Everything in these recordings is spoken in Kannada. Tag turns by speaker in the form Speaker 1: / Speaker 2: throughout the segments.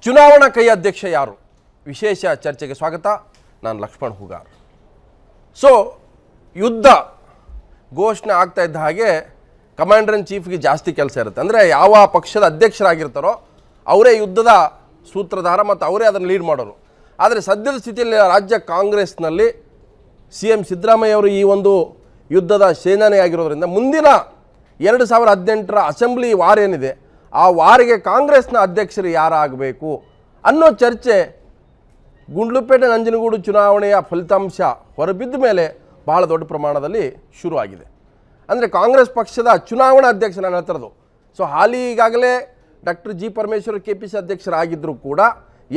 Speaker 1: ಚುನಾವಣಾ ಕೈ ಅಧ್ಯಕ್ಷ ಯಾರು? ವಿಶೇಷ ಚರ್ಚೆಗೆ ಸ್ವಾಗತ. ನಾನು ಲಕ್ಷ್ಮಣ್ ಹುಗಾರ್. ಸೊ ಯುದ್ಧ ಘೋಷಣೆ ಆಗ್ತಾ ಇದ್ದ ಹಾಗೆ ಕಮಾಂಡರ್ ಇನ್ ಚೀಫ್ಗೆ ಜಾಸ್ತಿ ಕೆಲಸ ಇರುತ್ತೆ. ಅಂದರೆ ಯಾವ ಪಕ್ಷದ ಅಧ್ಯಕ್ಷರಾಗಿರ್ತಾರೋ ಅವರೇ ಯುದ್ಧದ ಸೂತ್ರಧಾರ ಮತ್ತು ಅವರೇ ಅದನ್ನು ಲೀಡ್ ಮಾಡೋರು. ಆದರೆ ಸದ್ಯದ ಸ್ಥಿತಿಯಲ್ಲಿ ರಾಜ್ಯ ಕಾಂಗ್ರೆಸ್ನಲ್ಲಿ ಸಿ ಎಂ ಸಿದ್ದರಾಮಯ್ಯ ಅವರು ಈ ಒಂದು ಯುದ್ಧದ ಸೇನಾನಿಯಾಗಿರೋದ್ರಿಂದ ಮುಂದಿನ 2018ರ ಅಸೆಂಬ್ಲಿ ವಾರ್ ಏನಿದೆ ಆ ವಾರಿಗೆ ಕಾಂಗ್ರೆಸ್ನ ಅಧ್ಯಕ್ಷರು ಯಾರಾಗಬೇಕು ಅನ್ನೋ ಚರ್ಚೆ ಗುಂಡ್ಲುಪೇಟೆ ನಂಜನಗೂಡು ಚುನಾವಣೆಯ ಫಲಿತಾಂಶ ಹೊರಬಿದ್ದ ಮೇಲೆ ಬಹಳ ದೊಡ್ಡ ಪ್ರಮಾಣದಲ್ಲಿ ಶುರುವಾಗಿದೆ. ಅಂದರೆ ಕಾಂಗ್ರೆಸ್ ಪಕ್ಷದ ಚುನಾವಣಾ ಅಧ್ಯಕ್ಷ ನಾನು ಹೇಳ್ತಿರೋದು. ಸೊ ಹಾಲಿ ಈಗಾಗಲೇ ಡಾಕ್ಟರ್ ಜಿ ಪರಮೇಶ್ವರ್ KPC ಅಧ್ಯಕ್ಷರಾಗಿದ್ದರೂ ಕೂಡ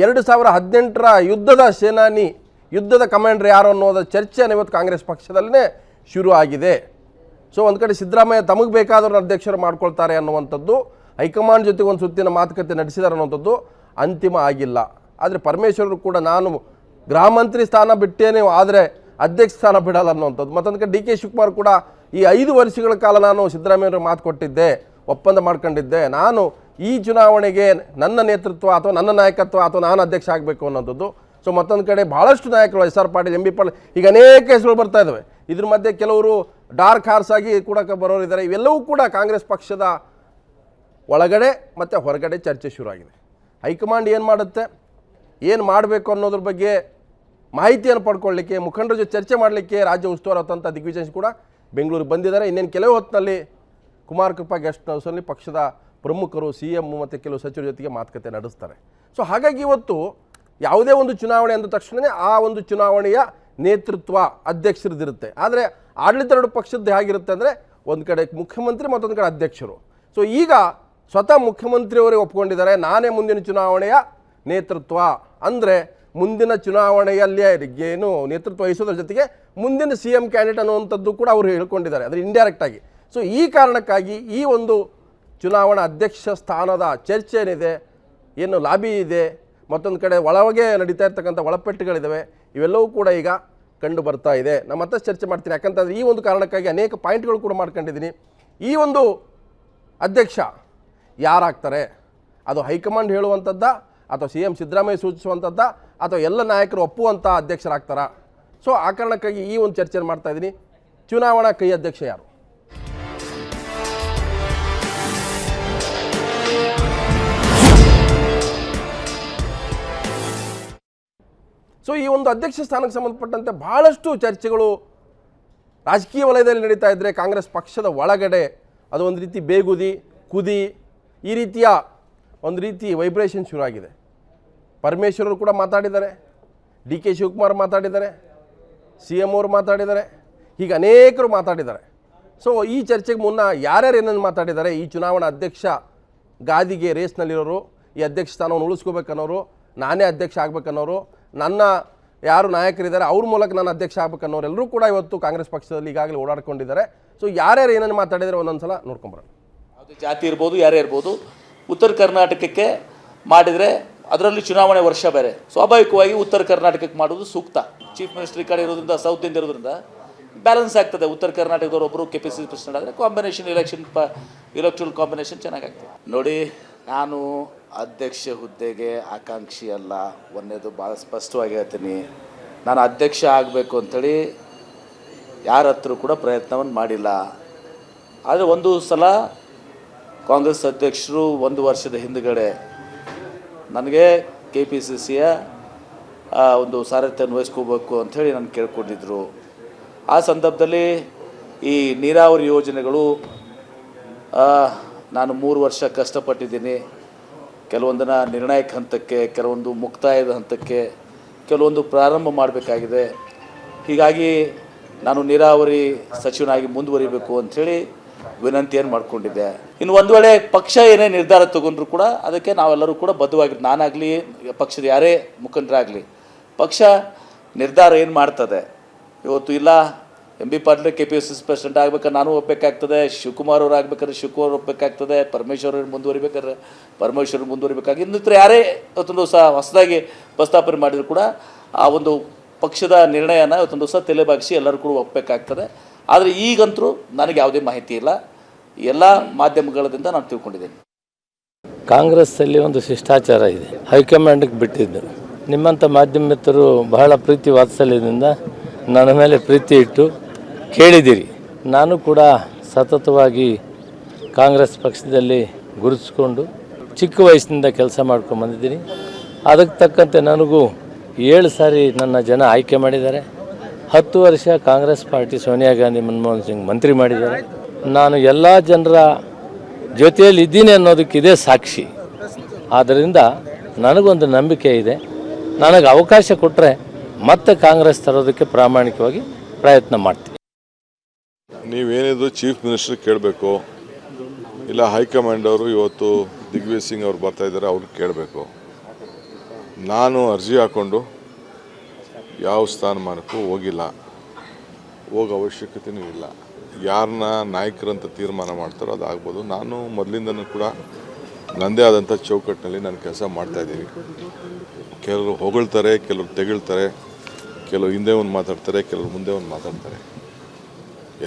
Speaker 1: 2018ರ ಯುದ್ಧದ ಸೇನಾನಿ ಯುದ್ಧದ ಕಮಾಂಡರ್ ಯಾರು ಅನ್ನೋದ ಚರ್ಚೆ ಇವತ್ತು ಕಾಂಗ್ರೆಸ್ ಪಕ್ಷದಲ್ಲೇ ಶುರು ಆಗಿದೆ. ಸೊ ಒಂದು ಕಡೆ ಸಿದ್ದರಾಮಯ್ಯ ತಮಗೆ ಬೇಕಾದವ್ರನ್ನ ಅಧ್ಯಕ್ಷರು ಮಾಡ್ಕೊಳ್ತಾರೆ ಅನ್ನುವಂಥದ್ದು, ಹೈಕಮಾಂಡ್ ಜೊತೆಗೆ ಒಂದು ಸುತ್ತಿನ ಮಾತುಕತೆ ನಡೆಸಿದ್ದಾರೆ ಅನ್ನೋಂಥದ್ದು ಅಂತಿಮ ಆಗಿಲ್ಲ. ಆದರೆ ಪರಮೇಶ್ವರರು ಕೂಡ ನಾನು ಗೃಹ ಮಂತ್ರಿ ಸ್ಥಾನ ಬಿಟ್ಟೇನೆ ಆದರೆ ಅಧ್ಯಕ್ಷ ಸ್ಥಾನ ಬಿಡಲ್ಲ ಅನ್ನುವಂಥದ್ದು. ಮತ್ತೊಂದು ಕಡೆ DK ಶಿವಕುಮಾರ್ ಕೂಡ ಈ 5 ವರ್ಷಗಳ ಕಾಲ ನಾನು ಸಿದ್ದರಾಮಯ್ಯವ್ರಿಗೆ ಮಾತು ಕೊಟ್ಟಿದ್ದೆ, ಒಪ್ಪಂದ ಮಾಡ್ಕೊಂಡಿದ್ದೆ, ನಾನು ಈ ಚುನಾವಣೆಗೆ ನನ್ನ ನೇತೃತ್ವ ಅಥವಾ ನನ್ನ ನಾಯಕತ್ವ ಅಥವಾ ನಾನು ಅಧ್ಯಕ್ಷ ಆಗಬೇಕು ಅನ್ನೋಂಥದ್ದು. ಸೊ ಮತ್ತೊಂದು ಕಡೆ ಭಾಳಷ್ಟು ನಾಯಕರು SR ಪಾಟೀಲ್, MB ಪಾಟೀಲ್, ಈಗ ಅನೇಕ ಹೆಸರುಗಳು ಬರ್ತಾ ಇದ್ದಾವೆ. ಇದ್ರ ಮಧ್ಯೆ ಕೆಲವರು ಡಾರ್ಕ್ ಹಾರ್ಸ್ ಆಗಿ ಕೂಡ ಬರೋರಿದ್ದಾರೆ. ಇವೆಲ್ಲವೂ ಕೂಡ ಕಾಂಗ್ರೆಸ್ ಪಕ್ಷದ ಒಳಗಡೆ ಮತ್ತು ಹೊರಗಡೆ ಚರ್ಚೆ ಶುರುವಾಗಿದೆ. ಹೈಕಮಾಂಡ್ ಏನು ಮಾಡುತ್ತೆ, ಏನು ಮಾಡಬೇಕು ಅನ್ನೋದ್ರ ಬಗ್ಗೆ ಮಾಹಿತಿಯನ್ನು ಪಡ್ಕೊಳ್ಳಿಕ್ಕೆ, ಮುಖಂಡರ ಜೊತೆ ಚರ್ಚೆ ಮಾಡಲಿಕ್ಕೆ ರಾಜ್ಯ ಉಸ್ತುವಾರಿ ಹೊತ್ತಂಥ ದಿಗ್ವಿಜಯ್ ಕೂಡ ಬೆಂಗಳೂರಿಗೆ ಬಂದಿದ್ದಾರೆ. ಇನ್ನೇನು ಕೆಲವು ಹೊತ್ತಿನಲ್ಲಿ ಕುಮಾರ ಕೃಪಾ ಗೆಸ್ಟ್ ಹೌಸಲ್ಲಿ ಪಕ್ಷದ ಪ್ರಮುಖರು CM ಮತ್ತು ಕೆಲವು ಸಚಿವರ ಜೊತೆಗೆ ಮಾತುಕತೆ ನಡೆಸ್ತಾರೆ. ಸೊ ಹಾಗಾಗಿ ಇವತ್ತು ಯಾವುದೇ ಒಂದು ಚುನಾವಣೆ ಅಂದ ತಕ್ಷಣವೇ ಆ ಒಂದು ಚುನಾವಣೆಯ ನೇತೃತ್ವ ಅಧ್ಯಕ್ಷರದಿರುತ್ತೆ. ಆದರೆ ಆಡಳಿತಾರೂಢ ಪಕ್ಷದ್ದು ಹೇಗಿರುತ್ತೆ ಅಂದರೆ ಒಂದು ಕಡೆ ಮುಖ್ಯಮಂತ್ರಿ, ಮತ್ತೊಂದು ಕಡೆ ಅಧ್ಯಕ್ಷರು. ಸೊ ಈಗ ಸ್ವತಃ ಮುಖ್ಯಮಂತ್ರಿಯವರೇ ಒಪ್ಕೊಂಡಿದ್ದಾರೆ, ನಾನೇ ಮುಂದಿನ ಚುನಾವಣೆಯ ನೇತೃತ್ವ. ಅಂದರೆ ಮುಂದಿನ ಚುನಾವಣೆಯಲ್ಲಿ ಏನು ನೇತೃತ್ವ ವಹಿಸೋದ್ರ ಜೊತೆಗೆ ಮುಂದಿನ CM ಕ್ಯಾಂಡಿಡೇಟ್ ಅನ್ನುವಂಥದ್ದು ಕೂಡ ಅವರು ಹೇಳ್ಕೊಂಡಿದ್ದಾರೆ, ಅಂದರೆ ಇಂಡೈರೆಕ್ಟಾಗಿ. ಸೊ ಈ ಕಾರಣಕ್ಕಾಗಿ ಈ ಒಂದು ಚುನಾವಣಾ ಅಧ್ಯಕ್ಷ ಸ್ಥಾನದ ಚರ್ಚೆ ಏನಿದೆ, ಏನು ಲಾಬಿ ಇದೆ, ಮತ್ತೊಂದು ಕಡೆ ಒಳಗೆ ನಡೀತಾ ಇರ್ತಕ್ಕಂಥ ಒಳಪೆಟ್ಟುಗಳಿದ್ದಾವೆ, ಇವೆಲ್ಲವೂ ಕೂಡ ಈಗ ಕಂಡು ಬರ್ತಾ ಇದೆ. ನಾನು ಮತ್ತಷ್ಟು ಚರ್ಚೆ ಮಾಡ್ತೀನಿ. ಯಾಕಂತಂದರೆ ಈ ಒಂದು ಕಾರಣಕ್ಕಾಗಿ ಅನೇಕ ಪಾಯಿಂಟ್ಗಳು ಕೂಡ ಮಾಡ್ಕೊಂಡಿದ್ದೀನಿ. ಈ ಒಂದು ಅಧ್ಯಕ್ಷ ಯಾರಾಗ್ತಾರೆ, ಅದು ಹೈಕಮಾಂಡ್ ಹೇಳುವಂಥದ್ದ ಅಥವಾ CM ಸಿದ್ದರಾಮಯ್ಯ ಸೂಚಿಸುವಂಥದ್ದ ಅಥವಾ ಎಲ್ಲ ನಾಯಕರು ಒಪ್ಪುವಂಥ ಅಧ್ಯಕ್ಷರಾಗ್ತಾರಾ? ಸೊ ಆ ಕಾರಣಕ್ಕಾಗಿ ಈ ಒಂದು ಚರ್ಚೆಯನ್ನು ಮಾಡ್ತಾ ಇದ್ದೀನಿ. ಚುನಾವಣಾ ಕೈ ಅಧ್ಯಕ್ಷ ಯಾರು? ಸೊ ಈ ಒಂದು ಅಧ್ಯಕ್ಷ ಸ್ಥಾನಕ್ಕೆ ಸಂಬಂಧಪಟ್ಟಂತೆ ಭಾಳಷ್ಟು ಚರ್ಚೆಗಳು ರಾಜಕೀಯ ವಲಯದಲ್ಲಿ ನಡೀತಾ ಇದ್ದರೆ ಕಾಂಗ್ರೆಸ್ ಪಕ್ಷದ ಒಳಗಡೆ ಅದು ಒಂದು ರೀತಿ ಬೇಗುದಿ, ಕುದಿ, ಈ ರೀತಿಯ ಒಂದು ರೀತಿ ವೈಬ್ರೇಷನ್ ಶುರುವಾಗಿದೆ. ಪರಮೇಶ್ವರರು ಕೂಡ ಮಾತಾಡಿದ್ದಾರೆ, DK ಶಿವಕುಮಾರ್ ಮಾತಾಡಿದ್ದಾರೆ, CM ಅವರು ಮಾತಾಡಿದ್ದಾರೆ, ಹೀಗೆ ಅನೇಕರು ಮಾತಾಡಿದ್ದಾರೆ. ಸೊ ಈ ಚರ್ಚೆಗೆ ಮುನ್ನ ಯಾರ್ಯಾರು ಏನೇನು ಮಾತಾಡಿದ್ದಾರೆ, ಈ ಚುನಾವಣಾ ಅಧ್ಯಕ್ಷ ಗಾದಿಗೆ ರೇಸ್ನಲ್ಲಿರೋರು, ಈ ಅಧ್ಯಕ್ಷ ಸ್ಥಾನವನ್ನು ಉಳಿಸ್ಕೋಬೇಕನ್ನೋರು, ನಾನೇ ಅಧ್ಯಕ್ಷ ಆಗಬೇಕನ್ನೋರು, ನನ್ನ ಯಾರು ನಾಯಕರಿದ್ದಾರೆ ಅವ್ರ ಮೂಲಕ ನಾನು ಅಧ್ಯಕ್ಷ ಆಗಬೇಕನ್ನೋರೆಲ್ಲರೂ ಕೂಡ ಇವತ್ತು ಕಾಂಗ್ರೆಸ್ ಪಕ್ಷದಲ್ಲಿ ಈಗಾಗಲೇ ಓಡಾಡ್ಕೊಂಡಿದ್ದಾರೆ. ಸೊ ಯಾರ್ಯಾರು ಏನೇನು ಮಾತಾಡಿದರೆ ಒಂದೊಂದು ಸಲ ನೋಡ್ಕೊಂಬರೋಣ.
Speaker 2: ಯಾವುದೇ ಜಾತಿ ಇರ್ಬೋದು, ಯಾರೇ ಇರ್ಬೋದು, ಉತ್ತರ ಕರ್ನಾಟಕಕ್ಕೆ ಮಾಡಿದರೆ ಅದರಲ್ಲಿ ಚುನಾವಣೆ ವರ್ಷ ಬೇರೆ, ಸ್ವಾಭಾವಿಕವಾಗಿ ಉತ್ತರ ಕರ್ನಾಟಕಕ್ಕೆ ಮಾಡೋದು ಸೂಕ್ತ. ಚೀಫ್ ಮಿನಿಸ್ಟರ್ ಈ ಕಡೆ ಇರೋದ್ರಿಂದ, ಸೌತಿಂದ ಇರೋದ್ರಿಂದ ಬ್ಯಾಲೆನ್ಸ್ ಆಗ್ತದೆ. ಉತ್ತರ ಕರ್ನಾಟಕದವರು ಒಬ್ಬರು KPCC ಪ್ರೆಸಿಡೆಂಟ್ ಆದರೆ ಕಾಂಬಿನೇಷನ್ ಇಲೆಕ್ಟ್ರಲ್ ಕಾಂಬಿನೇಷನ್ ಚೆನ್ನಾಗಾಗ್ತದೆ. ನೋಡಿ, ನಾನು ಅಧ್ಯಕ್ಷ ಹುದ್ದೆಗೆ ಆಕಾಂಕ್ಷಿ ಅಲ್ಲ. ಒಂದೇದು ಭಾಳ ಸ್ಪಷ್ಟವಾಗಿ ಹೇಳ್ತೀನಿ, ನಾನು ಅಧ್ಯಕ್ಷ ಆಗಬೇಕು ಅಂಥೇಳಿ ಯಾರ ಹತ್ರ ಕೂಡ ಪ್ರಯತ್ನವನ್ನು ಮಾಡಿಲ್ಲ. ಆದರೆ ಒಂದು ಸಲ ಕಾಂಗ್ರೆಸ್ ಅಧ್ಯಕ್ಷರು 1 ವರ್ಷದ ಹಿಂದುಗಡೆ ನನಗೆ KPCCಯ ಒಂದು ಸಾರಥ್ಯವನ್ನು ವಹಿಸ್ಕೋಬೇಕು ಅಂಥೇಳಿ ನಾನು ಕೇಳ್ಕೊಂಡಿದ್ರು. ಆ ಸಂದರ್ಭದಲ್ಲಿ ಈ ನೀರಾವರಿ ಯೋಜನೆಗಳು ನಾನು 3 ವರ್ಷ ಕಷ್ಟಪಟ್ಟಿದ್ದೀನಿ. ಕೆಲವೊಂದನ್ನು ನಿರ್ಣಾಯಕ ಹಂತಕ್ಕೆ, ಕೆಲವೊಂದು ಮುಕ್ತಾಯದ ಹಂತಕ್ಕೆ, ಕೆಲವೊಂದು ಪ್ರಾರಂಭ ಮಾಡಬೇಕಾಗಿದೆ. ಹೀಗಾಗಿ ನಾನು ನೀರಾವರಿ ಸಚಿವನಾಗಿ ಮುಂದುವರಿಬೇಕು ಅಂಥೇಳಿ ವಿನಂತಿಯನ್ನು ಮಾಡಿಕೊಂಡಿದ್ದೆ. ಇನ್ನು ಒಂದು ವೇಳೆ ಪಕ್ಷ ಏನೇ ನಿರ್ಧಾರ ತಗೊಂಡ್ರು ಕೂಡ ಅದಕ್ಕೆ ನಾವೆಲ್ಲರೂ ಕೂಡ ಬದ್ಧವಾಗಿರ್ತೀವಿ. ನಾನಾಗಲಿ, ಪಕ್ಷದ ಯಾರೇ ಮುಖಂಡರಾಗಲಿ, ಪಕ್ಷ ನಿರ್ಧಾರ ಏನು ಮಾಡ್ತದೆ, ಇವತ್ತು ಇಲ್ಲ MB ಪಾಟೀಲ್ KPCC ಪ್ರೆಸಿಡೆಂಟ್ ಆಗಬೇಕಾದ್ರೆ ನಾನು ಒಪ್ಪಬೇಕಾಗ್ತದೆ, ಶಿವಕುಮಾರ್ ಅವರು ಆಗಬೇಕಾದ್ರೆ ಶಿವಕುಮಾರ್ ಒಪ್ಪಬೇಕಾಗ್ತದೆ, ಪರಮೇಶ್ವರ್ ಮುಂದುವರಿಬೇಕಾದ್ರೆ ಪರಮೇಶ್ವರ್ ಮುಂದುವರಿಬೇಕಾಗಿ, ಇನ್ನಿತರ ಯಾರೇ ಇವತ್ತೊಂದು ದಿವಸ ಹೊಸದಾಗಿ ಪ್ರಸ್ತಾಪನೆ ಮಾಡಿದ್ರು ಕೂಡ ಆ ಒಂದು ಪಕ್ಷದ ನಿರ್ಣಯನ ಇವತ್ತೊಂದು ದಿವಸ ತಲೆಬಾಗಿಸಿ ಎಲ್ಲರೂ ಕೂಡ ಒಪ್ಪಬೇಕಾಗ್ತದೆ. ಆದರೆ ಈಗಂತರೂ ನನಗೆ ಯಾವುದೇ ಮಾಹಿತಿ ಇಲ್ಲ. ಎಲ್ಲ ಮಾಧ್ಯಮಗಳಿಂದ ನಾನು ತಿಳ್ಕೊಂಡಿದ್ದೇನೆ.
Speaker 3: ಕಾಂಗ್ರೆಸ್ಸಲ್ಲಿ ಒಂದು ಶಿಷ್ಟಾಚಾರ ಇದೆ, ಹೈಕಮಾಂಡ್ಗೆ ಬಿಟ್ಟಿದ್ದು. ನಿಮ್ಮಂಥ ಮಾಧ್ಯಮ ಮಿತ್ರರು ಬಹಳ ಪ್ರೀತಿ ವಾತ್ಸಲ್ಯದಿಂದ ನನ್ನ ಮೇಲೆ ಪ್ರೀತಿ ಇಟ್ಟು ಕೇಳಿದ್ದೀರಿ. ನಾನು ಕೂಡ ಸತತವಾಗಿ ಕಾಂಗ್ರೆಸ್ ಪಕ್ಷದಲ್ಲಿ ಗುರುತಿಸ್ಕೊಂಡು ಚಿಕ್ಕ ವಯಸ್ಸಿನಿಂದ ಕೆಲಸ ಮಾಡ್ಕೊಂಡು ಬಂದಿದ್ದೀನಿ. ಅದಕ್ಕೆ ತಕ್ಕಂತೆ ನನಗೂ 7 ಸಾರಿ ನನ್ನ ಜನ ಆಯ್ಕೆ ಮಾಡಿದ್ದಾರೆ. 10 ವರ್ಷ ಕಾಂಗ್ರೆಸ್ ಪಾರ್ಟಿ ಸೋನಿಯಾ ಗಾಂಧಿ ಮನಮೋಹನ್ ಸಿಂಗ್ ಮಂತ್ರಿ ಮಾಡಿದ್ದಾರೆ. ನಾನು ಎಲ್ಲ ಜನರ ಜೊತೆಯಲ್ಲಿ ಇದ್ದೀನಿ ಅನ್ನೋದಕ್ಕೆ ಇದೇ ಸಾಕ್ಷಿ. ಆದ್ದರಿಂದ ನನಗೊಂದು ನಂಬಿಕೆ ಇದೆ. ನನಗೆ ಅವಕಾಶ ಕೊಟ್ಟರೆ ಮತ್ತೆ ಕಾಂಗ್ರೆಸ್ ತರೋದಕ್ಕೆ ಪ್ರಾಮಾಣಿಕವಾಗಿ ಪ್ರಯತ್ನ ಮಾಡ್ತೀನಿ.
Speaker 4: ನೀವೇನಿದ್ರು ಚೀಫ್ ಮಿನಿಸ್ಟರ್ ಕೇಳಬೇಕು, ಇಲ್ಲ ಹೈಕಮಾಂಡ್ ಅವರು ಇವತ್ತು ದಿಗ್ವಿಜಯ್ ಸಿಂಗ್ ಅವ್ರು ಬರ್ತಾಯಿದ್ದಾರೆ ಅವ್ರಿಗೆ ಕೇಳಬೇಕು. ನಾನು ಅರ್ಜಿ ಹಾಕ್ಕೊಂಡು ಯಾವ ಸ್ಥಾನಮಾನಕ್ಕೂ ಹೋಗಿಲ್ಲ, ಹೋಗೋ ಅವಶ್ಯಕತೆಯೂ ಇಲ್ಲ. ಯಾರನ್ನ ನಾಯಕರಂತ ತೀರ್ಮಾನ ಮಾಡ್ತಾರೋ ಅದಾಗ್ಬೋದು. ನಾನು ಮೊದಲಿಂದನೂ ಕೂಡ ನನ್ನದೇ ಆದಂಥ ಚೌಕಟ್ಟಿನಲ್ಲಿ ನಾನು ಕೆಲಸ ಮಾಡ್ತಾಯಿದ್ದೀವಿ. ಕೆಲವರು ಹೊಗಳ್ತಾರೆ, ಕೆಲವರು ತೆಗಳ್ತಾರೆ, ಕೆಲವರು ಹಿಂದೆ ಒಂದು ಮಾತಾಡ್ತಾರೆ, ಕೆಲವರು ಮುಂದೆ ಒಂದು ಮಾತಾಡ್ತಾರೆ.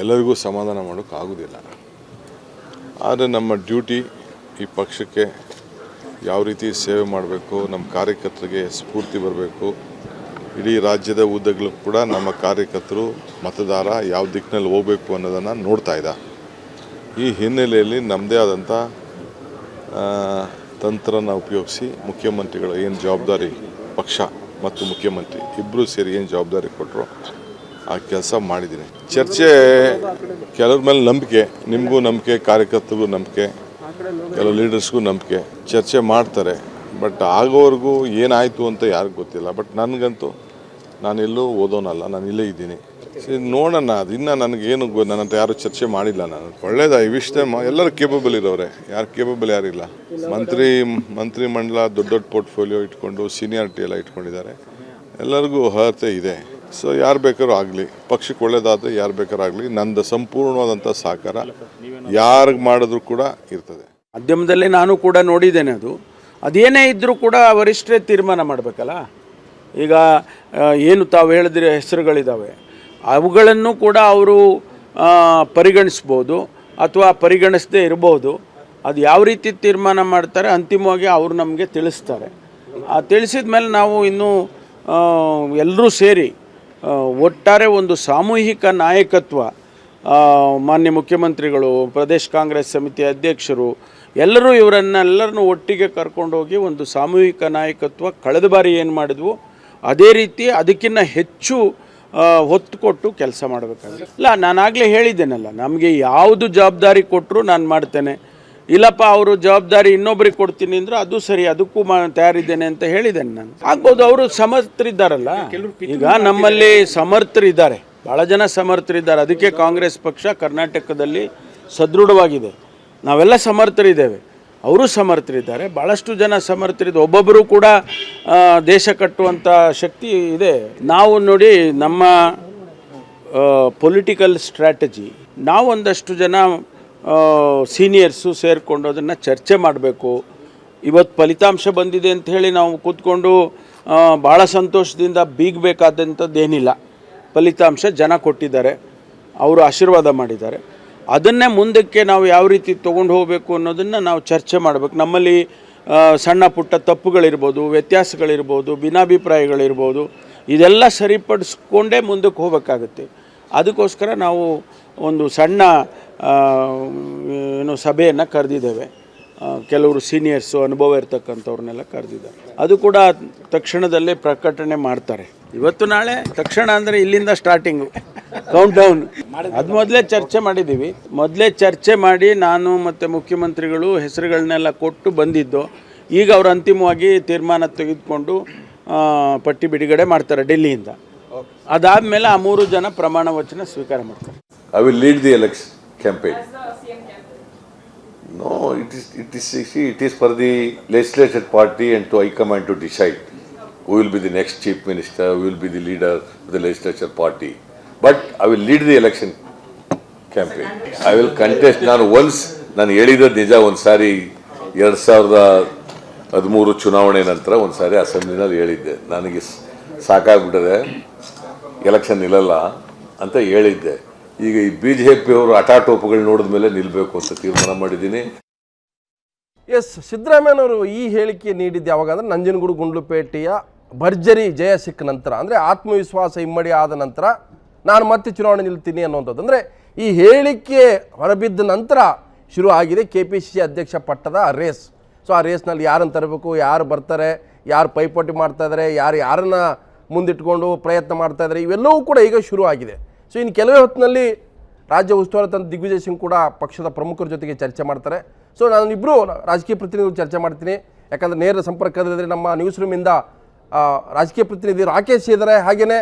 Speaker 4: ಎಲ್ಲರಿಗೂ ಸಮಾಧಾನ ಮಾಡೋಕ್ಕಾಗೋದಿಲ್ಲ. ಆದರೆ ನಮ್ಮ ಡ್ಯೂಟಿ ಈ ಪಕ್ಷಕ್ಕೆ ಯಾವ ರೀತಿ ಸೇವೆ ಮಾಡಬೇಕು, ನಮ್ಮ ಕಾರ್ಯಕರ್ತರಿಗೆ ಸ್ಫೂರ್ತಿ ಬರಬೇಕು. ಇಡೀ ರಾಜ್ಯದ ಉದ್ದಗಲೂ ಕೂಡ ನಮ್ಮ ಕಾರ್ಯಕರ್ತರು ಮತದಾರ ಯಾವ ದಿಕ್ಕಿನಲ್ಲಿ ಹೋಗಬೇಕು ಅನ್ನೋದನ್ನು ನೋಡ್ತಾ ಇದ್ದ. ಈ ಹಿನ್ನೆಲೆಯಲ್ಲಿ ನಮ್ಮದೇ ಆದಂಥ ತಂತ್ರನ ಉಪಯೋಗಿಸಿ ಮುಖ್ಯಮಂತ್ರಿಗಳು ಏನು ಜವಾಬ್ದಾರಿ, ಪಕ್ಷ ಮತ್ತು ಮುಖ್ಯಮಂತ್ರಿ ಇಬ್ಬರೂ ಸೇರಿ ಏನು ಜವಾಬ್ದಾರಿ ಕೊಟ್ಟರು ಆ ಕೆಲಸ ಮಾಡಿದ್ದೀನಿ. ಚರ್ಚೆ ಕೆಲವ್ರ ಮೇಲೆ ನಂಬಿಕೆ, ನಿಮಗೂ ನಂಬಿಕೆ, ಕಾರ್ಯಕರ್ತರಿಗೂ ನಂಬಿಕೆ, ಕೆಲವು ಲೀಡರ್ಸ್ಗೂ ನಂಬಿಕೆ. ಚರ್ಚೆ ಮಾಡ್ತಾರೆ, ಬಟ್ ಆಗೋವರೆಗೂ ಏನಾಯಿತು ಅಂತ ಯಾರಿಗೂ ಗೊತ್ತಿಲ್ಲ. ಬಟ್ ನನಗಂತೂ ನಾನೆಲ್ಲೂ ಓದೋನಲ್ಲ, ನಾನು ಇಲ್ಲೇ ಇದ್ದೀನಿ. ನೋಡೋಣ, ಅದು ಇನ್ನೂ ನನಗೇನು ನನ್ನ ಹತ್ರ ಯಾರು ಚರ್ಚೆ ಮಾಡಿಲ್ಲ. ನಾನು ಒಳ್ಳೇದ ಈ ವಿಷಯ ಎಲ್ಲರೂ ಕೇಪಬಲ್ ಇರೋರೆ, ಯಾರು ಕೇಪಬಲ್ ಯಾರಿಲ್ಲ. ಮಂತ್ರಿ ಮಂಡಲ ದೊಡ್ಡ ದೊಡ್ಡ ಪೋರ್ಟ್ಫೋಲಿಯೋ ಇಟ್ಕೊಂಡು ಸೀನಿಯಾರಿಟಿ ಎಲ್ಲ ಇಟ್ಕೊಂಡಿದ್ದಾರೆ. ಎಲ್ಲರಿಗೂ ಅರ್ಹತೆ ಇದೆ. ಸೊ ಯಾರು ಬೇಕಾದ್ರೂ ಆಗಲಿ, ಪಕ್ಷಕ್ಕೆ ಒಳ್ಳೇದಾದರೆ ಯಾರು ಬೇಕಾದ್ರೂ ಆಗಲಿ, ನಂದು ಸಂಪೂರ್ಣವಾದಂಥ ಸಹಕಾರ ಯಾರಿಗೆ ಮಾಡಿದ್ರು ಕೂಡ ಇರ್ತದೆ.
Speaker 5: ಮಾಧ್ಯಮದಲ್ಲಿ ನಾನು ಕೂಡ ನೋಡಿದ್ದೇನೆ. ಅದೇನೇ ಇದ್ದರೂ ಕೂಡ ವರಿಷ್ಠರೇ ತೀರ್ಮಾನ ಮಾಡಬೇಕಲ್ಲ. ಈಗ ಏನು ತಾವು ಹೇಳಿದ್ರೆ ಹೆಸರುಗಳಿದ್ದಾವೆ, ಅವುಗಳನ್ನು ಕೂಡ ಅವರು ಪರಿಗಣಿಸ್ಬೋದು ಅಥವಾ ಪರಿಗಣಿಸದೇ ಇರ್ಬೋದು. ಅದು ಯಾವ ರೀತಿ ತೀರ್ಮಾನ ಮಾಡ್ತಾರೆ ಅಂತಿಮವಾಗಿ ಅವರು ನಮಗೆ ತಿಳಿಸ್ತಾರೆ. ತಿಳಿಸಿದ ಮೇಲೆ ನಾವು ಇನ್ನೂ ಎಲ್ಲರೂ ಸೇರಿ ಒಟ್ಟಾರೆ ಒಂದು ಸಾಮೂಹಿಕ ನಾಯಕತ್ವ, ಮಾನ್ಯ ಮುಖ್ಯಮಂತ್ರಿಗಳು, ಪ್ರದೇಶ ಕಾಂಗ್ರೆಸ್ ಸಮಿತಿ ಅಧ್ಯಕ್ಷರು ಎಲ್ಲರೂ ಇವರನ್ನೆಲ್ಲರನ್ನೂ ಒಟ್ಟಿಗೆ ಕರ್ಕೊಂಡೋಗಿ ಒಂದು ಸಾಮೂಹಿಕ ನಾಯಕತ್ವ ಕಳೆದ ಬಾರಿ ಏನು ಮಾಡಿದ್ವು ಅದೇ ರೀತಿ ಅದಕ್ಕಿಂತ ಹೆಚ್ಚು ಹೊತ್ತು ಕೊಟ್ಟು ಕೆಲಸ ಮಾಡಬೇಕಾಗಿದೆ. ಇಲ್ಲ, ನಾನಾಗಲೇ ಹೇಳಿದ್ದೇನಲ್ಲ, ನಮಗೆ ಯಾವುದು ಜವಾಬ್ದಾರಿ ಕೊಟ್ಟರು ನಾನು ಮಾಡ್ತೇನೆ. ಇಲ್ಲಪ್ಪ ಅವರು ಜವಾಬ್ದಾರಿ ಇನ್ನೊಬ್ರಿಗೆ ಕೊಡ್ತೀನಿ ಅಂದರೆ ಅದು ಸರಿ, ಅದಕ್ಕೂ ತಯಾರಿದ್ದೇನೆ ಅಂತ ಹೇಳಿದ್ದೇನೆ ನಾನು. ಆಗ್ಬೋದು, ಅವರು ಸಮರ್ಥರಿದ್ದಾರಲ್ಲ. ಈಗ ನಮ್ಮಲ್ಲಿ ಸಮರ್ಥರಿದ್ದಾರೆ, ಭಾಳ ಜನ ಸಮರ್ಥರಿದ್ದಾರೆ. ಅದಕ್ಕೆ ಕಾಂಗ್ರೆಸ್ ಪಕ್ಷ ಕರ್ನಾಟಕದಲ್ಲಿ ಸದೃಢವಾಗಿದೆ. ನಾವೆಲ್ಲ ಸಮರ್ಥರಿದ್ದೇವೆ, ಅವರು ಸಮರ್ಥರಿದ್ದಾರೆ, ಭಾಳಷ್ಟು ಜನ ಸಮರ್ಥರಿದ್ದಾರೆ. ಒಬ್ಬೊಬ್ಬರು ಕೂಡ ದೇಶ ಕಟ್ಟುವಂಥ ಶಕ್ತಿ ಇದೆ. ನಾವು ನೋಡಿ, ನಮ್ಮ ಪೊಲಿಟಿಕಲ್ ಸ್ಟ್ರಾಟಜಿ, ನಾವು ಒಂದಷ್ಟು ಜನ ಸೀನಿಯರ್ಸು ಸೇರಿಕೊಂಡು ಅದನ್ನು ಚರ್ಚೆ ಮಾಡಬೇಕು. ಇವತ್ತು ಫಲಿತಾಂಶ ಬಂದಿದೆ ಅಂತ ಹೇಳಿ ನಾವು ಕೂತ್ಕೊಂಡು ಭಾಳ ಸಂತೋಷದಿಂದ ಬೀಗಬೇಕಾದಂಥದ್ದೇನಿಲ್ಲ. ಫಲಿತಾಂಶ ಜನ ಕೊಟ್ಟಿದ್ದಾರೆ, ಅವರು ಆಶೀರ್ವಾದ ಮಾಡಿದ್ದಾರೆ. ಅದನ್ನೇ ಮುಂದಕ್ಕೆ ನಾವು ಯಾವ ರೀತಿ ತೊಗೊಂಡು ಹೋಗಬೇಕು ಅನ್ನೋದನ್ನು ನಾವು ಚರ್ಚೆ ಮಾಡಬೇಕು. ನಮ್ಮಲ್ಲಿ ಸಣ್ಣ ಪುಟ್ಟ ತಪ್ಪುಗಳಿರ್ಬೋದು, ವ್ಯತ್ಯಾಸಗಳಿರ್ಬೋದು, ಭಿನ್ನಾಭಿಪ್ರಾಯಗಳಿರ್ಬೋದು, ಇದೆಲ್ಲ ಸರಿಪಡಿಸ್ಕೊಂಡೇ ಮುಂದಕ್ಕೆ ಹೋಗಬೇಕಾಗುತ್ತೆ. ಅದಕ್ಕೋಸ್ಕರ ನಾವು ಒಂದು ಸಣ್ಣ ಸಭೆಯನ್ನು ಕರೆದಿದ್ದೇವೆ. ಕೆಲವರು ಸೀನಿಯರ್ಸು, ಅನುಭವ ಇರ್ತಕ್ಕಂಥವ್ರನ್ನೆಲ್ಲ ಕರೆದಿದ್ದಾರೆ. ಅದು ಕೂಡ ತಕ್ಷಣದಲ್ಲೇ ಪ್ರಕಟಣೆ ಮಾಡ್ತಾರೆ. ಇವತ್ತು ನಾಳೆ ತಕ್ಷಣ ಅಂದರೆ ಇಲ್ಲಿಂದ ಸ್ಟಾರ್ಟಿಂಗು ಕೌಂಟ್ ಡೌನ್. ಅದು ಮೊದಲೇ ಚರ್ಚೆ ಮಾಡಿದ್ದೀವಿ. ಮೊದಲೇ ಚರ್ಚೆ ಮಾಡಿ ನಾನು ಮತ್ತು ಮುಖ್ಯಮಂತ್ರಿಗಳು ಹೆಸರುಗಳನ್ನೆಲ್ಲ ಕೊಟ್ಟು ಬಂದಿದ್ದು. ಈಗ ಅವರು ಅಂತಿಮವಾಗಿ ತೀರ್ಮಾನ ತೆಗೆದುಕೊಂಡು ಪಟ್ಟಿ ಬಿಡುಗಡೆ ಮಾಡ್ತಾರೆ ಡೆಲ್ಲಿಯಿಂದ. ಅದಾದಮೇಲೆ ಆ 3 ಜನ ಪ್ರಮಾಣ ವಚನ ಸ್ವೀಕಾರ ಮಾಡ್ತಾರೆ.
Speaker 6: I will lead the election campaign. No, it is for the legislature party and to High Command to decide who will be the next chief minister, who will be the leader of the legislature party. But I will lead the election campaign. I will contest. ನಾನು ಹೇಳಿದ್ದು ನಿಜ. ಒಂದು ಸಾರಿ 2013 ಚುನಾವಣೆ ನಂತರ ಒಂದು ಸಾರಿ ಅಸೆಂಬ್ಲಿನಲ್ಲಿ ಹೇಳಿದ್ದೆ, ನನಗೆ ಸಾಕಾಗ್ಬಿಟ್ಟಿದೆ, ಎಲೆಕ್ಷನ್ ನಿಲ್ಲಲ್ಲ ಅಂತ ಹೇಳಿದ್ದೆ. ಈಗ ಈ BJP ಅವರು ಹಠಾಟೋಪುಗಳು ನೋಡಿದ ಮೇಲೆ ನಿಲ್ಲಬೇಕು ಅಂತ ತೀರ್ಮಾನ ಮಾಡಿದ್ದೀನಿ.
Speaker 1: ಎಸ್, ಸಿದ್ದರಾಮಯ್ಯನವರು ಈ ಹೇಳಿಕೆ ನೀಡಿದ್ದು ಯಾವಾಗ ಅಂದರೆ ನಂಜನಗೂಡು ಗುಂಡ್ಲುಪೇಟೆಯ ಭರ್ಜರಿ ಜಯ ಸಿಕ್ಕ ನಂತರ, ಅಂದರೆ ಆತ್ಮವಿಶ್ವಾಸ ಇಮ್ಮಡಿ ಆದ ನಂತರ ನಾನು ಮತ್ತೆ ಚುನಾವಣೆ ನಿಲ್ತೀನಿ ಅನ್ನುವಂಥದ್ದು. ಅಂದರೆ ಈ ಹೇಳಿಕೆ ಹೊರಬಿದ್ದ ನಂತರ ಶುರು ಆಗಿದೆ KPCC ಅಧ್ಯಕ್ಷ ಪಟ್ಟದ ರೇಸ್. ಸೊ ಆ ರೇಸ್ನಲ್ಲಿ ಯಾರನ್ನು ತರಬೇಕು, ಯಾರು ಬರ್ತಾರೆ, ಯಾರು ಪೈಪೋಟಿ ಮಾಡ್ತಾಯಿದ್ದಾರೆ, ಯಾರನ್ನ ಮುಂದಿಟ್ಕೊಂಡು ಪ್ರಯತ್ನ ಮಾಡ್ತಾಯಿದ್ದಾರೆ, ಇವೆಲ್ಲವೂ ಕೂಡ ಈಗ ಶುರು ಆಗಿದೆ. ಸೊ ಇನ್ನು ಕೆಲವೇ ಹೊತ್ತಿನಲ್ಲಿ ರಾಜ್ಯ ಉಸ್ತುವಾರಿ ತಂತ್ರ ದಿಗ್ವಿಜಯ್ ಸಿಂಗ್ ಕೂಡ ಪಕ್ಷದ ಪ್ರಮುಖರ ಜೊತೆಗೆ ಚರ್ಚೆ ಮಾಡ್ತಾರೆ. ಸೊ ನಾನು ಇಬ್ಬರು ರಾಜಕೀಯ ಪ್ರತಿನಿಧಿಗಳು ಚರ್ಚೆ ಮಾಡ್ತೀನಿ, ಯಾಕಂದರೆ ನೇರ ಸಂಪರ್ಕದಲ್ಲಿದ್ದರೆ ನಮ್ಮ ನ್ಯೂಸ್ ರೂಮಿಂದ ರಾಜಕೀಯ ಪ್ರತಿನಿಧಿ ರಾಕೇಶ್ ಇದ್ದಾರೆ, ಹಾಗೆಯೇ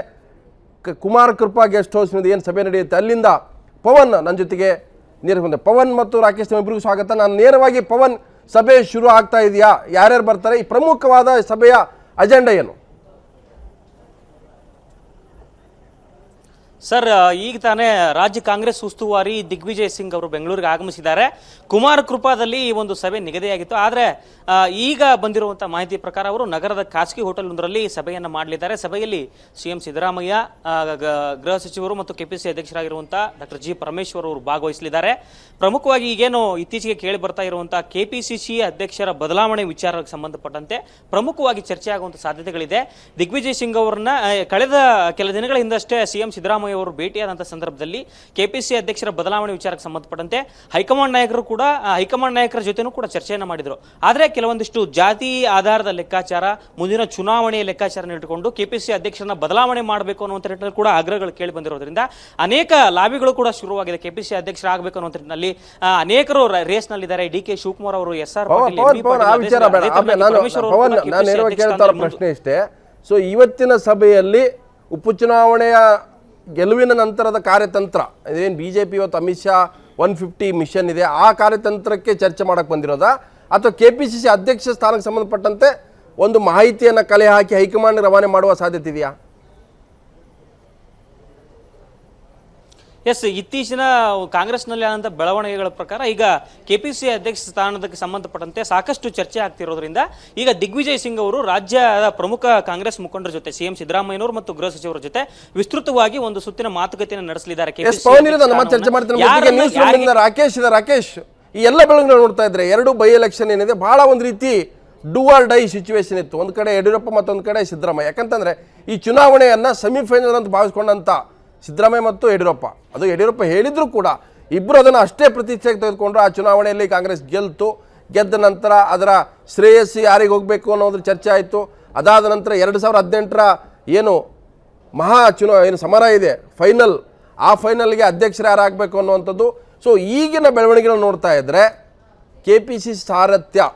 Speaker 1: ಕುಮಾರ ಕೃಪಾ ಗೆಸ್ಟ್ ಹೌಸ್ನಿಂದ ಏನು ಸಭೆ ನಡೆಯುತ್ತೆ ಅಲ್ಲಿಂದ ಪವನ್ ನನ್ನ ಜೊತೆಗೆ ನೇರ ಬಂದೆ. ಪವನ್ ಮತ್ತು ರಾಕೇಶ್ ಇಬ್ಬರಿಗೂ ಸ್ವಾಗತ. ನಾನು ನೇರವಾಗಿ ಪವನ್, ಸಭೆ ಶುರು ಆಗ್ತಾ ಇದೆಯಾ, ಯಾರ್ಯಾರು ಬರ್ತಾರೆ, ಈ ಪ್ರಮುಖವಾದ ಸಭೆಯ ಅಜೆಂಡಾ ಏನು?
Speaker 7: ಸರ್, ಈಗ ತಾನೇ ರಾಜ್ಯ ಕಾಂಗ್ರೆಸ್ ಉಸ್ತುವಾರಿ ದಿಗ್ವಿಜಯ್ ಸಿಂಗ್ ಅವರು ಬೆಂಗಳೂರಿಗೆ ಆಗಮಿಸಿದ್ದಾರೆ. ಕುಮಾರ ಕೃಪಾದಲ್ಲಿ ಈ ಒಂದು ಸಭೆ ನಿಗದಿಯಾಗಿತ್ತು. ಆದರೆ ಈಗ ಬಂದಿರುವಂಥ ಮಾಹಿತಿ ಪ್ರಕಾರ ಅವರು ನಗರದ ಖಾಸಗಿ ಹೋಟೆಲ್ ಒಂದರಲ್ಲಿ ಸಭೆಯನ್ನು ಮಾಡಲಿದ್ದಾರೆ. ಸಭೆಯಲ್ಲಿ CM ಸಿದ್ದರಾಮಯ್ಯ, ಗೃಹ ಸಚಿವರು ಮತ್ತು KPCC ಅಧ್ಯಕ್ಷರಾಗಿರುವಂಥ ಡಾಕ್ಟರ್ G. ಪರಮೇಶ್ವರ್ ಅವರು ಭಾಗವಹಿಸಲಿದ್ದಾರೆ. ಪ್ರಮುಖವಾಗಿ ಈಗೇನು ಇತ್ತೀಚೆಗೆ ಕೇಳಿ ಬರ್ತಾ ಇರುವಂಥ KPCC ಅಧ್ಯಕ್ಷರ ಬದಲಾವಣೆ ವಿಚಾರಕ್ಕೆ ಸಂಬಂಧಪಟ್ಟಂತೆ ಪ್ರಮುಖವಾಗಿ ಚರ್ಚೆ ಆಗುವಂಥ ಸಾಧ್ಯತೆಗಳಿದೆ. ದಿಗ್ವಿಜಯ್ ಸಿಂಗ್ ಅವರನ್ನ ಕಳೆದ ಕೆಲ ದಿನಗಳ ಹಿಂದಷ್ಟೇ CM ಸಿದ್ದರಾಮಯ್ಯ ಅವರು ಭೇಟಿಯಾದಂಥ ಸಂದರ್ಭದಲ್ಲಿ KPCC ಅಧ್ಯಕ್ಷರ ಬದಲಾವಣೆ ವಿಚಾರಕ್ಕೆ ಸಂಬಂಧಪಟ್ಟಂತೆ ಹೈಕಮಾಂಡ್ ನಾಯಕರ ಜೊತೆನೂ ಕೂಡ ಚರ್ಚೆಯನ್ನು ಮಾಡಿದರು. ಆದರೆ ಕೆಲವೊಂದಿಷ್ಟು ಜಾತಿ ಆಧಾರದ ಲೆಕ್ಕಾಚಾರ, ಮುಂದಿನ ಚುನಾವಣೆಯ ಲೆಕ್ಕಾಚಾರ ಇಟ್ಟುಕೊಂಡು KPCC ಅಧ್ಯಕ್ಷರನ್ನ ಬದಲಾವಣೆ ಮಾಡಬೇಕು ಅನ್ನುವಂಥ ನಿಟ್ಟಿನಲ್ಲಿ ಕೂಡ ಆಗ್ರಹಗಳು ಕೇಳಿ ಬಂದಿರೋದ್ರಿಂದ ಅನೇಕ ಲಾಬಿಗಳು ಕೂಡ ಶುರುವಾಗಿದೆ. KPCC ಅಧ್ಯಕ್ಷರಾಗಬೇಕು ಅನ್ನುವಂಥ ನಿಟ್ಟಿನಲ್ಲಿ ಅನೇಕರು ರೇಸ್ನಲ್ಲಿದ್ದಾರೆ. DK ಶಿವಕುಮಾರ್ ಅವರು, SR
Speaker 1: ಪ್ರಶ್ನೆ ಇಷ್ಟೇ. ಸೊ ಇವತ್ತಿನ ಸಭೆಯಲ್ಲಿ ಉಪಚುನಾವಣೆಯ ಗೆಲುವಿನ ನಂತರದ ಕಾರ್ಯತಂತ್ರ ಏನು BJP ಇವತ್ತು ಅಮಿತ್ ಶಾ 150 ಮಿಷನ್ ಇದೆ, ಆ ಕಾರ್ಯತಂತ್ರಕ್ಕೆ ಚರ್ಚೆ ಮಾಡಕ್ಕೆ ಬಂದಿರೋದಾ, ಅಥವಾ KPCC ಅಧ್ಯಕ್ಷ ಸ್ಥಾನಕ್ಕೆ ಸಂಬಂಧಪಟ್ಟಂತೆ ಒಂದು ಮಾಹಿತಿಯನ್ನು ಕಲೆ ಹಾಕಿ ಹೈಕಮಾಂಡ್ ರವಾನೆ ಮಾಡುವ ಸಾಧ್ಯತೆ ಇದೆಯಾ?
Speaker 7: ಎಸ್, ಇತ್ತೀಚಿನ ಕಾಂಗ್ರೆಸ್ನಲ್ಲಿ ಆದಂಥ ಬೆಳವಣಿಗೆಗಳ ಪ್ರಕಾರ ಈಗ KPCC ಅಧ್ಯಕ್ಷ ಸ್ಥಾನಕ್ಕೆ ಸಂಬಂಧಪಟ್ಟಂತೆ ಸಾಕಷ್ಟು ಚರ್ಚೆ ಆಗ್ತಿರೋದ್ರಿಂದ ಈಗ ದಿಗ್ವಿಜಯ್ ಸಿಂಗ್ ಅವರು ರಾಜ್ಯದ ಪ್ರಮುಖ ಕಾಂಗ್ರೆಸ್ ಮುಖಂಡರ ಜೊತೆ CM ಸಿದ್ದರಾಮಯ್ಯನವರು ಮತ್ತು ಗೃಹ ಸಚಿವರ ಜೊತೆ ವಿಸ್ತೃತವಾಗಿ ಒಂದು ಸುತ್ತಿನ ಮಾತುಕತೆಯನ್ನು ನಡೆಸಲಿದ್ದಾರೆ.
Speaker 1: ರಾಕೇಶ್, ಈ ಎಲ್ಲ ಬೆಳವಣಿಗೆ ನೋಡ್ತಾ ಇದ್ರೆ ಎರಡು ಬೈ ಎಲೆಕ್ಷನ್ ಏನಿದೆ ಬಹಳ ಒಂದು ರೀತಿ ಡೂ ಆರ್ ಡೈ ಸಿಚುವೇಶನ್ ಇತ್ತು. ಒಂದು ಕಡೆ ಯಡಿಯೂರಪ್ಪ, ಮತ್ತೊಂದು ಕಡೆ ಸಿದ್ದರಾಮಯ್ಯ. ಯಾಕಂತಂದ್ರೆ ಈ ಚುನಾವಣೆಯನ್ನ ಸೆಮಿಫೈನಲ್ ಅಂತ ಭಾವಿಸ್ಕೊಂಡಂತ ಸಿದ್ದರಾಮಯ್ಯ ಮತ್ತು ಯಡಿಯೂರಪ್ಪ, ಅದು ಯಡಿಯೂರಪ್ಪ ಹೇಳಿದ್ರು ಕೂಡ ಇಬ್ಬರು ಅದನ್ನು ಅಷ್ಟೇ ಪ್ರತೀಕ್ಷೆಗೆ ತೆಗೆದುಕೊಂಡ್ರು. ಆ ಚುನಾವಣೆಯಲ್ಲಿ ಕಾಂಗ್ರೆಸ್ ಗೆದ್ದ ನಂತರ ಅದರ ಶ್ರೇಯಸ್ಸು ಯಾರಿಗೆ ಹೋಗಬೇಕು ಅನ್ನೋದ್ರ ಚರ್ಚೆ ಆಯಿತು. ಅದಾದ ನಂತರ 2018ರ ಏನು ಏನು ಸಮರ ಇದೆ ಫೈನಲ್, ಆ ಫೈನಲ್ಗೆ ಅಧ್ಯಕ್ಷರು ಯಾರಾಗಬೇಕು ಅನ್ನುವಂಥದ್ದು. ಸೊ ಈಗಿನ ಬೆಳವಣಿಗೆಗಳನ್ನು ನೋಡ್ತಾ ಇದ್ದರೆ KPCC ಸಾರಥ್ಯ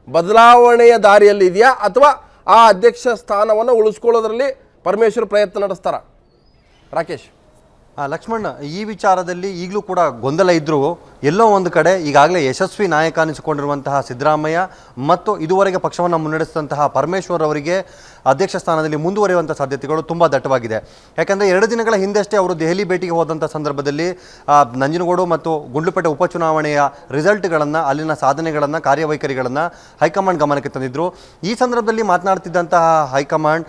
Speaker 1: ಬದಲಾವಣೆಯ ದಾರಿಯಲ್ಲಿ ಇದೆಯಾ, ಅಥವಾ ಆ ಅಧ್ಯಕ್ಷ ಸ್ಥಾನವನ್ನು ಉಳಿಸ್ಕೊಳ್ಳೋದ್ರಲ್ಲಿ ಪರಮೇಶ್ವರ್ ಪ್ರಯತ್ನ ನಡೆಸ್ತಾರ? ರಾಕೇಶ್.
Speaker 8: ಲಕ್ಷ್ಮಣ್, ಈ ವಿಚಾರದಲ್ಲಿ ಈಗಲೂ ಕೂಡ ಗೊಂದಲ ಇದ್ದರೂ ಎಲ್ಲೋ ಒಂದು ಕಡೆ ಈಗಾಗಲೇ ಯಶಸ್ವಿ ನಾಯಕ ಅನಿಸಿಕೊಂಡಿರುವಂತಹ ಸಿದ್ದರಾಮಯ್ಯ ಮತ್ತು ಇದುವರೆಗೆ ಪಕ್ಷವನ್ನು ಮುನ್ನಡೆಸಿದಂತಹ ಪರಮೇಶ್ವರ್ ಅವರಿಗೆ ಅಧ್ಯಕ್ಷ ಸ್ಥಾನದಲ್ಲಿ ಮುಂದುವರಿಯುವಂಥ ಸಾಧ್ಯತೆಗಳು ತುಂಬ ದಟ್ಟವಾಗಿದೆ. ಯಾಕಂದರೆ 2 ದಿನಗಳ ಹಿಂದಷ್ಟೇ ಅವರು ದೆಹಲಿ ಭೇಟಿಗೆ ಹೋದಂಥ ಸಂದರ್ಭದಲ್ಲಿ ನಂಜನಗೂಡು ಮತ್ತು ಗುಂಡ್ಲುಪೇಟೆ ಉಪಚುನಾವಣೆಯ ರಿಸಲ್ಟ್ಗಳನ್ನು, ಅಲ್ಲಿನ ಸಾಧನೆಗಳನ್ನು, ಕಾರ್ಯವೈಖರಿಗಳನ್ನು ಹೈಕಮಾಂಡ್ ಗಮನಕ್ಕೆ ತಂದಿದ್ದರು. ಈ ಸಂದರ್ಭದಲ್ಲಿ ಮಾತನಾಡ್ತಿದ್ದಂತಹ ಹೈಕಮಾಂಡ್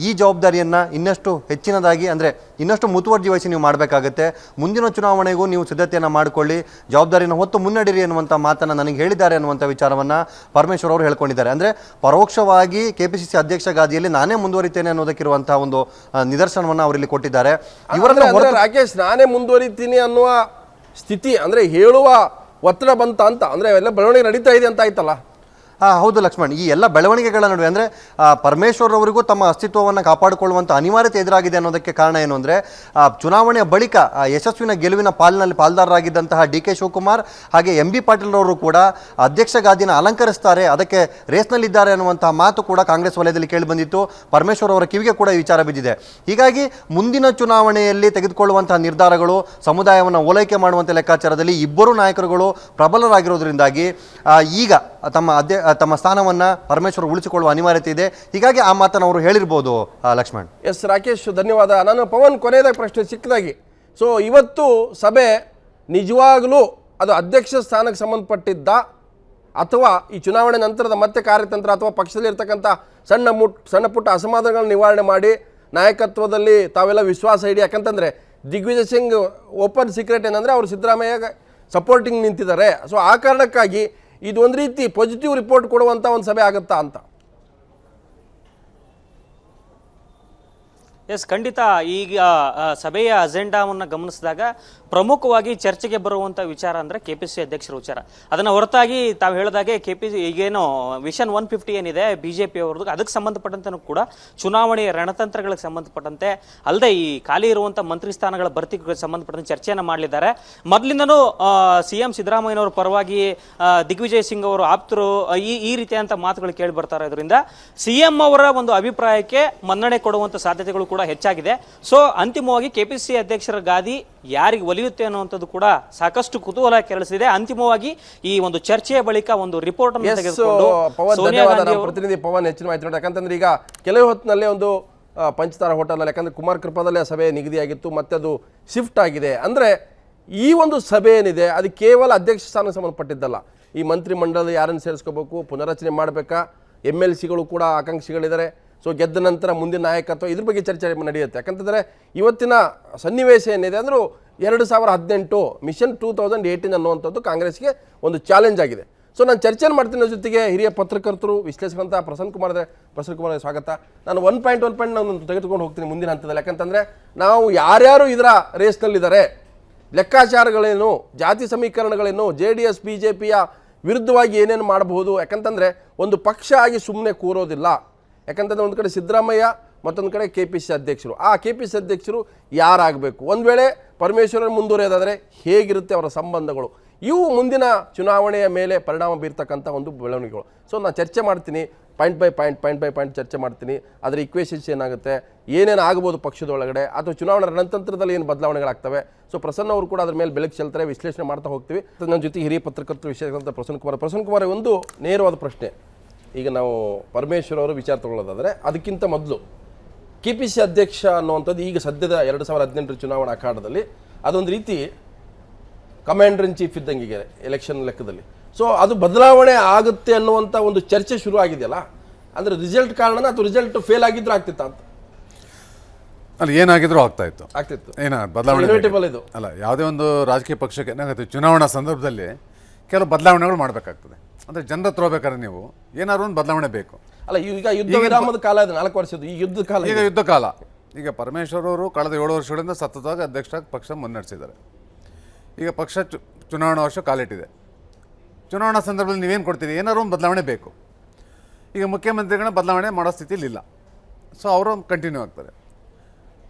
Speaker 8: ಈ ಜವಾಬ್ದಾರಿಯನ್ನು ಇನ್ನಷ್ಟು ಹೆಚ್ಚಿನದಾಗಿ, ಅಂದರೆ ಇನ್ನಷ್ಟು ಮುತುವರ್ಜಿ ವಹಿಸಿ ನೀವು ಮಾಡಬೇಕಾಗುತ್ತೆ, ಮುಂದಿನ ಚುನಾವಣೆಗೂ ನೀವು ಸಿದ್ಧತೆಯನ್ನು ಮಾಡಿಕೊಳ್ಳಿ, ಜವಾಬ್ದಾರಿಯನ್ನು ಹೊತ್ತು ಮುನ್ನಡೆಯಿರಿ ಅನ್ನುವಂಥ ಮಾತನ್ನು ನನಗೆ ಹೇಳಿದ್ದಾರೆ ಅನ್ನುವಂಥ ವಿಚಾರವನ್ನು ಪರಮೇಶ್ವರ್ ಅವರು ಹೇಳ್ಕೊಂಡಿದ್ದಾರೆ. ಅಂದರೆ ಪರೋಕ್ಷವಾಗಿ KPCC ಅಧ್ಯಕ್ಷ ಗಾದಿಯಲ್ಲಿ ನಾನೇ ಮುಂದುವರಿತೇನೆ ಅನ್ನೋದಕ್ಕಿರುವಂತಹ ಒಂದು ನಿದರ್ಶನವನ್ನು ಅವರಲ್ಲಿ ಕೊಟ್ಟಿದ್ದಾರೆ.
Speaker 1: ರಾಕೇಶ್, ನಾನೇ ಮುಂದುವರಿತೀನಿ ಅನ್ನುವ ಸ್ಥಿತಿ ಅಂದರೆ ಹೇಳುವ ಒತ್ತಡ ಬಂತ ಅಂತ, ಅಂದರೆ ಎಲ್ಲ ಬೆಳವಣಿಗೆ ನಡೀತಾ ಇದೆ ಅಂತ ಆಯ್ತಲ್ಲ?
Speaker 8: ಹೌದು ಲಕ್ಷ್ಮಣ್, ಈ ಎಲ್ಲ ಬೆಳವಣಿಗೆಗಳ ನಡುವೆ ಅಂದರೆ ಪರಮೇಶ್ವರ್ ಅವರಿಗೂ ತಮ್ಮ ಅಸ್ತಿತ್ವವನ್ನು ಕಾಪಾಡಿಕೊಳ್ಳುವಂಥ ಅನಿವಾರ್ಯತೆ ಎದುರಾಗಿದೆ ಅನ್ನೋದಕ್ಕೆ ಕಾರಣ ಏನು ಅಂದರೆ ಚುನಾವಣೆಯ ಬಳಿಕ ಯಶಸ್ವಿನ ಗೆಲುವಿನ ಪಾಲ್ದಾರರಾಗಿದ್ದಂತಹ DK ಶಿವಕುಮಾರ್ ಹಾಗೆ MB ಪಾಟೀಲ್ ಅವರು ಕೂಡ ಅಧ್ಯಕ್ಷ ಗಾದಿನ ಅಲಂಕರಿಸ್ತಾರೆ, ಅದಕ್ಕೆ ರೇಸ್ನಲ್ಲಿದ್ದಾರೆ ಅನ್ನುವಂತಹ ಮಾತು ಕೂಡ ಕಾಂಗ್ರೆಸ್ ವಲಯದಲ್ಲಿ ಕೇಳಿಬಂದಿತ್ತು. ಪರಮೇಶ್ವರ್ ಅವರ ಕಿವಿಗೆ ಕೂಡ ಈ ವಿಚಾರ ಬಿದ್ದಿದೆ. ಹೀಗಾಗಿ ಮುಂದಿನ ಚುನಾವಣೆಯಲ್ಲಿ ತೆಗೆದುಕೊಳ್ಳುವಂತಹ ನಿರ್ಧಾರಗಳು ಸಮುದಾಯವನ್ನು ಓಲೈಕೆ ಮಾಡುವಂಥ ಲೆಕ್ಕಾಚಾರದಲ್ಲಿ ಇಬ್ಬರು ನಾಯಕರುಗಳು ಪ್ರಬಲರಾಗಿರೋದ್ರಿಂದಾಗಿ ಈಗ ತಮ್ಮ ಸ್ಥಾನವನ್ನು ಪರಮೇಶ್ವರ್ ಉಳಿಸಿಕೊಳ್ಳುವ ಅನಿವಾರ್ಯತೆ ಇದೆ. ಹೀಗಾಗಿ ಆ ಮಾತನ್ನು ಅವರು ಹೇಳಿರ್ಬೋದು. ಲಕ್ಷ್ಮಣ್.
Speaker 1: ಎಸ್ ರಾಕೇಶ್, ಧನ್ಯವಾದ. ನಾನು ಪವನ್ ಕೊನೆಯದಾಗಿ ಪ್ರಶ್ನೆ ಚಿಕ್ಕದಾಗಿ, ಸೊ ಇವತ್ತು ಸಭೆ ನಿಜವಾಗಲೂ ಅದು ಅಧ್ಯಕ್ಷ ಸ್ಥಾನಕ್ಕೆ ಸಂಬಂಧಪಟ್ಟಿದ್ದ, ಅಥವಾ ಈ ಚುನಾವಣೆ ನಂತರದ ಮತ್ತೆ ಕಾರ್ಯತಂತ್ರ, ಅಥವಾ ಪಕ್ಷದಲ್ಲಿರ್ತಕ್ಕಂಥ ಸಣ್ಣ ಪುಟ್ಟ ಅಸಮಾಧಾನಗಳನ್ನು ನಿವಾರಣೆ ಮಾಡಿ ನಾಯಕತ್ವದಲ್ಲಿ ತಾವೆಲ್ಲ ವಿಶ್ವಾಸ ಇಡಿ? ಯಾಕಂತಂದರೆ ದಿಗ್ವಿಜಯ್ ಸಿಂಗ್ ಓಪನ್ ಸೀಕ್ರೆಟ್ ಏನಂದರೆ ಅವರು ಸಿದ್ದರಾಮಯ್ಯ ಸಪೋರ್ಟಿಂಗ್ ನಿಂತಿದ್ದಾರೆ. ಸೊ ಆ ಕಾರಣಕ್ಕಾಗಿ ಇದು ಒಂದು ರೀತಿ ಪಾಸಿಟಿವ್ ರಿಪೋರ್ಟ್ ಕೊಡುವಂಥ ಒಂದು ಸಭೆ ಆಗುತ್ತಾ ಅಂತ.
Speaker 7: ಎಸ್, ಖಂಡಿತ. ಈಗ ಸಭೆಯ ಅಜೆಂಡಾವನ್ನು ಗಮನಿಸಿದಾಗ ಪ್ರಮುಖವಾಗಿ ಚರ್ಚೆಗೆ ಬರುವಂಥ ವಿಚಾರ ಅಂದರೆ KPCC ಅಧ್ಯಕ್ಷರ ವಿಚಾರ. ಅದನ್ನು ಹೊರತಾಗಿ ತಾವು ಹೇಳಿದಾಗೆ ಈಗೇನು ವಿಷನ್ 150 ಏನಿದೆ BJP ಅವ್ರದ್ದು, ಅದಕ್ಕೆ ಸಂಬಂಧಪಟ್ಟಂತೆ ಕೂಡ ಚುನಾವಣೆಯ ರಣತಂತ್ರಗಳಿಗೆ ಸಂಬಂಧಪಟ್ಟಂತೆ ಅಲ್ಲದೆ ಈ ಖಾಲಿ ಇರುವಂಥ ಮಂತ್ರಿ ಸ್ಥಾನಗಳ ಭರ್ತಿಗೆ ಸಂಬಂಧಪಟ್ಟಂತೆ ಚರ್ಚೆಯನ್ನು ಮಾಡಲಿದ್ದಾರೆ. ಮೊದಲಿಂದನೂ CM ಸಿದ್ದರಾಮಯ್ಯನವರ ಪರವಾಗಿ ದಿಗ್ವಿಜಯ್ ಸಿಂಗ್ ಅವರು ಆಪ್ತರು ಈ ರೀತಿಯಾದಂಥ ಮಾತುಗಳು ಕೇಳಿ ಬರ್ತಾರೆ. ಇದರಿಂದ CM ಅವರ ಒಂದು ಅಭಿಪ್ರಾಯಕ್ಕೆ ಮನ್ನಣೆ ಕೊಡುವಂಥ ಸಾಧ್ಯತೆಗಳು ಕೂಡ ಹೆಚ್ಚಾಗಿದೆ. ಸೊ ಅಂತಿಮವಾಗಿ KPCC ಅಧ್ಯಕ್ಷರ ಗಾದಿ ಯಾರಿಗೆ ಒಲಿಯುತ್ತೆ ಅನ್ನುವಂಥದ್ದು ಕೂಡ ಸಾಕಷ್ಟು ಕುತೂಹಲ ಕೆರಳಿಸಿದೆ. ಅಂತಿಮವಾಗಿ ಈ ಒಂದು ಚರ್ಚೆಯ ಬಳಿಕ ಒಂದು ರಿಪೋರ್ಟ್ ಅನ್ನು ತೆಗೆದುಕೊಂಡು ಸೋನಿಯಾ ಗಾಂಧಿ ಅವರು
Speaker 1: ಪ್ರತಿನಿಧಿ ಪವನ್ ಹೆಚ್ಚಿನ ಮಾಹಿತಿ ನೋಡಿ. ಯಾಕಂತಂದ್ರೆ ಈಗ ಕೆಲವು ಹೊತ್ತಿನಲ್ಲೇ ಒಂದು ಪಂಚತಾರ ಹೋಟೆಲ್, ಯಾಕಂದ್ರೆ ಕುಮಾರ್ ಕೃಪಾದಲ್ಲೇ ಸಭೆ ನಿಗದಿಯಾಗಿತ್ತು, ಮತ್ತೆ ಅದು ಶಿಫ್ಟ್ ಆಗಿದೆ. ಅಂದ್ರೆ ಈ ಒಂದು ಸಭೆ ಏನಿದೆ ಅದು ಕೇವಲ ಅಧ್ಯಕ್ಷ ಸ್ಥಾನಕ್ಕೆ ಸಂಬಂಧಪಟ್ಟಿದ್ದಲ್ಲ. ಈ ಮಂತ್ರಿ ಮಂಡಲದ ಯಾರನ್ನು ಸೇರಿಸ್ಕೋಬೇಕು, ಪುನರಚನೆ ಮಾಡಬೇಕಾ, MLCಗಳು ಕೂಡ ಆಕಾಂಕ್ಷಿಗಳಿದ್ದಾರೆ. ಸೊ ಗೆದ್ದ ನಂತರ ಮುಂದಿನ ನಾಯಕತ್ವ ಇದ್ರ ಬಗ್ಗೆ ಚರ್ಚೆ ನಡೆಯುತ್ತೆ. ಯಾಕಂತಂದರೆ ಇವತ್ತಿನ ಸನ್ನಿವೇಶ ಏನಿದೆ ಅಂದರೂ 2018 ಮಿಷನ್ 2018 ಅನ್ನುವಂಥದ್ದು ಕಾಂಗ್ರೆಸ್ಗೆ ಒಂದು ಚಾಲೆಂಜ್ ಆಗಿದೆ. ಸೊ ನಾನು ಚರ್ಚೆ ಮಾಡ್ತೀನಿ ಜೊತೆಗೆ ಹಿರಿಯ ಪತ್ರಕರ್ತರು ವಿಶ್ಲೇಷಕರಂತ ಪ್ರಸನ್ನ ಕುಮಾರ್ ಸ್ವಾಗತ. ನಾನು 1 ನಾನು ತೆಗೆದುಕೊಂಡು ಹೋಗ್ತೀನಿ ಮುಂದಿನ ಹಂತದಲ್ಲಿ. ಯಾಕಂತಂದರೆ ನಾವು ಯಾರ್ಯಾರು ಇದರ ರೇಸ್ನಲ್ಲಿದ್ದಾರೆ, ಲೆಕ್ಕಾಚಾರಗಳೇನು, ಜಾತಿ ಸಮೀಕರಣಗಳೇನು, JDS BJPಯ ವಿರುದ್ಧವಾಗಿ ಏನೇನು ಮಾಡಬಹುದು. ಯಾಕಂತಂದರೆ ಒಂದು ಪಕ್ಷ ಆಗಿ ಸುಮ್ಮನೆ ಕೂರೋದಿಲ್ಲ. ಯಾಕಂತಂದರೆ ಒಂದು ಕಡೆ ಸಿದ್ದರಾಮಯ್ಯ, ಮತ್ತೊಂದು ಕಡೆ KPCC ಅಧ್ಯಕ್ಷರು. ಆ KPCC ಅಧ್ಯಕ್ಷರು ಯಾರಾಗಬೇಕು, ಒಂದು ವೇಳೆ ಪರಮೇಶ್ವರನ್ ಮುಂದುವರಿಯೋದಾದರೆ ಹೇಗಿರುತ್ತೆ ಅವರ ಸಂಬಂಧಗಳು, ಇವು ಮುಂದಿನ ಚುನಾವಣೆಯ ಮೇಲೆ ಪರಿಣಾಮ ಬೀರ್ತಕ್ಕಂಥ ಒಂದು ಬೆಳವಣಿಗೆಗಳು. ಸೊ ನಾನು ಚರ್ಚೆ ಮಾಡ್ತೀನಿ, ಪಾಯಿಂಟ್ ಬೈ ಪಾಯಿಂಟ್ ಚರ್ಚೆ ಮಾಡ್ತೀನಿ. ಅದರ ಇಕ್ವೇಷನ್ಸ್ ಏನಾಗುತ್ತೆ, ಏನೇನು ಆಗ್ಬೋದು ಪಕ್ಷದೊಳಗಡೆ, ಅಥವಾ ಚುನಾವಣಾ ರಣತಂತ್ರದಲ್ಲಿ ಏನು ಬದಲಾವಣೆಗಳಾಗ್ತವೆ. ಸೊ ಪ್ರಸನ್ನ ಅವರು ಕೂಡ ಅದ್ರ ಮೇಲೆ ಬೆಳಕು ಚೆಲ್ತಾರೆ, ವಿಶ್ಲೇಷಣೆ ಮಾಡ್ತಾ ಹೋಗ್ತೀವಿ. ನನ್ನ ಜೊತೆ ಹಿರಿಯ ಪತ್ರಕರ್ತರು ವಿಶ್ಲೇಷಕರಂತ ಪ್ರಸನ್ನ ಕುಮಾರ್ ಒಂದು ನೇರವಾದ ಪ್ರಶ್ನೆ. ಈಗ ನಾವು ಪರಮೇಶ್ವರ್ ಅವರು ವಿಚಾರ ತಗೊಳ್ಳೋದಾದರೆ ಅದಕ್ಕಿಂತ ಮೊದಲು KPCC ಅಧ್ಯಕ್ಷ ಅನ್ನುವಂಥದ್ದು ಈಗ ಸದ್ಯದ 2018 ಚುನಾವಣಾ ಅಖಾಡದಲ್ಲಿ ಅದೊಂದು ರೀತಿ ಕಮಾಂಡರ್ ಇನ್ ಚೀಫ್ ಇದ್ದಂಗೆ ಎಲೆಕ್ಷನ್ ಲೆಕ್ಕದಲ್ಲಿ. ಸೊ ಅದು ಬದಲಾವಣೆ ಆಗುತ್ತೆ ಅನ್ನುವಂಥ ಒಂದು ಚರ್ಚೆ ಶುರು ಆಗಿದೆಯಲ್ಲ, ಅಂದರೆ ರಿಸಲ್ಟ್ ಕಾರಣನ ಅಥವಾ ರಿಸಲ್ಟ್ ಫೇಲ್ ಆಗಿದ್ರೆ ಆಗ್ತಿತ್ತ ಅಂತ?
Speaker 9: ಅಲ್ಲಿ ಏನಾಗಿದ್ರೂ ಆಗ್ತಿತ್ತು. ಏನ ಬದಲಾವಣೆ
Speaker 1: ಇದು
Speaker 9: ಅಲ್ಲ, ಯಾವುದೇ ಒಂದು ರಾಜಕೀಯ ಪಕ್ಷಕ್ಕೆ ಏನಾಗುತ್ತೆ, ಚುನಾವಣಾ ಸಂದರ್ಭದಲ್ಲಿ ಕೆಲವು ಬದಲಾವಣೆಗಳು ಮಾಡಬೇಕಾಗ್ತದೆ. ಅಂದರೆ ಜನರ ಹತ್ರ ಹೋಗ್ಬೇಕಾದ್ರೆ ನೀವು ಏನಾದ್ರು ಒಂದು ಬದಲಾವಣೆ ಬೇಕು.
Speaker 1: ಅಲ್ಲ, ಈಗ ಯುದ್ಧ ವಿರಾಮದ ಕಾಲ ಇದೆ, 4 ವರ್ಷದ್ದು. ಈ ಯುದ್ಧ
Speaker 9: ಕಾಲ ಈಗ ಪರಮೇಶ್ವರ್ ಅವರು ಕಳೆದ 7 ವರ್ಷಗಳಿಂದ ಸತತವಾಗಿ ಅಧ್ಯಕ್ಷರಾಗಿ ಪಕ್ಷ ಮುನ್ನಡೆಸಿದ್ದಾರೆ. ಈಗ ಪಕ್ಷ ಚುನಾವಣಾ ವರ್ಷ ಕಾಲಿಟ್ಟಿದೆ. ಚುನಾವಣಾ ಸಂದರ್ಭದಲ್ಲಿ ನೀವೇನು ಕೊಡ್ತೀರಿ, ಏನಾದ್ರು ಒಂದು ಬದಲಾವಣೆ ಬೇಕು. ಈಗ ಮುಖ್ಯಮಂತ್ರಿಗಳನ್ನ ಬದಲಾವಣೆ ಮಾಡೋ ಸ್ಥಿತಿಲಿ ಇಲ್ಲ. ಸೊ ಅವರು ಕಂಟಿನ್ಯೂ ಆಗ್ತಾರೆ.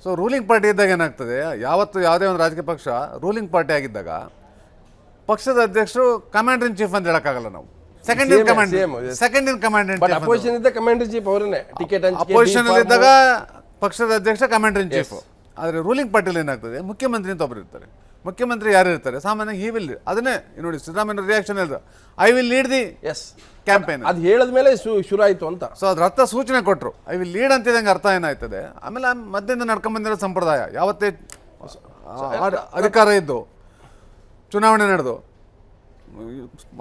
Speaker 9: ಸೊ ರೂಲಿಂಗ್ ಪಾರ್ಟಿ ಇದ್ದಾಗ ಏನಾಗ್ತದೆ, ಯಾವತ್ತು ಯಾವುದೇ ಒಂದು ರಾಜಕೀಯ ಪಕ್ಷ ರೂಲಿಂಗ್ ಪಾರ್ಟಿ ಆಗಿದ್ದಾಗ ಪಕ್ಷದ ಅಧ್ಯಕ್ಷರು ಕಮಾಂಡರ್ ಇನ್ ಚೀಫ್ ಅಂತ ಹೇಳಕ್ಕಾಗಲ್ಲ. ನಾವು ಸೆಕೆಂಡ್ ಇನ್ ಕಮಾಂಡರ್ ಅಪೋಸಿಷನ್ ಇದ್ದಾಗ ಪಕ್ಷದ ಅಧ್ಯಕ್ಷ ಕಮಾಂಡರ್ ಇನ್ ಚೀಫ್. ಆದರೆ ರೂಲಿಂಗ್ ಪಾರ್ಟಿಯಲ್ಲಿ ಏನಾಗ್ತದೆ, ಮುಖ್ಯಮಂತ್ರಿ ಅಂತ ಒಬ್ಬರು ಇರ್ತಾರೆ. ಮುಖ್ಯಮಂತ್ರಿ ಯಾರು ಇರ್ತಾರೆ ಸಾಮಾನ್ಯ ಹಿ ವಿಲ್, ಅದನ್ನೇ ನೋಡಿ ಸಿದ್ದರಾಮಯ್ಯ ರಿಯಾಕ್ಷನ್ ಹೇಳಿದ್ರು, I will lead the campaign.
Speaker 1: ಅದು ಹೇಳಿದ ಮೇಲೆ ಶುರು ಆಯಿತು ಅಂತ.
Speaker 9: ಸೊ ಅದ್ರ ಅರ್ಥ ಸೂಚನೆ ಕೊಟ್ಟರು, ಐ ವಿಲ್ ಲೀಡ್ ಅಂತಿದಂಗೆ ಅರ್ಥ ಏನಾಯ್ತದೆ. ಆಮೇಲೆ ಮಧ್ಯದಿಂದ ನಡ್ಕೊಂಬಂದಿರೋ ಸಂಪ್ರದಾಯ, ಯಾವತ್ತೇ ಅಧಿಕಾರ ಇದ್ದು ಚುನಾವಣೆ ನಡೆದು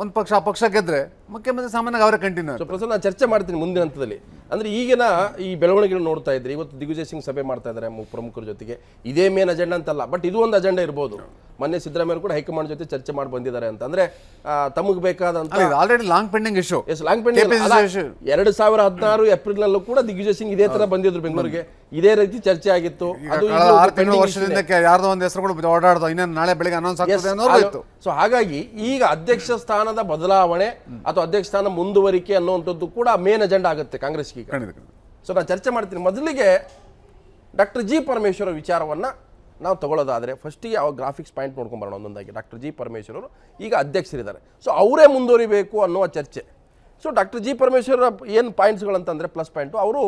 Speaker 9: ಒಂದು ಪಕ್ಷ ಆ ಪಕ್ಷ ಗೆದ್ರೆ ಮುಖ್ಯಮಂತ್ರಿ ಸಾಮಾನ್ಯವಾಗಿ ಅವರೇ ಕಂಟಿನ್ಯೂ.
Speaker 1: ಸೊ ಪ್ರಸನ್ನ ನಾನು ಚರ್ಚೆ ಮಾಡ್ತೀನಿ ಮುಂದಿನ ಹಂತದಲ್ಲಿ. ಅಂದರೆ ಈಗಿನ ಈ ಬೆಳವಣಿಗೆಗಳು ನೋಡ್ತಾ ಇದ್ರಿ, ಇವತ್ತು ದಿಗ್ವಿಜಯ್ ಸಿಂಗ್ ಸಭೆ ಮಾಡ್ತಾ ಇದ್ದಾರೆ ಪ್ರಮುಖರ ಜೊತೆಗೆ. ಇದೇ ಮೇನ್ ಅಜೆಂಡಾ ಅಂತಲ್ಲ, ಬಟ್ ಇದು ಒಂದು ಅಜೆಂಡಾ ಇರ್ಬೋದು. ಮೊನ್ನೆ ಸಿದ್ದರಾಮಯ್ಯ ಕೂಡ ಹೈಕಮಾಂಡ್ ಜೊತೆ ಚರ್ಚೆ ಮಾಡಿ ಬಂದಿದ್ದಾರೆ ಅಂತ. ಅಂದರೆ ತಮಗೆ ಬೇಕಾದಂತ
Speaker 9: already long pending issue.
Speaker 1: Yes, long pending. 2016 ಏಪ್ರಿಲ್ನಲ್ಲೂ ಕೂಡ ದಿಗ್ವಿಜಯ್ ಸಿಂಗ್ ಇದೇ ತರ ಬಂದಿದ್ರು ಬೆಂಗಳೂರಿಗೆ, ಇದೇ ರೀತಿ ಚರ್ಚೆ ಆಗಿತ್ತು. ಅದು
Speaker 9: 6 ವರ್ಷದಿಂದ ಯಾರ್ದೋ ಒಂದು ಹೆಸರುಗಳು ಓಡಾಡ್ದು, ಇನ್ನೇನು ನಾಳೆ ಬೆಳಿಗ್ಗೆ ಅನೌನ್ಸ್ ಆಗ್ತದೆ ಅನ್ನೋದು.
Speaker 1: ಸೊ ಹಾಗಾಗಿ ಈಗ ಅಧ್ಯಕ್ಷ ಸ್ಥಾನದ ಬದಲಾವಣೆ ಅಥವಾ ಅಧ್ಯಕ್ಷ ಸ್ಥಾನ ಮುಂದುವರಿಕೆ ಅನ್ನುವಂಥದ್ದು ಕೂಡ ಮೇನ್ ಅಜೆಂಡಾ ಆಗುತ್ತೆ ಕಾಂಗ್ರೆಸ್ಗೆ ಈಗ. ಸೊ ನಾನು ಚರ್ಚೆ ಮಾಡ್ತೀನಿ. ಮೊದಲಿಗೆ ಡಾಕ್ಟರ್ ಜಿ ಪರಮೇಶ್ವರ ವಿಚಾರವನ್ನು ನಾವು ತಗೊಳ್ಳೋದಾದರೆ ಫಸ್ಟಿಗೆ ಅವ್ರ ಗ್ರಾಫಿಕ್ಸ್ ಪಾಯಿಂಟ್ ನೋಡ್ಕೊಂಬರೋಣ ಒಂದೊಂದಾಗಿ. ಡಾಕ್ಟರ್ ಜಿ ಪರಮೇಶ್ವರ್ ಅವರು ಈಗ ಅಧ್ಯಕ್ಷರಿದ್ದಾರೆ. ಸೊ ಅವರೇ ಮುಂದುವರಿಬೇಕು ಅನ್ನುವ ಚರ್ಚೆ. ಸೊ ಡಾಕ್ಟರ್ ಜಿ ಪರಮೇಶ್ವರ ಏನು ಪಾಯಿಂಟ್ಸ್ಗಳಂತಂದರೆ ಪ್ಲಸ್ ಪಾಯಿಂಟು, ಅವರು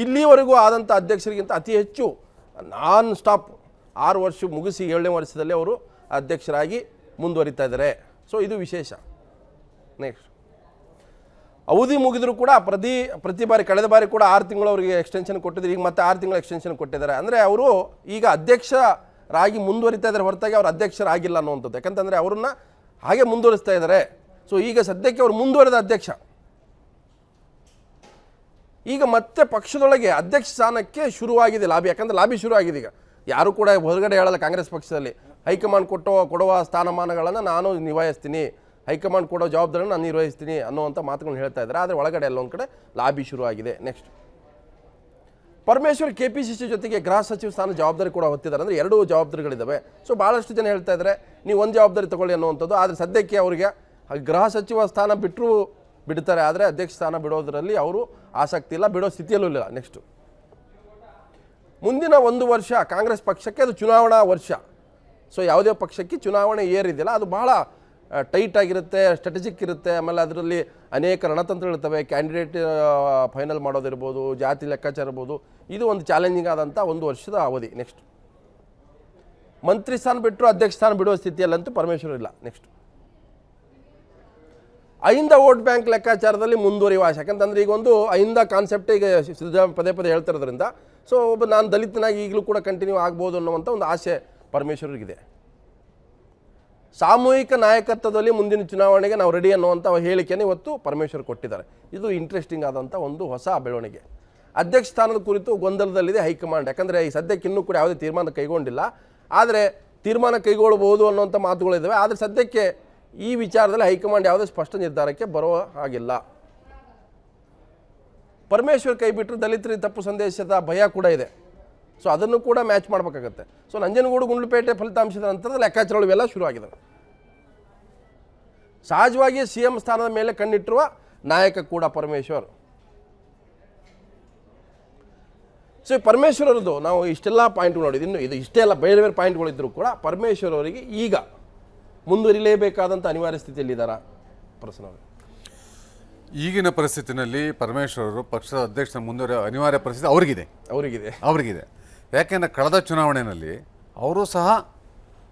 Speaker 1: ಇಲ್ಲಿವರೆಗೂ ಆದಂಥ ಅಧ್ಯಕ್ಷರಿಗಿಂತ ಅತಿ ಹೆಚ್ಚು ನಾನ್ ಸ್ಟಾಪ್ 6 ವರ್ಷ ಮುಗಿಸಿ 7ನೇ ವರ್ಷದಲ್ಲಿ ಅವರು ಅಧ್ಯಕ್ಷರಾಗಿ ಮುಂದುವರಿತಾ ಇದ್ದಾರೆ. ಸೊ ಇದು ವಿಶೇಷ. ನೆಕ್ಸ್ಟ್, ಅವಧಿ ಮುಗಿದರೂ ಕೂಡ ಪ್ರತಿ ಬಾರಿ ಕಳೆದ ಬಾರಿ ಕೂಡ 6 ತಿಂಗಳು ಅವರಿಗೆ ಎಕ್ಸ್ಟೆನ್ಷನ್ ಕೊಟ್ಟಿದ್ದಾರೆ. ಈಗ ಮತ್ತೆ 6 ತಿಂಗಳು ಎಕ್ಸ್ಟೆನ್ಷನ್ ಕೊಟ್ಟಿದ್ದಾರೆ. ಅಂದರೆ ಅವರು ಈಗ ಅಧ್ಯಕ್ಷರಾಗಿ ಮುಂದುವರಿತಾ ಇದ್ದಾರೆ ಹೊರತಾಗಿ ಅವರು ಅಧ್ಯಕ್ಷರಾಗಿಲ್ಲ ಅನ್ನುವಂಥದ್ದು. ಯಾಕಂತಂದರೆ ಅವ್ರನ್ನ ಹಾಗೆ ಮುಂದುವರಿಸ್ತಾ ಇದ್ದಾರೆ. ಸೊ ಈಗ ಸದ್ಯಕ್ಕೆ ಅವರು ಮುಂದುವರೆದ ಅಧ್ಯಕ್ಷ. ಈಗ ಮತ್ತೆ ಪಕ್ಷದೊಳಗೆ ಅಧ್ಯಕ್ಷ ಸ್ಥಾನಕ್ಕೆ ಶುರುವಾಗಿದೆ ಲಾಬಿ. ಯಾಕಂದರೆ ಲಾಬಿ ಶುರು ಆಗಿದೆ. ಈಗ ಯಾರು ಕೂಡ ಹೊರಗಡೆ ಹೇಳಲ್ಲ ಕಾಂಗ್ರೆಸ್ ಪಕ್ಷದಲ್ಲಿ ಹೈಕಮಾಂಡ್ ಕೊಡುವ ಸ್ಥಾನಮಾನಗಳನ್ನು ನಾನು ನಿಭಾಯಿಸ್ತೀನಿ, ಹೈಕಮಾಂಡ್ ಕೊಡೋ ಜವಾಬ್ದಾರಿನ ನಾನು ನಿರ್ವಹಿಸ್ತೀನಿ ಅನ್ನೋವಂಥ ಮಾತುಗಳನ್ನ ಹೇಳ್ತಾ ಇದ್ದಾರೆ. ಆದರೆ ಒಳಗಡೆ ಎಲ್ಲೊಂದು ಕಡೆ ಲಾಬಿ ಶುರುವಾಗಿದೆ. ನೆಕ್ಸ್ಟ್, ಪರಮೇಶ್ವರ್ KPCC ಜೊತೆಗೆ ಗೃಹ ಸಚಿವ ಸ್ಥಾನ ಜವಾಬ್ದಾರಿ ಕೂಡ ಹೊತ್ತಿದ್ದಾರೆ. ಅಂದರೆ 2 ಜವಾಬ್ದಾರಿಗಳಿದ್ದಾವೆ. ಸೊ ಭಾಳಷ್ಟು ಜನ ಹೇಳ್ತಾ ಇದ್ದಾರೆ ನೀವು ಒಂದು ಜವಾಬ್ದಾರಿ ತಗೊಳ್ಳಿ ಅನ್ನುವಂಥದ್ದು. ಆದರೆ ಸದ್ಯಕ್ಕೆ ಅವರಿಗೆ ಗೃಹ ಸಚಿವ ಸ್ಥಾನ ಬಿಟ್ಟರು ಬಿಡ್ತಾರೆ, ಆದರೆ ಅಧ್ಯಕ್ಷ ಸ್ಥಾನ ಬಿಡೋದರಲ್ಲಿ ಅವರು ಆಸಕ್ತಿ ಇಲ್ಲ, ಬಿಡೋ ಸ್ಥಿತಿಯಲ್ಲೂ ಇಲ್ಲ. ನೆಕ್ಸ್ಟು, ಮುಂದಿನ 1 ವರ್ಷ ಕಾಂಗ್ರೆಸ್ ಪಕ್ಷಕ್ಕೆ ಅದು ಚುನಾವಣಾ ವರ್ಷ. ಸೊ ಯಾವುದೇ ಪಕ್ಷಕ್ಕೆ ಚುನಾವಣೆ ಏರಿದೆಯಲ್ಲ ಅದು ಬಹಳ ಟೈಟ್ ಆಗಿರುತ್ತೆ, ಸ್ಟ್ರಾಟಜಿಕ್ ಇರುತ್ತೆ. ಆಮೇಲೆ ಅದರಲ್ಲಿ ಅನೇಕ ರಣತಂತ್ರಗಳಿರ್ತವೆ. ಕ್ಯಾಂಡಿಡೇಟ್ ಫೈನಲ್ ಮಾಡೋದಿರ್ಬೋದು, ಜಾತಿ ಲೆಕ್ಕಾಚಾರ ಇರ್ಬೋದು. ಇದು ಒಂದು ಚಾಲೆಂಜಿಂಗ್ ಆದಂಥ 1 ವರ್ಷದ ಅವಧಿ. ನೆಕ್ಸ್ಟ್, ಮಂತ್ರಿ ಸ್ಥಾನ ಬಿಟ್ಟರು ಅಧ್ಯಕ್ಷ ಸ್ಥಾನ ಬಿಡುವ ಸ್ಥಿತಿಯಲ್ಲಂತೂ ಪರಮೇಶ್ವರ್ ಇಲ್ಲ. ನೆಕ್ಸ್ಟ್, ಅಹಿಂದ ವೋಟ್ ಬ್ಯಾಂಕ್ ಲೆಕ್ಕಾಚಾರದಲ್ಲಿ ಮುಂದುವರಿಯುವ ಆಸೆ. ಯಾಕಂತಂದ್ರೆ ಈಗ ಒಂದು ಅಹಿಂದ ಕಾನ್ಸೆಪ್ಟ್ ಈಗ ಸಿದ್ದರಾಮಯ್ಯ ಪದೇ ಪದೇ ಹೇಳ್ತಿರೋದ್ರಿಂದ ಸೊ ಒಬ್ಬ ನಾನು ದಲಿತನಾಗಿ ಈಗಲೂ ಕೂಡ ಕಂಟಿನ್ಯೂ ಆಗ್ಬೋದು ಅನ್ನುವಂಥ ಒಂದು ಆಸೆ ಪರಮೇಶ್ವರ್ಗಿದೆ. ಸಾಮೂಹಿಕ ನಾಯಕತ್ವದಲ್ಲಿ ಮುಂದಿನ ಚುನಾವಣೆಗೆ ನಾವು ರೆಡಿ ಅನ್ನುವಂಥ ಹೇಳಿಕೆಯನ್ನು ಇವತ್ತು ಪರಮೇಶ್ವರ್ ಕೊಟ್ಟಿದ್ದಾರೆ. ಇದು ಇಂಟ್ರೆಸ್ಟಿಂಗ್ ಆದಂಥ ಒಂದು ಹೊಸ ಬೆಳವಣಿಗೆ. ಅಧ್ಯಕ್ಷ ಸ್ಥಾನದ ಕುರಿತು ಗೊಂದಲದಲ್ಲಿದೆ ಹೈಕಮಾಂಡ್. ಯಾಕಂದರೆ ಈ ಸದ್ಯಕ್ಕೆ ಇನ್ನೂ ಕೂಡ ಯಾವುದೇ ತೀರ್ಮಾನ ಕೈಗೊಂಡಿಲ್ಲ. ಆದರೆ ತೀರ್ಮಾನ ಕೈಗೊಳ್ಳಬಹುದು ಅನ್ನುವಂಥ ಮಾತುಗಳಿದ್ದಾವೆ. ಆದರೆ ಸದ್ಯಕ್ಕೆ ಈ ವಿಚಾರದಲ್ಲಿ ಹೈಕಮಾಂಡ್ ಯಾವುದೇ ಸ್ಪಷ್ಟ ನಿರ್ಧಾರಕ್ಕೆ ಬರುವ ಹಾಗಿಲ್ಲ. ಪರಮೇಶ್ವರ್ ಕೈ ಬಿಟ್ಟರೆ ದಲಿತರಿಗೆ ತಪ್ಪು ಸಂದೇಶದ ಭಯ ಕೂಡ ಇದೆ. ಸೊ ಅದನ್ನು ಕೂಡ ಮ್ಯಾಚ್ ಮಾಡಬೇಕಾಗತ್ತೆ. ಸೊ ನಂಜನಗೂಡು ಗುಂಡ್ಲುಪೇಟೆ ಫಲಿತಾಂಶದ ನಂತರದ ಲೆಕ್ಕಾಚಾರಗಳು ಇವೆಲ್ಲ ಶುರುವಾಗಿದ್ದಾವೆ. ಸಹಜವಾಗಿ CM ಸ್ಥಾನದ ಮೇಲೆ ಕಣ್ಣಿಟ್ಟಿರುವ ನಾಯಕ ಕೂಡ ಪರಮೇಶ್ವರ್. ಸೊ ಪರಮೇಶ್ವರ್ ಅವರದ್ದು ನಾವು ಇಷ್ಟೆಲ್ಲ ಪಾಯಿಂಟ್ಗಳು ನೋಡಿದ್ದು. ಇನ್ನು ಇದು ಇಷ್ಟೇ ಎಲ್ಲ ಬೇರೆ ಬೇರೆ ಪಾಯಿಂಟ್ಗಳಿದ್ದರೂ ಕೂಡ ಪರಮೇಶ್ವರ್ ಅವರಿಗೆ ಈಗ ಮುಂದುವರಿಲೇಬೇಕಾದಂಥ ಅನಿವಾರ್ಯ ಸ್ಥಿತಿಯಲ್ಲಿದ್ದಾರಾ ಪ್ರಸನ್ನ ಅವರು?
Speaker 9: ಈಗಿನ ಪರಿಸ್ಥಿತಿನಲ್ಲಿ ಪರಮೇಶ್ವರರು ಪಕ್ಷದ ಅಧ್ಯಕ್ಷ ಮುಂದುವರಿಯುವ ಅನಿವಾರ್ಯ ಪರಿಸ್ಥಿತಿ ಅವರಿಗಿದೆ. ಯಾಕೆಂದರೆ ಕಳೆದ ಚುನಾವಣೆಯಲ್ಲಿ ಅವರು ಸಹ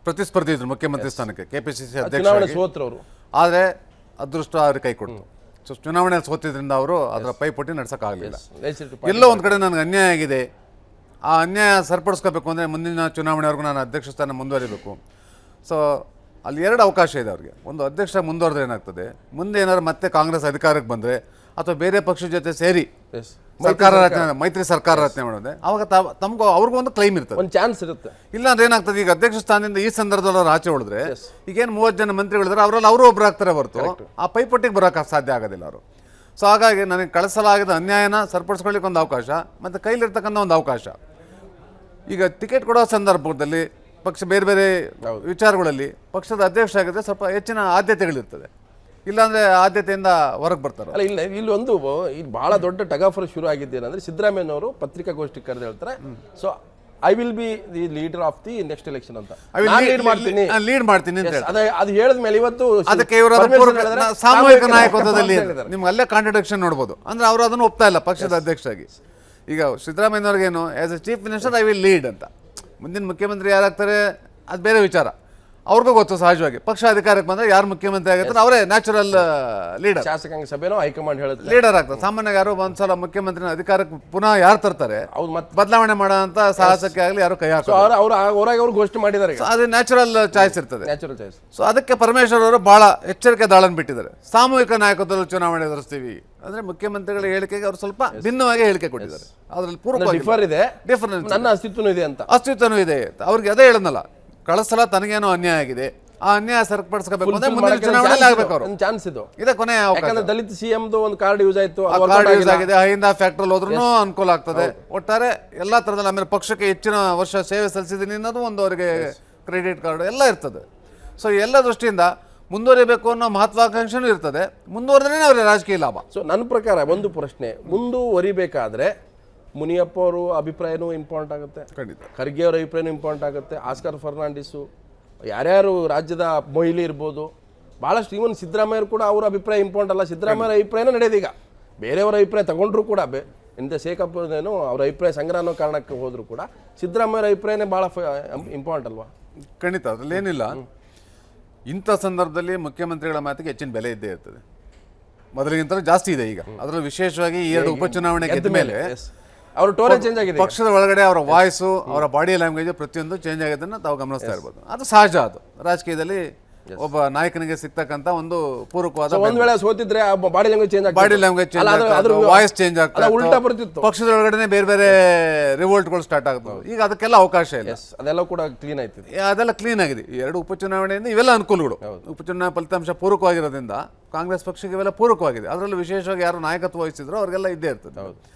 Speaker 9: ಪ್ರತಿಸ್ಪರ್ಧಿ ಇದ್ರು ಮುಖ್ಯಮಂತ್ರಿ ಸ್ಥಾನಕ್ಕೆ, KPCC ಅಧ್ಯಕ್ಷ
Speaker 1: ಸೋತ್ರವರು.
Speaker 9: ಆದರೆ ಅದೃಷ್ಟ ಅವ್ರಿಗೆ ಕೈ ಕೊಡ್ತು. ಸೊ ಚುನಾವಣೆಯಲ್ಲಿ ಸೋತಿದ್ರಿಂದ ಅವರು ಅದರ ಪೈಪೋಟಿ ನಡೆಸೋಕ್ಕಾಗಲಿಲ್ಲ. ಎಲ್ಲೋ ಒಂದು ಕಡೆ ನನಗೆ ಅನ್ಯಾಯ ಆಗಿದೆ, ಆ ಅನ್ಯಾಯ ಸರಿಪಡಿಸ್ಕೋಬೇಕು ಅಂದರೆ ಮುಂದಿನ ಚುನಾವಣೆವರೆಗೂ ನಾನು ಅಧ್ಯಕ್ಷ ಸ್ಥಾನ ಮುಂದುವರಿಬೇಕು. ಸೊ ಅಲ್ಲಿ 2 ಅವಕಾಶ ಇದೆ ಅವ್ರಿಗೆ. ಒಂದು, ಅಧ್ಯಕ್ಷ ಮುಂದುವರೆದ್ರೆ ಏನಾಗ್ತದೆ, ಮುಂದೆ ಏನಾದ್ರು ಮತ್ತೆ ಕಾಂಗ್ರೆಸ್ ಅಧಿಕಾರಕ್ಕೆ ಬಂದರೆ ಅಥವಾ ಬೇರೆ ಪಕ್ಷದ ಜೊತೆ ಸೇರಿ ಸರ್ಕಾರ ರಚನೆ, ಮೈತ್ರಿ ಸರ್ಕಾರ ರಚನೆ ಮಾಡಿದೆ, ಅವಾಗ ತಮಗೂ ಅವ್ರಿಗೂ ಒಂದು ಕ್ಲೈಮ್ ಇರ್ತದೆ,
Speaker 1: ಒಂದು ಚಾನ್ಸ್ ಇರುತ್ತೆ.
Speaker 9: ಇಲ್ಲ ಅಂದ್ರೆ ಏನಾಗ್ತದೆ, ಈಗ ಅಧ್ಯಕ್ಷ ಸ್ಥಾನದಿಂದ ಈ ಸಂದರ್ಭದಲ್ಲಿ ಅವ್ರು ಆಚೆ ಉಳಿದ್ರೆ ಈಗೇನು 30 ಜನ ಮಂತ್ರಿಗಳಿದ್ರೆ ಅವರಲ್ಲಿ ಅವರು ಒಬ್ರು ಆಗ್ತಾರೆ ಹೊರತು ಆ ಪೈಪೋಟಿಗೆ ಬರೋಕೆ ಸಾಧ್ಯ ಆಗೋದಿಲ್ಲ ಅವರು. ಸೊ ಹಾಗಾಗಿ ನನಗೆ ಕಳಿಸಲಾಗದ ಅನ್ಯಾಯನ ಸರಿಪಡಿಸ್ಕೊಳ್ಳಿಕ್ಕೆ ಒಂದು ಅವಕಾಶ, ಮತ್ತು ಕೈಲಿರ್ತಕ್ಕಂಥ ಒಂದು ಅವಕಾಶ. ಈಗ ಟಿಕೆಟ್ ಕೊಡೋ ಸಂದರ್ಭದಲ್ಲಿ ಪಕ್ಷ ಬೇರೆ ಬೇರೆ ವಿಚಾರಗಳಲ್ಲಿ ಪಕ್ಷದ ಅಧ್ಯಕ್ಷ ಆಗಿದ್ರೆ ಸ್ವಲ್ಪ ಹೆಚ್ಚಿನ ಆದ್ಯತೆಗಳಿರ್ತದೆ, ಇಲ್ಲಾಂದ್ರೆ ಆದ್ಯತೆಯಿಂದ ಹೊರಗೆ ಬರ್ತಾರೆ.
Speaker 1: ಅಲ್ಲ, ಇಲ್ಲ ಇಲ್ಲಿ ಒಂದು ಇಲ್ಲಿ ಬಹಳ ದೊಡ್ಡ ಟಗಾಫರ್ ಶುರು ಆಗಿದ್ದೇನೆಂದ್ರೆ ಸಿದ್ದರಾಮಯ್ಯನವರು ಪತ್ರಿಕಾಗೋಷ್ಠಿ ಕರೆದು ಹೇಳ್ತಾರೆ, so I will be the leader of the next election ಅಂತ,
Speaker 9: ಲೀಡ್ ಮಾಡ್ತೀನಿ ಅಂತ
Speaker 1: ಅದು ಹೇಳಿದ ಮೇಲೆ ಇವತ್ತು
Speaker 9: ಅದಕ್ಕೆ ಇವರ ಸಾಮೂಹಿಕ ನಾಯಕತ್ವದಲ್ಲಿ ನಿಮ್ಗೆ ಅಲ್ಲೇ ಕಾಂಟ್ರಡಿಕ್ಷನ್ ನೋಡ್ಬೋದು. ಅಂದ್ರೆ ಅವರು ಅದನ್ನು ಒಪ್ತಾ ಇಲ್ಲ ಪಕ್ಷದ ಅಧ್ಯಕ್ಷರಾಗಿ. ಈಗ ಸಿದ್ದರಾಮಯ್ಯನವ್ರಿಗೇನು as a chief minister I will lead ಅಂತ, ಮುಂದಿನ ಮುಖ್ಯಮಂತ್ರಿ ಯಾರಾಗ್ತಾರೆ ಅದು ಬೇರೆ ವಿಚಾರ, ಅವ್ರಿಗೂ ಗೊತ್ತು. ಸಹಜವಾಗಿ ಪಕ್ಷ ಅಧಿಕಾರಕ್ಕೆ ಬಂದರೆ ಯಾರು ಮುಖ್ಯಮಂತ್ರಿ ಆಗಿರ್ತಾರೆ ಅವರೇ ನ್ಯಾಚುರಲ್ ಲೀಡರ್.
Speaker 1: ಶಾಸಕಾಂಗ ಸಭೆನೋ ಹೈಕಮಾಂಡ್ ಹೇಳುತ್ತೆ
Speaker 9: ಲೀಡರ್ ಆಗ್ತಾರೆ. ಸಾಮಾನ್ಯವಾಗಿ ಯಾರು ಒಂದ್ಸಲ ಮುಖ್ಯಮಂತ್ರಿನ ಅಧಿಕಾರಕ್ಕೆ ಪುನಃ ಯಾರು ತರ್ತಾರೆ ಅವ್ರು ಮತ್ತೆ ಬದಲಾವಣೆ ಮಾಡೋಂಥ ಸಾಹಸಕ್ಕೆ ಆಗಲಿ ಯಾರು ಕೈ ಹಾಕೋ
Speaker 1: ಅವ್ರು ಘೋಷಣೆ ಮಾಡಿದ್ದಾರೆ,
Speaker 9: ಅದು ನ್ಯಾಚುರಲ್ ಚಾಯ್ಸ್ ಇರ್ತದೆ.
Speaker 1: Natural choice.
Speaker 9: ಸೊ ಅದಕ್ಕೆ ಪರಮೇಶ್ವರ್ ಅವರು ಬಹಳ ಎಚ್ಚರಿಕೆ ದಾಳನ್ನು ಬಿಟ್ಟಿದ್ದಾರೆ. ಸಾಮೂಹಿಕ ನಾಯಕತ್ವದಲ್ಲಿ ಚುನಾವಣೆ ಎದುರಿಸ್ತೀವಿ ಅಂದ್ರೆ ಮುಖ್ಯಮಂತ್ರಿಗಳ ಹೇಳಿಕೆಗೆ ಅವರು ಸ್ವಲ್ಪ ಭಿನ್ನವಾಗಿ ಹೇಳಿಕೆ ಕೊಟ್ಟಿದ್ದಾರೆ. ಅದರಲ್ಲಿ
Speaker 1: ಡಿಫರೆನ್ಸ್ ನನ್ನ ಅಸ್ತಿತ್ವನೂ ಇದೆ ಅಂತ,
Speaker 9: ಅಸ್ತಿತ್ವನೂ ಇದೆ ಅಂತ ಅವ್ರಿಗೆ ಅದೇ ಹೇಳೋದಲ್ಲ. ಕಳೆದ ಸಲ ತನಗೇನೋ ಅನ್ಯಾಯ ಆಗಿದೆ, ಆ ಅನ್ಯಾಯ ಸರಿಪಡಿಸಬೇಕು ಅಂದ್ರೆ ಮುಂದಿನ ಚುನಾವಣೆಯಲ್ಲಿ ಆಗಬೇಕು ಅವರು.
Speaker 1: ಚಾನ್ಸ್ ಇದು
Speaker 9: ಇದೆ ಕೊನೆಯ ಅವಕಾಶ.
Speaker 1: ದಲಿತ ಸಿಎಂದು ಒಂದು ಕಾರ್ಡ್ ಯೂಸ್ ಆಯ್ತು,
Speaker 9: ಕಾರ್ಡ್ ಯೂಸ್ ಆಗಿದೆ, ಅಹಿಂದ ಫ್ಯಾಕ್ಟ್ರಲ್ಲಿ ಹೋದ್ರೂ ಅನುಕೂಲ ಆಗ್ತದೆ. ಒಟ್ಟಾರೆ ಎಲ್ಲಾ ತರದಲ್ಲಿ ಆಮೇಲೆ ಪಕ್ಷಕ್ಕೆ ಹೆಚ್ಚಿನ ವರ್ಷ ಸೇವೆ ಸಲ್ಲಿಸಿದ್ದೀನಿ ಅನ್ನೋದು ಒಂದು ಅವರಿಗೆ ಕ್ರೆಡಿಟ್ ಕಾರ್ಡ್ ಎಲ್ಲ ಇರ್ತದೆ. ಸೊ ಎಲ್ಲ ದೃಷ್ಟಿಯಿಂದ ಮುಂದುವರಿಬೇಕು ಅನ್ನೋ ಮಹತ್ವಾಕಾಂಕ್ಷೆನೂ ಇರ್ತದೆ. ಮುಂದುವರೆದ್ರೆ ಅವರಿಗೆ ರಾಜಕೀಯ ಲಾಭ.
Speaker 1: ಸೊ ನನ್ನ ಪ್ರಕಾರ ಒಂದು ಪ್ರಶ್ನೆ, ಮುಂದುವರಿಬೇಕಾದ್ರೆ ಮುನಿಯಪ್ಪ ಅವರು ಅಭಿಪ್ರಾಯನೂ ಇಂಪಾರ್ಟೆಂಟ್ ಆಗುತ್ತೆ,
Speaker 9: ಖಂಡಿತ
Speaker 1: ಖರ್ಗೆ ಅವರ ಅಭಿಪ್ರಾಯನೂ ಇಂಪಾರ್ಟೆಂಟ್ ಆಗುತ್ತೆ, ಆಸ್ಕರ್ ಫರ್ನಾಂಡಿಸು, ಯಾರ್ಯಾರು ರಾಜ್ಯದ ಮೊಯ್ಲಿ ಇರ್ಬೋದು, ಭಾಳಷ್ಟು. ಇವನ್ ಸಿದ್ದರಾಮಯ್ಯರು ಕೂಡ ಅವರ ಅಭಿಪ್ರಾಯ ಇಂಪಾರ್ಟೆಂಟ್ ಅಲ್ಲ, ಸಿದ್ದರಾಮಯ್ಯರ ಅಭಿಪ್ರಾಯನೂ ನಡೆಯೋದು. ಈಗ ಬೇರೆಯವರ ಅಭಿಪ್ರಾಯ ತಗೊಂಡ್ರು ಕೂಡ ಇಂಥ ಶೇಖಪ್ಪನೇನು ಅವರ ಅಭಿಪ್ರಾಯ ಸಂಗ್ರಹ ಅನ್ನೋ ಕಾರಣಕ್ಕೆ ಹೋದ್ರು ಕೂಡ ಸಿದ್ದರಾಮಯ್ಯರ ಅಭಿಪ್ರಾಯನೇ ಭಾಳ ಇಂಪಾರ್ಟೆಂಟ್ ಅಲ್ವಾ?
Speaker 9: ಖಂಡಿತ, ಅದರಲ್ಲಿ ಏನಿಲ್ಲ. ಇಂಥ ಸಂದರ್ಭದಲ್ಲಿ ಮುಖ್ಯಮಂತ್ರಿಗಳ ಮಾತಿಗೆ ಹೆಚ್ಚಿನ ಬೆಲೆ ಇದ್ದೇ ಇರ್ತದೆ, ಮೊದಲಿಗಿಂತ ಜಾಸ್ತಿ ಇದೆ ಈಗ. ಅದರಲ್ಲಿ ವಿಶೇಷವಾಗಿ ಈ 2 ಉಪಚುನಾವಣೆ ಗೆದ್ದ ಮೇಲೆ
Speaker 1: ಅವ್ರ ಟೋನ್ ಚೇಂಜ್ ಆಗಿದೆ,
Speaker 9: ಪಕ್ಷದ ಒಳಗಡೆ ಅವರ ವಾಯ್ಸು, ಅವರ ಬಾಡಿ ಲ್ಯಾಂಗ್ವೇಜ್ ಪ್ರತಿಯೊಂದು ಚೇಂಜ್ ಆಗಿದ್ದನ್ನು ತಾವು ಗಮನಿಸ್ತಾ ಇರ್ಬೋದು. ಅದು ಸಹಜ, ಅದು ರಾಜಕೀಯದಲ್ಲಿ ಒಬ್ಬ ನಾಯಕನಿಗೆ ಸಿಗ್ತಕ್ಕಂಥ ಒಂದು ಪೂರಕವಾದ
Speaker 1: ಒಂದ್ ವೇಳೆ ಸೋತಿದ್ರೆ ಬಾಡಿ ಲ್ಯಾಂಗ್ವೇಜ್ ಚೇಂಜ್ ಆಗ್ತದೆ,
Speaker 9: ಬಾಡಿ ಲ್ಯಾಂಗ್ವೇಜ್ ಚೇಂಜ್ ಆಗ್ತದೆ, ವಾಯ್ಸ್ ಚೇಂಜ್ ಆಗ್ತದೆ,
Speaker 1: ಉಲ್ಟಾ ಬರ್ತಿತ್ತು,
Speaker 9: ಪಕ್ಷದ ಒಳಗಡೆ ಬೇರೆ ಬೇರೆ ರಿವೋಲ್ಟ್ಗಳು ಸ್ಟಾರ್ಟ್ ಆಗ್ತವೆ. ಈಗ ಅದಕ್ಕೆಲ್ಲ ಅವಕಾಶ ಇಲ್ಲ,
Speaker 1: ಅದೆಲ್ಲ ಕೂಡ ಕ್ಲೀನ್ ಆಯ್ತಿದೆ,
Speaker 9: ಅದೆಲ್ಲ ಕ್ಲೀನ್ ಆಗಿದೆ. ಈ 2 ಉಪಚುನಾವಣೆಯಿಂದ ಇವೆಲ್ಲ ಅನುಕೂಲಗಳು. ಉಪಚುನಾವಣೆ ಫಲಿತಾಂಶ ಪೂರಕವಾಗಿರೋದ್ರಿಂದ ಕಾಂಗ್ರೆಸ್ ಪಕ್ಷಕ್ಕೆ ಇವೆಲ್ಲ ಪೂರಕವಾಗಿದೆ. ಅದರಲ್ಲೂ ವಿಶೇಷವಾಗಿ ಯಾರು ನಾಯಕತ್ವ ವಹಿಸಿದ್ರು ಅವ್ರಿಗೆಲ್ಲ ಇದ್ದೇ ಇರ್ತದೆ.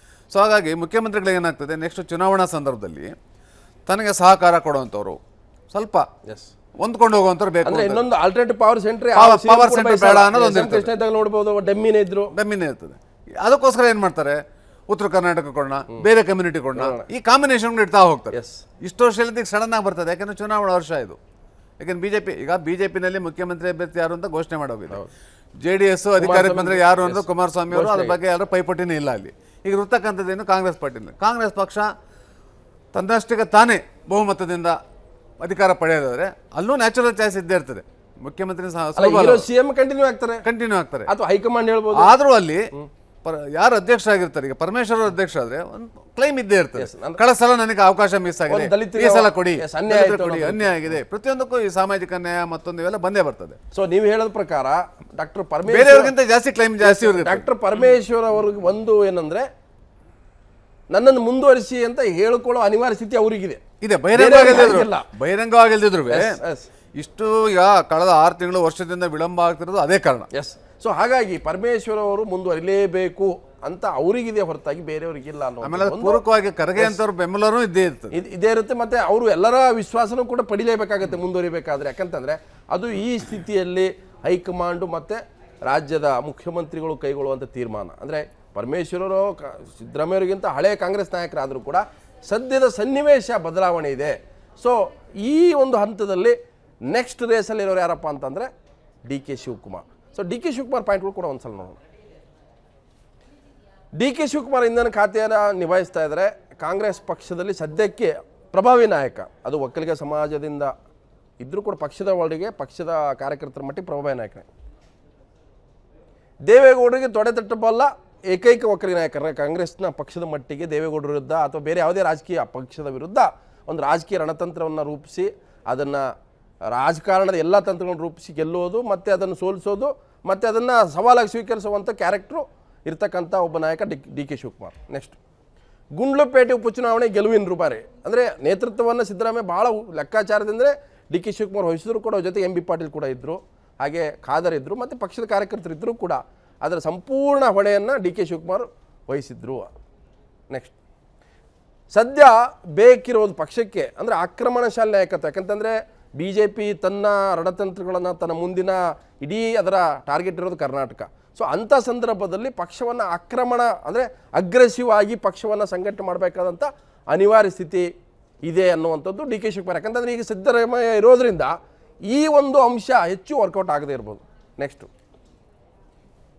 Speaker 9: ಸೊ ಹಾಗಾಗಿ ಮುಖ್ಯಮಂತ್ರಿಗಳಿಗೆ ಏನಾಗ್ತದೆ, ನೆಕ್ಸ್ಟ್ ಚುನಾವಣಾ ಸಂದರ್ಭದಲ್ಲಿ ತನಗೆ ಸಹಕಾರ ಕೊಡುವಂಥವ್ರು, ಸ್ವಲ್ಪ ಹೊಂದ್ಕೊಂಡು ಹೋಗುವಂಥವ್ರು ಬೇಕು.
Speaker 1: ಇನ್ನೊಂದು ಆಲ್ಟರ್ನೇಟಿವ್ ಪವರ್ ಸೆಂಟರ್
Speaker 9: ಬೇಡ ಅನ್ನೋದು
Speaker 1: ನೋಡ್ಬೋದು, ಡಮ್ಮಿನೇ
Speaker 9: ಇರ್ತದೆ. ಅದಕ್ಕೋಸ್ಕರ ಏನ್ ಮಾಡ್ತಾರೆ, ಉತ್ತರ ಕರ್ನಾಟಕ ಕೊಡೋಣ, ಬೇರೆ ಕಮ್ಯುನಿಟಿ ಕೊಡೋಣ, ಈ ಕಾಂಬಿನೇಷನ್ ಇಡ್ತಾ ಹೋಗ್ತಾರೆ. ಇಷ್ಟು ವರ್ಷದಲ್ಲಿ ಸಡನ್ ಆಗಿ ಬರ್ತದೆ, ಯಾಕಂದ್ರೆ ಚುನಾವಣಾ ವರ್ಷ ಇದು. ಯಾಕಂದ್ರೆ ಬಿಜೆಪಿನಲ್ಲಿ ಮುಖ್ಯಮಂತ್ರಿ ಅಭ್ಯರ್ಥಿ ಯಾರು ಅಂತ ಘೋಷಣೆ ಮಾಡೋಗಿದೆ. JDS ಅಧಿಕಾರಕ್ಕೆ ಬಂದ್ರೆ ಯಾರು ಅಂದ್ರೆ ಕುಮಾರಸ್ವಾಮಿ ಅವರು, ಅದ್ರ ಬಗ್ಗೆ ಯಾರು ಪೈಪೋಟಿನೇ ಇಲ್ಲ ಅಲ್ಲಿ. ಈಗ ಇರ್ತಕ್ಕಂಥದ್ದೇನು ಕಾಂಗ್ರೆಸ್ ಪಾರ್ಟಿನಲ್ಲಿ. ಕಾಂಗ್ರೆಸ್ ಪಕ್ಷ ತನ್ನಷ್ಟಕ್ಕೆ ತಾನೇ ಬಹುಮತದಿಂದ ಅಧಿಕಾರ ಪಡೆಯೋದಾದ್ರೆ ಅಲ್ಲೂ ನ್ಯಾಚುರಲ್ ಚಾಯ್ಸ್ ಇದ್ದೇ ಇರ್ತದೆ. ಮುಖ್ಯಮಂತ್ರಿ
Speaker 1: ಸಿಎಂ ಕಂಟಿನ್ಯೂ ಆಗ್ತಾರೆ ಅಥವಾ ಹೈಕಮಾಂಡ್ ಹೇಳ್ಬೋದು.
Speaker 9: ಆದ್ರೂ ಅಲ್ಲಿ ಯಾರು ಅಧ್ಯಕ್ಷ ಆಗಿರ್ತಾರೆ, ಈಗ ಪರಮೇಶ್ವರ್ ಅಧ್ಯಕ್ಷ ಆದ್ರೆ ಒಂದು ಕ್ಲೈಮ್ ಇದ್ದೇ ಇರ್ತದೆ. ಕಳೆದ ಸಲ ನನಗೆ ಅವಕಾಶ ಮಿಸ್ ಆಗಿದೆ, ಈ ಸಲ ಕೊಡಿ, ಅನ್ಯಾಯ ಆಗಿದೆ. ಪ್ರತಿಯೊಂದಕ್ಕೂ ಈ ಸಾಮಾಜಿಕ ನ್ಯಾಯ ಮತ್ತೊಂದು ಇವೆಲ್ಲ ಬಂದೇ ಬರ್ತದೆ.
Speaker 1: ಸೊ ನೀವು ಹೇಳೋದ ಪ್ರಕಾರ ಡಾಕ್ಟರ್ ಪರಮೇಶ್ವರ್
Speaker 9: ಬೇರೆಯವ್ರಿಗಿಂತ ಜಾಸ್ತಿ ಕ್ಲೈಮ್ ಜಾಸ್ತಿ.
Speaker 1: ಡಾಕ್ಟರ್ ಪರಮೇಶ್ವರ್ ಅವ್ರಿಗೆ ಒಂದು ಏನಂದ್ರೆ ನನ್ನನ್ನು ಮುಂದುವರಿಸಿ ಅಂತ ಹೇಳಿಕೊಳ್ಳೋ ಅನಿವಾರ್ಯ ಸ್ಥಿತಿ ಅವರಿಗಿದೆ.
Speaker 9: ಬಹಿರಂಗವಾಗಿಲ್ದಿದ್ರು ಇಷ್ಟು ಈಗ ಕಳೆದ 6 ತಿಂಗಳು ವರ್ಷದಿಂದ ವಿಳಂಬ ಆಗ್ತಿರೋದು ಅದೇ ಕಾರಣ.
Speaker 1: ಸೊ ಹಾಗಾಗಿ ಪರಮೇಶ್ವರ್ ಅವರು ಮುಂದುವರಿಲೇಬೇಕು ಅಂತ ಅವರಿಗಿದೆ ಹೊರತಾಗಿ ಬೇರೆಯವರಿಗಿಲ್ಲ
Speaker 9: ಆಮೇಲೆ ಪೂರಕವಾಗಿ ಕರಗೆ ಅಂತವ್ರ ಬೆಂಬಲನೂ ಇದ್ದೇ
Speaker 1: ಇರುತ್ತೆ. ಮತ್ತೆ ಅವರು ಎಲ್ಲರ ವಿಶ್ವಾಸನೂ ಕೂಡ ಪಡಿಲೇಬೇಕಾಗತ್ತೆ ಮುಂದುವರಿಬೇಕಾದ್ರೆ. ಯಾಕಂತಂದ್ರೆ ಅದು ಈ ಸ್ಥಿತಿಯಲ್ಲಿ ಹೈಕಮಾಂಡು ಮತ್ತೆ ರಾಜ್ಯದ ಮುಖ್ಯಮಂತ್ರಿಗಳು ಕೈಗೊಳ್ಳುವಂಥ ತೀರ್ಮಾನ. ಅಂದರೆ ಪರಮೇಶ್ವರರು ಸಿದ್ದರಾಮಯ್ಯವರಿಗಿಂತ ಹಳೆಯ ಕಾಂಗ್ರೆಸ್ ನಾಯಕರಾದರೂ ಕೂಡ ಸದ್ಯದ ಸನ್ನಿವೇಶ ಬದಲಾವಣೆ ಇದೆ. ಸೊ ಈ ಒಂದು ಹಂತದಲ್ಲಿ ನೆಕ್ಸ್ಟ್ ರೇಸಲ್ಲಿ ಇರೋರು ಯಾರಪ್ಪ ಅಂತಂದರೆ DK Shivakumar. So DK Shivakumar ಪಾಯಿಂಟ್ಗಳು ಕೂಡ ಒಂದ್ಸಲ ನೋಡೋಣ. DK ಶಿವಕುಮಾರ್ ಇಂಧನ ಖಾತೆಯನ್ನು ನಿಭಾಯಿಸ್ತಾ ಇದ್ದಾರೆ. ಕಾಂಗ್ರೆಸ್ ಪಕ್ಷದಲ್ಲಿ ಸದ್ಯಕ್ಕೆ ಪ್ರಭಾವಿ ನಾಯಕ. ಅದು ಒಕ್ಕಲಿಗ ಸಮಾಜದಿಂದ ಇದ್ದರೂ ಕೂಡ ಪಕ್ಷದ ಒಳಗೆ ಪಕ್ಷದ ಕಾರ್ಯಕರ್ತರ ಮಟ್ಟಿಗೆ ಪ್ರಭಾವಿ ನಾಯಕನೇ. ದೇವೇಗೌಡರಿಗೆ ತೊಡೆ ತಟ್ಟಬಲ್ಲ ಏಕೈಕ ಒಕ್ಕಲಿಗ ನಾಯಕರ ಕಾಂಗ್ರೆಸ್ನ ಪಕ್ಷದ ಮಟ್ಟಿಗೆ ದೇವೇಗೌಡರ ವಿರುದ್ಧ ಅಥವಾ ಬೇರೆ ಯಾವುದೇ ರಾಜಕೀಯ ಪಕ್ಷದ ವಿರುದ್ಧ ಒಂದು ರಾಜಕೀಯ ರಣತಂತ್ರವನ್ನು ರೂಪಿಸಿ ಅದನ್ನು ರಾಜಕಾರಣದ ಎಲ್ಲ ತಂತ್ರಗಳನ್ನು ರೂಪಿಸಿ ಗೆಲ್ಲೋದು, ಮತ್ತು ಅದನ್ನು ಸೋಲಿಸೋದು, ಮತ್ತು ಅದನ್ನು ಸವಾಲಾಗಿ ಸ್ವೀಕರಿಸುವಂಥ ಕ್ಯಾರೆಕ್ಟ್ರು ಇರ್ತಕ್ಕಂಥ ಒಬ್ಬ ನಾಯಕ DK ಶಿವಕುಮಾರ್. ನೆಕ್ಸ್ಟ್ ಗುಂಡ್ಲುಪೇಟೆ ಉಪಚುನಾವಣೆ ಗೆಲುವಿನ ರೂಪಾರಿ. ಅಂದರೆ ನೇತೃತ್ವವನ್ನು ಸಿದ್ದರಾಮಯ್ಯ ಭಾಳ ಲೆಕ್ಕಾಚಾರದಿಂದರೆ DK ಶಿವಕುಮಾರ್ ವಹಿಸಿದ್ರು ಕೂಡ, ಜೊತೆಗೆ MB ಪಾಟೀಲ್ ಕೂಡ ಇದ್ದರು, ಹಾಗೆ ಖಾದರ್ ಇದ್ದರು, ಮತ್ತು ಪಕ್ಷದ ಕಾರ್ಯಕರ್ತರು ಇದ್ದರೂ ಕೂಡ ಅದರ ಸಂಪೂರ್ಣ ಹೊಣೆಯನ್ನು DK ಶಿವಕುಮಾರ್ ವಹಿಸಿದ್ರು. ನೆಕ್ಸ್ಟ್ ಸದ್ಯ ಬೇಕಿರೋದು ಪಕ್ಷಕ್ಕೆ ಅಂದರೆ ಆಕ್ರಮಣಶಾಲಿ ನಾಯಕತ್ವ. ಯಾಕಂತಂದರೆ BJP ತನ್ನ ರಣತಂತ್ರಗಳನ್ನು ತನ್ನ ಮುಂದಿನ ಇಡೀ ಅದರ ಟಾರ್ಗೆಟ್ ಇರೋದು ಕರ್ನಾಟಕ. ಸೊ ಅಂಥ ಸಂದರ್ಭದಲ್ಲಿ ಪಕ್ಷವನ್ನು ಅಂದರೆ ಅಗ್ರೆಸಿವ್ ಆಗಿ ಪಕ್ಷವನ್ನು ಸಂಘಟನೆ ಮಾಡಬೇಕಾದಂಥ ಅನಿವಾರ್ಯ ಸ್ಥಿತಿ ಇದೆ ಅನ್ನುವಂಥದ್ದು DK ಶಿವಕುಮಾರ್. ಯಾಕಂತಂದರೆ ಈಗ ಸಿದ್ದರಾಮಯ್ಯ ಇರೋದ್ರಿಂದ ಈ ಒಂದು ಅಂಶ ಹೆಚ್ಚು ವರ್ಕೌಟ್ ಆಗದೇ ಇರ್ಬೋದು. ನೆಕ್ಸ್ಟು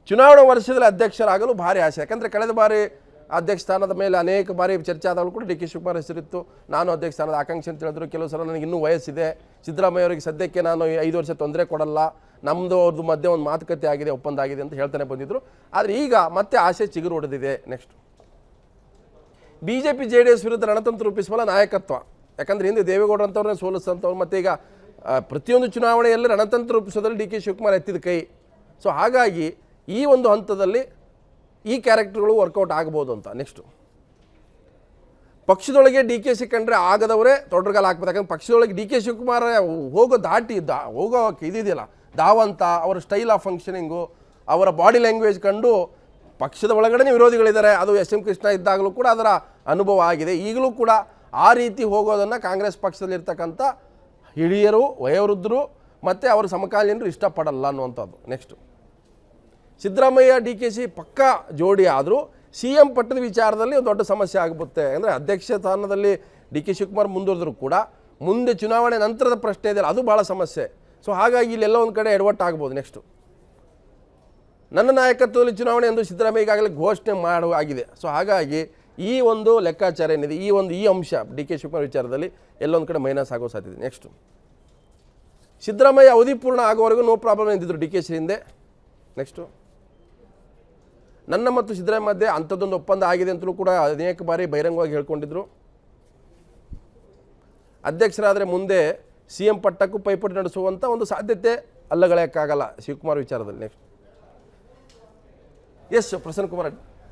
Speaker 1: ಚುನಾವಣಾ ವರ್ಷದಲ್ಲಿ ಅಧ್ಯಕ್ಷರಾಗಲು ಭಾರಿ ಆಸೆ. ಯಾಕಂದರೆ ಕಳೆದ ಬಾರಿ ಅಧ್ಯಕ್ಷ ಸ್ಥಾನದ ಮೇಲೆ ಅನೇಕ ಬಾರಿ ಚರ್ಚೆ ಆದವರು ಕೂಡ DK ಶಿವಕುಮಾರ್ ಹೆಸರಿತ್ತು. ನಾನು ಅಧ್ಯಕ್ಷ ಸ್ಥಾನದ ಆಕಾಂಕ್ಷೆ ಅಂತ ಹೇಳಿದ್ರು. ಕೆಲವು ಸಲ ನನಗೆ ಇನ್ನೂ ವಯಸ್ಸಿದೆ, ಸಿದ್ದರಾಮಯ್ಯ ಅವರಿಗೆ ಸದ್ಯಕ್ಕೆ ನಾನು 5 ವರ್ಷ ತೊಂದರೆ ಕೊಡಲ್ಲ, ನಮ್ಮದು ಅವ್ರದ್ದು ಮಧ್ಯೆ ಒಂದು ಮಾತುಕತೆ ಆಗಿದೆ, ಒಪ್ಪಂದ ಆಗಿದೆ ಅಂತ ಹೇಳ್ತಾನೆ ಬಂದಿದ್ರು. ಆದರೆ ಈಗ ಮತ್ತೆ ಆಸೆ ಚಿಗುರು ಹೊಡೆದಿದೆ. ನೆಕ್ಸ್ಟ್ BJP JDS ವಿರುದ್ಧ ರಣತಂತ್ರ ರೂಪಿಸುವಲ್ಲ ನಾಯಕತ್ವ. ಯಾಕಂದರೆ ಹಿಂದೆ ದೇವೇಗೌಡ ಅಂತವ್ರನ್ನ ಸೋಲಿಸಿದಂಥವ್ರು, ಮತ್ತು ಈಗ ಪ್ರತಿಯೊಂದು ಚುನಾವಣೆಯಲ್ಲಿ ರಣತಂತ್ರ ರೂಪಿಸೋದ್ರಲ್ಲಿ DK ಶಿವಕುಮಾರ್ ಎತ್ತಿದ ಕೈ. ಸೊ ಹಾಗಾಗಿ ಈ ಒಂದು ಹಂತದಲ್ಲಿ ಈ ಕ್ಯಾರೆಕ್ಟರ್ಗಳು ವರ್ಕೌಟ್ ಆಗ್ಬೋದು ಅಂತ. ನೆಕ್ಸ್ಟು ಪಕ್ಷದೊಳಗೆ DK ಕಂಡ್ರೆ ಆಗದವರೇ ತೊಡರುಗಾಲ ಹಾಕ್ಬೋದು. ಯಾಕಂದ್ರೆ ಪಕ್ಷದೊಳಗೆ DK ಶಿವಕುಮಾರ್ ಹೋಗೋ ಹೋಗೋ ಇದೆಯಲ್ಲ ಧಾವಂತ, ಅವರ ಸ್ಟೈಲ್ ಆಫ್ ಫಂಕ್ಷನಿಂಗು, ಅವರ ಬಾಡಿ ಲ್ಯಾಂಗ್ವೇಜ್ ಕಂಡು ಪಕ್ಷದ ಒಳಗಡೆ ವಿರೋಧಿಗಳಿದ್ದಾರೆ. ಅದು SM ಕೃಷ್ಣ ಇದ್ದಾಗಲೂ ಕೂಡ ಅದರ ಅನುಭವ ಆಗಿದೆ. ಈಗಲೂ ಕೂಡ ಆ ರೀತಿ ಹೋಗೋದನ್ನು ಕಾಂಗ್ರೆಸ್ ಪಕ್ಷದಲ್ಲಿರ್ತಕ್ಕಂಥ ಹಿರಿಯರು, ವಯೋವೃದ್ಧರು ಮತ್ತು ಅವರ ಸಮಕಾಲೀನರು ಇಷ್ಟಪಡಲ್ಲ ಅನ್ನುವಂಥದ್ದು. ನೆಕ್ಸ್ಟು ಸಿದ್ದರಾಮಯ್ಯ DKC ಪಕ್ಕಾ ಜೋಡಿ ಆದರೂ CM ಪಟ್ಟದ ವಿಚಾರದಲ್ಲಿ ಒಂದು ದೊಡ್ಡ ಸಮಸ್ಯೆ ಆಗುತ್ತೆ. ಅಂದರೆ ಅಧ್ಯಕ್ಷ ಸ್ಥಾನದಲ್ಲಿ DK ಶಿವಕುಮಾರ್ ಮುಂದುವರೆದರೂ ಕೂಡ ಮುಂದೆ ಚುನಾವಣೆ ನಂತರದ ಪ್ರಶ್ನೆ ಇದೆಯಲ್ಲ, ಅದು ಭಾಳ ಸಮಸ್ಯೆ. ಸೊ ಹಾಗಾಗಿ ಇಲ್ಲೆಲ್ಲ ಒಂದು ಕಡೆ ಎಡವಟ್ಟಾಗ್ಬೋದು. ನೆಕ್ಸ್ಟು ನನ್ನ ನಾಯಕತ್ವದಲ್ಲಿ ಚುನಾವಣೆ ಎಂದು ಸಿದ್ದರಾಮಯ್ಯ ಈಗಾಗಲೇ ಘೋಷಣೆ ಆಗಿದೆ. ಸೊ ಹಾಗಾಗಿ ಈ ಒಂದು ಲೆಕ್ಕಾಚಾರ ಏನಿದೆ, ಈ ಅಂಶ DK ಶಿವಕುಮಾರ್ ವಿಚಾರದಲ್ಲಿ ಎಲ್ಲೊಂದು ಕಡೆ ಮೈನಸ್ ಆಗೋ ಸಾಧ್ಯತೆ. ನೆಕ್ಸ್ಟು ಸಿದ್ದರಾಮಯ್ಯ ಅವಧಿ ಪೂರ್ಣ ಆಗೋವರೆಗೂ ನೋ ಪ್ರಾಬ್ಲಮ್ ಎಂದಿದ್ರು DKC ಹಿಂದೆ. ನೆಕ್ಸ್ಟು ನನ್ನ ಮತ್ತು ಸಿದ್ದರಾಮಯ್ಯ ಮಧ್ಯೆ ಅಂಥದ್ದೊಂದು ಒಪ್ಪಂದ ಆಗಿದೆ ಅಂತಲೂ ಕೂಡ ಅನೇಕ ಬಾರಿ ಬಹಿರಂಗವಾಗಿ ಹೇಳ್ಕೊಂಡಿದ್ರು. ಅಧ್ಯಕ್ಷರಾದರೆ ಮುಂದೆ CM ಪಟ್ಟಕ್ಕೂ ಪೈಪೋಟಿ ನಡೆಸುವಂಥ ಒಂದು ಸಾಧ್ಯತೆ ಅಲ್ಲಗಳೆಯೋಕ್ಕಾಗಲ್ಲ ಶಿವಕುಮಾರ್ ವಿಚಾರದಲ್ಲಿ. Next S Prasanna Kumar,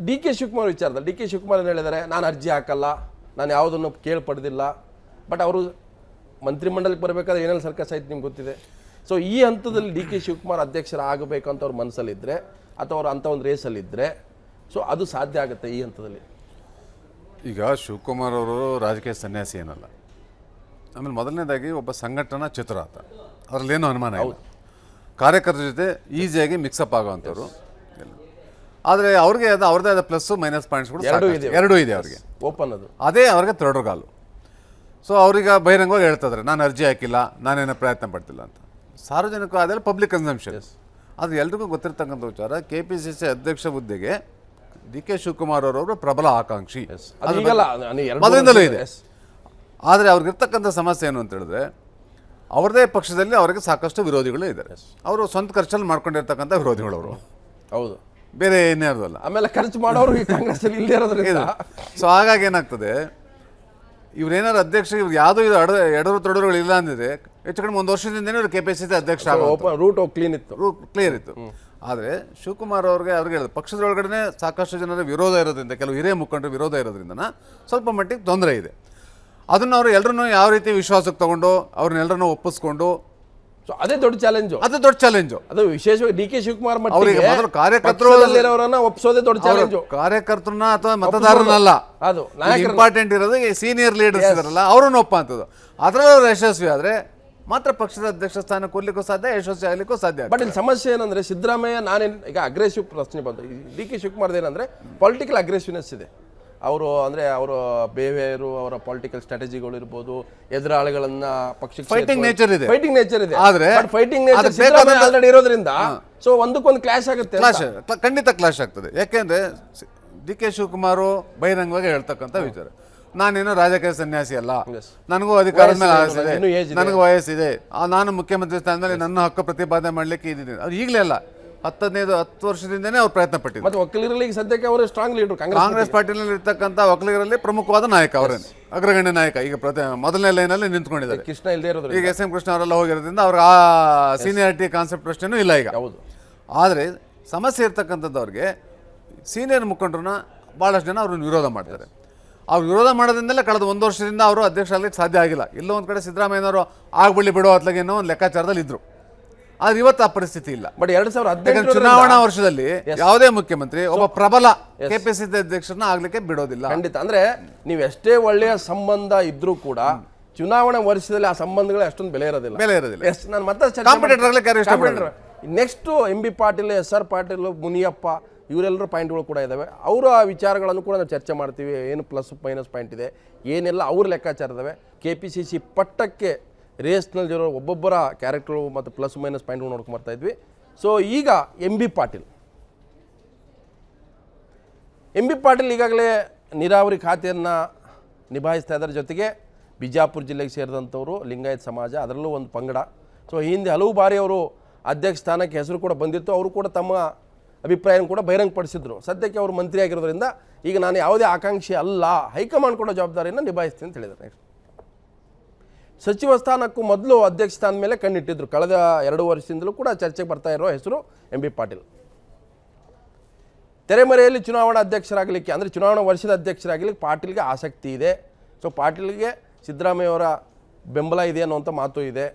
Speaker 1: D K Shivakumar ವಿಚಾರದಲ್ಲಿ ಡಿ ಕೆ ಶಿವಕುಮಾರ್ ಏನು ಹೇಳಿದ್ದಾರೆ, ನಾನು ಅರ್ಜಿ ಹಾಕಲ್ಲ, ನಾನು ಯಾವುದನ್ನು ಕೇಳ್ಪಡ್ದಿಲ್ಲ. ಬಟ್ ಅವರು ಮಂತ್ರಿಮಂಡಲಕ್ಕೆ ಬರಬೇಕಾದ್ರೆ ಏನೆಲ್ಲ ಸರ್ಕಸ್ ಆಯ್ತು ನಿಮ್ಗೆ ಗೊತ್ತಿದೆ. ಸೊ ಈ ಹಂತದಲ್ಲಿ ಡಿ ಕೆ ಶಿವಕುಮಾರ್ ಅಧ್ಯಕ್ಷರಾಗಬೇಕು ಅಂತ ಅವ್ರ ಮನಸ್ಸಲ್ಲಿದ್ದರೆ ಅಥವಾ ಅವ್ರು ಅಂಥ ಒಂದು ರೇಸಲ್ಲಿದ್ದರೆ ಸೊ ಅದು ಸಾಧ್ಯ ಆಗುತ್ತೆ ಈ ಹಂತದಲ್ಲಿ.
Speaker 9: ಈಗ ಶಿವಕುಮಾರ್ ಅವರು ರಾಜಕೀಯ ಸನ್ಯಾಸಿ ಏನಲ್ಲ. ಆಮೇಲೆ ಮೊದಲನೇದಾಗಿ ಒಬ್ಬ ಸಂಘಟನಾ ಚತುರ ಆತ, ಅದರಲ್ಲೇನು ಅನುಮಾನ ಇಲ್ಲ. ಕಾರ್ಯಕರ್ತರ ಜೊತೆ ಈಸಿಯಾಗಿ ಮಿಕ್ಸಪ್ ಆಗೋವಂಥವ್ರು. ಆದರೆ ಅವ್ರಿಗೆ ಅದು ಅವ್ರದ್ದೇ ಆದ ಪ್ಲಸ್ ಮೈನಸ್ ಪಾಯಿಂಟ್ಸ್ಗಳು ಎರಡೂ ಇದೆ ಅವ್ರಿಗೆ.
Speaker 1: ಓಪನ್ ಅದು
Speaker 9: ಅದೇ ಅವ್ರಿಗೆ ತೊಡರುಗಾಲು. ಸೊ ಅವ್ರೀಗ ಬಹಿರಂಗವಾಗಿ ಹೇಳ್ತಿದ್ರೆ ನಾನು ಅರ್ಜಿ ಹಾಕಿಲ್ಲ, ನಾನೇನೋ ಪ್ರಯತ್ನ ಪಡ್ತಿಲ್ಲ ಅಂತ. ಸಾರ್ವಜನಿಕ ಅದೆಲ್ಲ ಪಬ್ಲಿಕ್ ಕನ್ಸಂಪ್ಷನ್. ಅದು ಎಲ್ರಿಗೂ ಗೊತ್ತಿರ್ತಕ್ಕಂಥ ವಿಚಾರ. KPCC ಅಧ್ಯಕ್ಷ ಹುದ್ದೆಗೆ ಡಿ ಕೆ ಶಿವಕುಮಾರ್ ಅವರವರು ಪ್ರಬಲ ಆಕಾಂಕ್ಷಿ ಮೊದಲಿಂದಲೂ ಇದೆ. ಆದರೆ ಅವ್ರಿಗಿರ್ತಕ್ಕಂಥ ಸಮಸ್ಯೆ ಏನು ಅಂತ ಹೇಳಿದ್ರೆ ಅವ್ರದೇ ಪಕ್ಷದಲ್ಲಿ ಅವರಿಗೆ ಸಾಕಷ್ಟು ವಿರೋಧಿಗಳು ಇದ್ದಾರೆ. ಅವರು ಸ್ವಂತ ಖರ್ಚಲ್ಲಿ ಮಾಡ್ಕೊಂಡಿರ್ತಕ್ಕಂಥ ವಿರೋಧಿಗಳು ಅವರು.
Speaker 1: ಹೌದು,
Speaker 9: ಬೇರೆ ಏನೇ ಇರೋದಲ್ಲ.
Speaker 1: ಆಮೇಲೆ ಖರ್ಚು ಮಾಡೋರು ಈ ಕಾಂಗ್ರೆಸ್ಸಲ್ಲಿ ಇಲ್ಲೇ ಇರೋದ್ರಿಂದ
Speaker 9: ಸೊ ಹಾಗಾಗಿ ಏನಾಗ್ತದೆ, ಇವ್ರೇನಾದ್ರು ಅಧ್ಯಕ್ಷ ಇವ್ರು ಯಾವುದೋ ಇದು ಎಡರು ತೊಡರುಗಳು ಇಲ್ಲ ಅಂದಿದೆ ಹೆಚ್ಚು ಕಡಿಮೆ 1 ವರ್ಷದಿಂದನೇ ಇವರು KPCC ಅಧ್ಯಕ್ಷ
Speaker 1: ರೂಟ್ ಕ್ಲಿಯರ್ ಇತ್ತು.
Speaker 9: ಆದರೆ ಶಿವಕುಮಾರ್ ಅವ್ರಿಗೆ ಹೇಳಿದ್ರು ಪಕ್ಷದೊಳಗಡೆ ಸಾಕಷ್ಟು ಜನರ ವಿರೋಧ ಇರೋದ್ರಿಂದ, ಕೆಲವು ಹಿರಿಯ ಮುಖಂಡರ ವಿರೋಧ ಇರೋದ್ರಿಂದ ಸ್ವಲ್ಪ ಮಟ್ಟಿಗೆ ತೊಂದರೆ ಇದೆ. ಅದನ್ನು ಅವರು ಎಲ್ಲರನ್ನೂ ಯಾವ ರೀತಿ ವಿಶ್ವಾಸಕ್ಕೆ ತಗೊಂಡು ಅವ್ರನ್ನೆಲ್ಲರನ್ನೂ ಒಪ್ಪಿಸ್ಕೊಂಡು,
Speaker 1: ಸೊ ಅದೇ ದೊಡ್ಡ ಚಾಲೆಂಜು. ಅದು ವಿಶೇಷವಾಗಿ ಡಿ ಕೆ ಶಿವಕುಮಾರ್
Speaker 9: ಅವರಿಗೆ ಮೊದಲು ಕಾರ್ಯಕರ್ತರು
Speaker 1: ಒಪ್ಪಿಸೋದೇ ದೊಡ್ಡ ಚಾಲೆಂಜು.
Speaker 9: ಕಾರ್ಯಕರ್ತರನ್ನ ಅಥವಾ ಮತದಾರನಲ್ಲ,
Speaker 1: ಅದು
Speaker 9: ಇಂಪಾರ್ಟೆಂಟ್ ಇರೋದು ಸೀನಿಯರ್ ಲೀಡರ್ಸ್ ಇದಾರಲ್ಲ ಅವ್ರನ್ನ ಒಪ್ಪಂಥದ್ದು. ಅದರಲ್ಲಿ ಅವ್ರು ಯಶಸ್ವಿ ಆದರೆ ಮಾತ್ರ ಪಕ್ಷದ ಅಧ್ಯಕ್ಷ ಸ್ಥಾನ ಕೊಡ್ಲಿಕ್ಕೂ ಸಾಧ್ಯ, ಯಶಸ್ವಿ ಆಗ್ಲಿಕ್ಕೂ ಸಾಧ್ಯ.
Speaker 1: ಬಟ್ ಇಲ್ಲಿ ಸಮಸ್ಯೆ ಏನಂದ್ರೆ ಸಿದ್ದರಾಮಯ್ಯ ನಾನೇನು ಈಗ ಅಗ್ರೆಸಿವ್ ಪ್ರಶ್ನೆ ಬಂತು. ಡಿ ಕೆ ಶಿವಕುಮಾರ್ ಏನಂದ್ರೆ ಪೊಲಿಟಿಕಲ್ ಅಗ್ರೆಸಿವ್ನೆಸ್ ಇದೆ. ಅವರು ಅಂದರೆ ಅವರ ಬಿಹೇವಿಯರು, ಅವರ ಪೊಲಿಟಿಕಲ್ ಸ್ಟ್ರಾಟಜಿಗಳು ಇರ್ಬೋದು, ಎದುರಾಳಿಗಳನ್ನ ಪಕ್ಷಕ್ಕೆ
Speaker 9: ಫೈಟಿಂಗ್ ನೇಚರ್ ಇದೆ.
Speaker 1: ಆದರೆ ಫೈಟಿಂಗ್ ನೇಚರ್ ಆಲ್ರೆಡಿ ಇರೋದ್ರಿಂದ ಸೊ ಒಂದಕ್ಕೊಂದು ಕ್ಲಾಶ್ ಆಗುತ್ತೆ.
Speaker 9: ಖಂಡಿತ ಕ್ಲಾಶ್ ಆಗ್ತದೆ. ಯಾಕೆಂದ್ರೆ ಡಿ ಕೆ ಶಿವಕುಮಾರ್ ಬಹಿರಂಗವಾಗಿ ಹೇಳ್ತಕ್ಕಂಥ ವಿಚಾರ, ನಾನೇನು ರಾಜಕೀಯ ಸನ್ಯಾಸಿ ಅಲ್ಲ, ನನಗೂ ಅಧಿಕಾರದ ಮೇಲೆ ಆಸೆ ಇದೆ, ನನಗೂ ವಯಸ್ಸಿದೆ, ನಾನು ಮುಖ್ಯಮಂತ್ರಿ ಸ್ಥಾನದಲ್ಲಿ ನನ್ನ ಹಕ್ಕು ಪ್ರತಿಪಾದನೆ ಮಾಡಲಿಕ್ಕೆ ಇದ್ದೀನಿ. ಅದು ಈಗಲೇ ಅಲ್ಲ, 10 ವರ್ಷದಿಂದನೇ ಅವ್ರು ಪ್ರಯತ್ನ ಪಟ್ಟಿದ್ದಾರೆ.
Speaker 1: ಮತ್ತು ಒಕ್ಕಲಿಗರಲ್ಲಿ ಸದ್ಯಕ್ಕೆ ಅವರು ಸ್ಟ್ರಾಂಗ್ ಲೀಡರ್.
Speaker 9: ಕಾಂಗ್ರೆಸ್ ಪಾರ್ಟಿನಲ್ಲಿ ಇರ್ತಕ್ಕಂಥ ಒಕ್ಕಲಿಗರಲ್ಲಿ ಪ್ರಮುಖವಾದ ನಾಯಕ ಅವರೇನೆ, ಅಗ್ರಗಣ್ಯ ನಾಯಕ. ಈಗ ಮೊದಲನೇ ಲೈನಲ್ಲಿ ನಿಂತ್ಕೊಂಡಿದ್ದಾರೆ.
Speaker 1: ಕೃಷ್ಣ ಇಲ್ಲದೆ ಇರೋದು,
Speaker 9: ಈಗ SM ಕೃಷ್ಣ ಅವರೆಲ್ಲ ಹೋಗಿರೋದ್ರಿಂದ ಅವ್ರಿಗೆ ಆ ಸೀನಿಯಾರಿಟಿ ಕಾನ್ಸೆಪ್ಟ್ ಪ್ರಶ್ನೆನೂ ಇಲ್ಲ ಈಗ. ಆದರೆ ಸಮಸ್ಯೆ ಇರ್ತಕ್ಕಂಥದ್ದು ಅವ್ರಿಗೆ ಸೀನಿಯರ್ ಮುಖಂಡರನ್ನ ಭಾಳಷ್ಟು ಜನ ಅವ್ರನ್ನ ವಿರೋಧ ಮಾಡ್ತಾರೆ. ಅವ್ರು ವಿರೋಧ ಮಾಡೋದ್ರಿಂದಲೇ ಕಳೆದ 1 ವರ್ಷದಿಂದ ಅವರು ಅಧ್ಯಕ್ಷ ಆಗಲಿಕ್ಕೆ ಸಾಧ್ಯ ಆಗಿಲ್ಲ. ಎಲ್ಲೋ ಒಂದು ಕಡೆ ಸಿದ್ದರಾಮಯ್ಯನವರು ಆಗ್ಬಿಡಿ ಬಿಡೋ ಅತ್ಲಾಗೇನೋ ಒಂದು ಲೆಕ್ಕಾಚಾರದಲ್ಲಿ ಇದ್ರು. ಆದ್ರೆ ಇವತ್ತು ಆ ಪರಿಸ್ಥಿತಿ ಇಲ್ಲ.
Speaker 1: ಬಟ್ 2018
Speaker 9: ಚುನಾವಣಾ ವರ್ಷದಲ್ಲಿ ಯಾವುದೇ ಮುಖ್ಯಮಂತ್ರಿ ಒಬ್ಬ ಪ್ರಬಲ KPCC ಅಧ್ಯಕ್ಷರನ್ನ ಆಗ್ಲಿಕ್ಕೆ ಬಿಡೋದಿಲ್ಲ.
Speaker 1: ಖಂಡಿತ. ಅಂದ್ರೆ ನೀವು ಎಷ್ಟೇ ಒಳ್ಳೆಯ ಸಂಬಂಧ ಇದ್ರೂ ಕೂಡ ಚುನಾವಣಾ ವರ್ಷದಲ್ಲಿ ಆ ಸಂಬಂಧಗಳು ಅಷ್ಟೊಂದು ಬೆಲೆ ಇರೋದಿಲ್ಲ. ನಾನು ಮತ್ತೆ next MB Patil, SR Patil, Muniyappa ಇವರೆಲ್ಲರೂ ಪಾಯಿಂಟ್ಗಳು ಕೂಡ ಇದ್ದಾವೆ. ಅವರ ವಿಚಾರಗಳನ್ನು ಕೂಡ ನಾವು ಚರ್ಚೆ ಮಾಡ್ತೀವಿ. ಏನು ಪ್ಲಸ್ ಮೈನಸ್ ಪಾಯಿಂಟ್ ಇದೆ, ಏನೆಲ್ಲ ಅವ್ರ ಲೆಕ್ಕಾಚಾರ ಇದ್ದಾವೆ. KPCC ಪಟ್ಟಕ್ಕೆ ರೇಸ್ನಲ್ಲಿರೋ ಒಬ್ಬೊಬ್ಬರ ಕ್ಯಾರೆಕ್ಟರು ಮತ್ತು ಪ್ಲಸ್ ಮೈನಸ್ ಪಾಯಿಂಟ್ಗಳು ನೋಡ್ಕೊಂಡು ಬರ್ತಾ ಇದ್ವಿ. ಸೊ ಈಗ MB ಪಾಟೀಲ್ ಈಗಾಗಲೇ ನೀರಾವರಿ ಖಾತೆಯನ್ನು ನಿಭಾಯಿಸ್ತಾ ಇದ್ದಾರೆ. ಜೊತೆಗೆ ಬಿಜಾಪುರ ಜಿಲ್ಲೆಗೆ ಸೇರಿದಂಥವರು ಲಿಂಗಾಯತ್ ಸಮಾಜ, ಅದರಲ್ಲೂ ಒಂದು ಪಂಗಡ. ಸೊ ಹಿಂದೆ ಹಲವು ಬಾರಿ ಅವರು ಅಧ್ಯಕ್ಷ ಸ್ಥಾನಕ್ಕೆ ಹೆಸರು ಕೂಡ ಬಂದಿತ್ತು. ಅವರು ಕೂಡ ತಮ್ಮ ಅಭಿಪ್ರಾಯನ ಕೂಡ ಬಹಿರಂಗಪಡಿಸಿದ್ರು. ಸದ್ಯಕ್ಕೆ ಅವರು ಮಂತ್ರಿ ಆಗಿರೋದ್ರಿಂದ ಈಗ ನಾನು ಯಾವುದೇ ಆಕಾಂಕ್ಷಿ ಅಲ್ಲ, ಹೈಕಮಾಂಡ್ ಕೊಡೋ ಜವಾಬ್ದಾರಿಯನ್ನು ನಿಭಾಯಿಸ್ತೀನಿ ಅಂತ ಹೇಳಿದ್ದಾರೆ. ಸಚಿವ ಸ್ಥಾನಕ್ಕೂ ಮೊದಲು ಅಧ್ಯಕ್ಷ ಸ್ಥಾನ ಮೇಲೆ ಕಣ್ಣಿಟ್ಟಿದ್ರು. ಕಳೆದ 2 ವರ್ಷದಿಂದಲೂ ಕೂಡ ಚರ್ಚೆಗೆ ಬರ್ತಾ ಇರೋ ಹೆಸರು MB ಪಾಟೀಲ್. ತೆರೆಮರೆಯಲ್ಲಿ ಚುನಾವಣಾ ಅಧ್ಯಕ್ಷರಾಗಲಿಕ್ಕೆ, ಅಂದರೆ ಚುನಾವಣಾ ವರ್ಷದ ಅಧ್ಯಕ್ಷರಾಗಲಿಕ್ಕೆ ಪಾಟೀಲ್ಗೆ ಆಸಕ್ತಿ ಇದೆ. ಸೊ ಪಾಟೀಲ್ಗೆ ಸಿದ್ದರಾಮಯ್ಯವರ ಬೆಂಬಲ ಇದೆ ಅನ್ನುವಂಥ ಮಾತು ಇದೆ.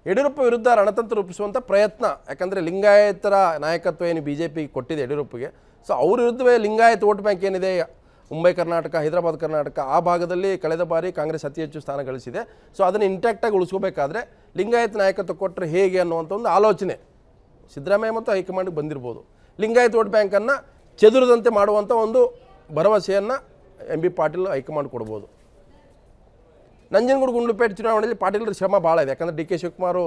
Speaker 1: ಯಡಿಯೂರಪ್ಪ ವಿರುದ್ಧ ರಣತಂತ್ರ ರೂಪಿಸುವಂಥ ಪ್ರಯತ್ನ, ಯಾಕಂದರೆ ಲಿಂಗಾಯತರ ನಾಯಕತ್ವ ಏನು BJP ಕೊಟ್ಟಿದೆ ಯಡಿಯೂರಪ್ಪಗೆ. ಸೊ ಅವ್ರ ವಿರುದ್ಧವೇ ಲಿಂಗಾಯತ್ ವೋಟ್ ಬ್ಯಾಂಕ್ ಏನಿದೆ, ಮುಂಬೈ ಕರ್ನಾಟಕ, ಹೈದರಾಬಾದ್ ಕರ್ನಾಟಕ, ಆ ಭಾಗದಲ್ಲಿ ಕಳೆದ ಬಾರಿ ಕಾಂಗ್ರೆಸ್ ಅತಿ ಹೆಚ್ಚು ಸ್ಥಾನ ಗಳಿಸಿದೆ. ಸೊ ಅದನ್ನು ಇಂಟ್ಯಾಕ್ಟಾಗಿ ಉಳಿಸ್ಕೋಬೇಕಾದ್ರೆ ಲಿಂಗಾಯತ್ ನಾಯಕತ್ವ ಕೊಟ್ಟರೆ ಹೇಗೆ ಅನ್ನುವಂಥ ಒಂದು ಆಲೋಚನೆ ಸಿದ್ದರಾಮಯ್ಯ ಮತ್ತು ಹೈಕಮಾಂಡ್ಗೆ ಬಂದಿರ್ಬೋದು. ಲಿಂಗಾಯತ್ ವೋಟ್ ಬ್ಯಾಂಕನ್ನು ಚೆದುರದಂತೆ ಮಾಡುವಂಥ ಒಂದು ಭರವಸೆಯನ್ನು MB ಪಾಟೀಲ್ ಹೈಕಮಾಂಡ್ ಕೊಡ್ಬೋದು. ನಂಜನಗೂಡು ಗುಂಡ್ಲುಪೇಟೆ ಚುನಾವಣೆಯಲ್ಲಿ ಪಾಟೀಲರ ಶ್ರಮ ಭಾಳ ಇದೆ. ಯಾಕಂದರೆ ಡಿ ಕೆ ಶಿವಕುಮಾರ್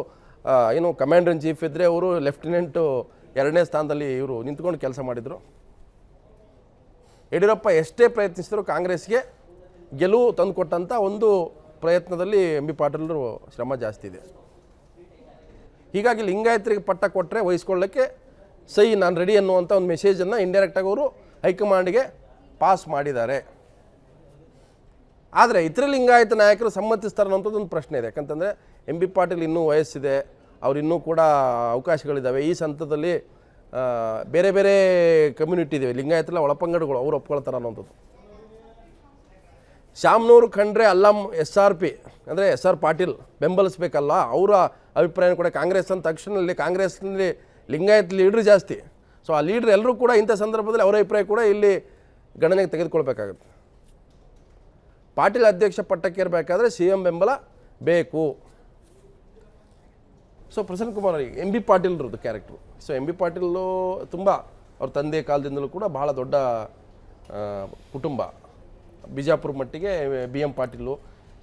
Speaker 1: ಏನು ಕಮಾಂಡರ್ ಇನ್ ಚೀಫ್ ಇದ್ದರೆ ಅವರು ಲೆಫ್ಟಿನೆಂಟು 2ನೇ ಸ್ಥಾನದಲ್ಲಿ ಇವರು ನಿಂತ್ಕೊಂಡು ಕೆಲಸ ಮಾಡಿದರು. ಯಡಿಯೂರಪ್ಪ ಎಷ್ಟೇ ಪ್ರಯತ್ನಿಸಿದ್ರು ಕಾಂಗ್ರೆಸ್ಗೆ ಗೆಲುವು ತಂದುಕೊಟ್ಟಂಥ ಒಂದು ಪ್ರಯತ್ನದಲ್ಲಿ MB ಪಾಟೀಲರು ಶ್ರಮ ಜಾಸ್ತಿ ಇದೆ. ಹೀಗಾಗಿ ಲಿಂಗಾಯತರಿಗೆ ಪಟ್ಟ ಕೊಟ್ಟರೆ ವಹಿಸ್ಕೊಳ್ಳೋಕ್ಕೆ ಸೈ ನಾನು ರೆಡಿ ಅನ್ನುವಂಥ ಒಂದು ಮೆಸೇಜನ್ನು ಇಂಡೈರೆಕ್ಟಾಗಿ ಅವರು ಹೈಕಮಾಂಡ್ಗೆ ಪಾಸ್ ಮಾಡಿದ್ದಾರೆ. ಆದರೆ ಇತರ ಲಿಂಗಾಯತ ನಾಯಕರು ಸಮ್ಮತಿಸ್ತಾರೆ ಅನ್ನೋಂಥದ್ದು ಒಂದು ಪ್ರಶ್ನೆ ಇದೆ. ಯಾಕಂತಂದರೆ ಎಂ ಬಿ ಪಾಟೀಲ್ ಇನ್ನೂ ವಯಸ್ಸಿದೆ, ಅವ್ರು ಇನ್ನೂ ಕೂಡ ಅವಕಾಶಗಳಿದ್ದಾವೆ. ಈ ಹಂತದಲ್ಲಿ ಬೇರೆ ಬೇರೆ ಕಮ್ಯುನಿಟಿ ಇದ್ದಾವೆ, ಲಿಂಗಾಯತಲ್ಲ ಒಳಪಂಗಡಗಳು, ಅವ್ರು ಒಪ್ಕೊಳ್ತಾರೆ ಅನ್ನೋಂಥದ್ದು. ಶಾಮನೂರು ಖಂಡ್ರೆ ಅಲ್ಲಂ SRP ಅಂದರೆ SR ಪಾಟೀಲ್ ಬೆಂಬಲಿಸಬೇಕಲ್ಲ, ಅವರ ಅಭಿಪ್ರಾಯ ಕೂಡ ಕಾಂಗ್ರೆಸ್ ಅಂತ ತಕ್ಷಣದಲ್ಲಿ ಕಾಂಗ್ರೆಸ್ನಲ್ಲಿ ಲಿಂಗಾಯತ್ ಲೀಡ್ರ್ ಜಾಸ್ತಿ. ಸೊ ಆ ಲೀಡ್ರ್ ಎಲ್ಲರೂ ಕೂಡ ಇಂಥ ಸಂದರ್ಭದಲ್ಲಿ ಅವರ ಅಭಿಪ್ರಾಯ ಕೂಡ ಇಲ್ಲಿ ಗಣನೆಗೆ ತೆಗೆದುಕೊಳ್ಬೇಕಾಗುತ್ತೆ. ಪಾಟೀಲ್ ಅಧ್ಯಕ್ಷ ಪಟ್ಟಕ್ಕೆ ಇರಬೇಕಾದ್ರೆ CM ಬೆಂಬಲ ಬೇಕು. ಸೊ ಪ್ರಸನ್ನ ಕುಮಾರ್ ಅವರಿಗೆ ಎಂ ಬಿ ಪಾಟೀಲ್ರದ್ದು character. So M B Patil ತುಂಬ ಅವ್ರ ತಂದೆ ಕಾಲದಿಂದಲೂ ಕೂಡ ಬಹಳ ದೊಡ್ಡ ಕುಟುಂಬ, ಬಿಜಾಪುರ ಮಟ್ಟಿಗೆ BM ಪಾಟೀಲು.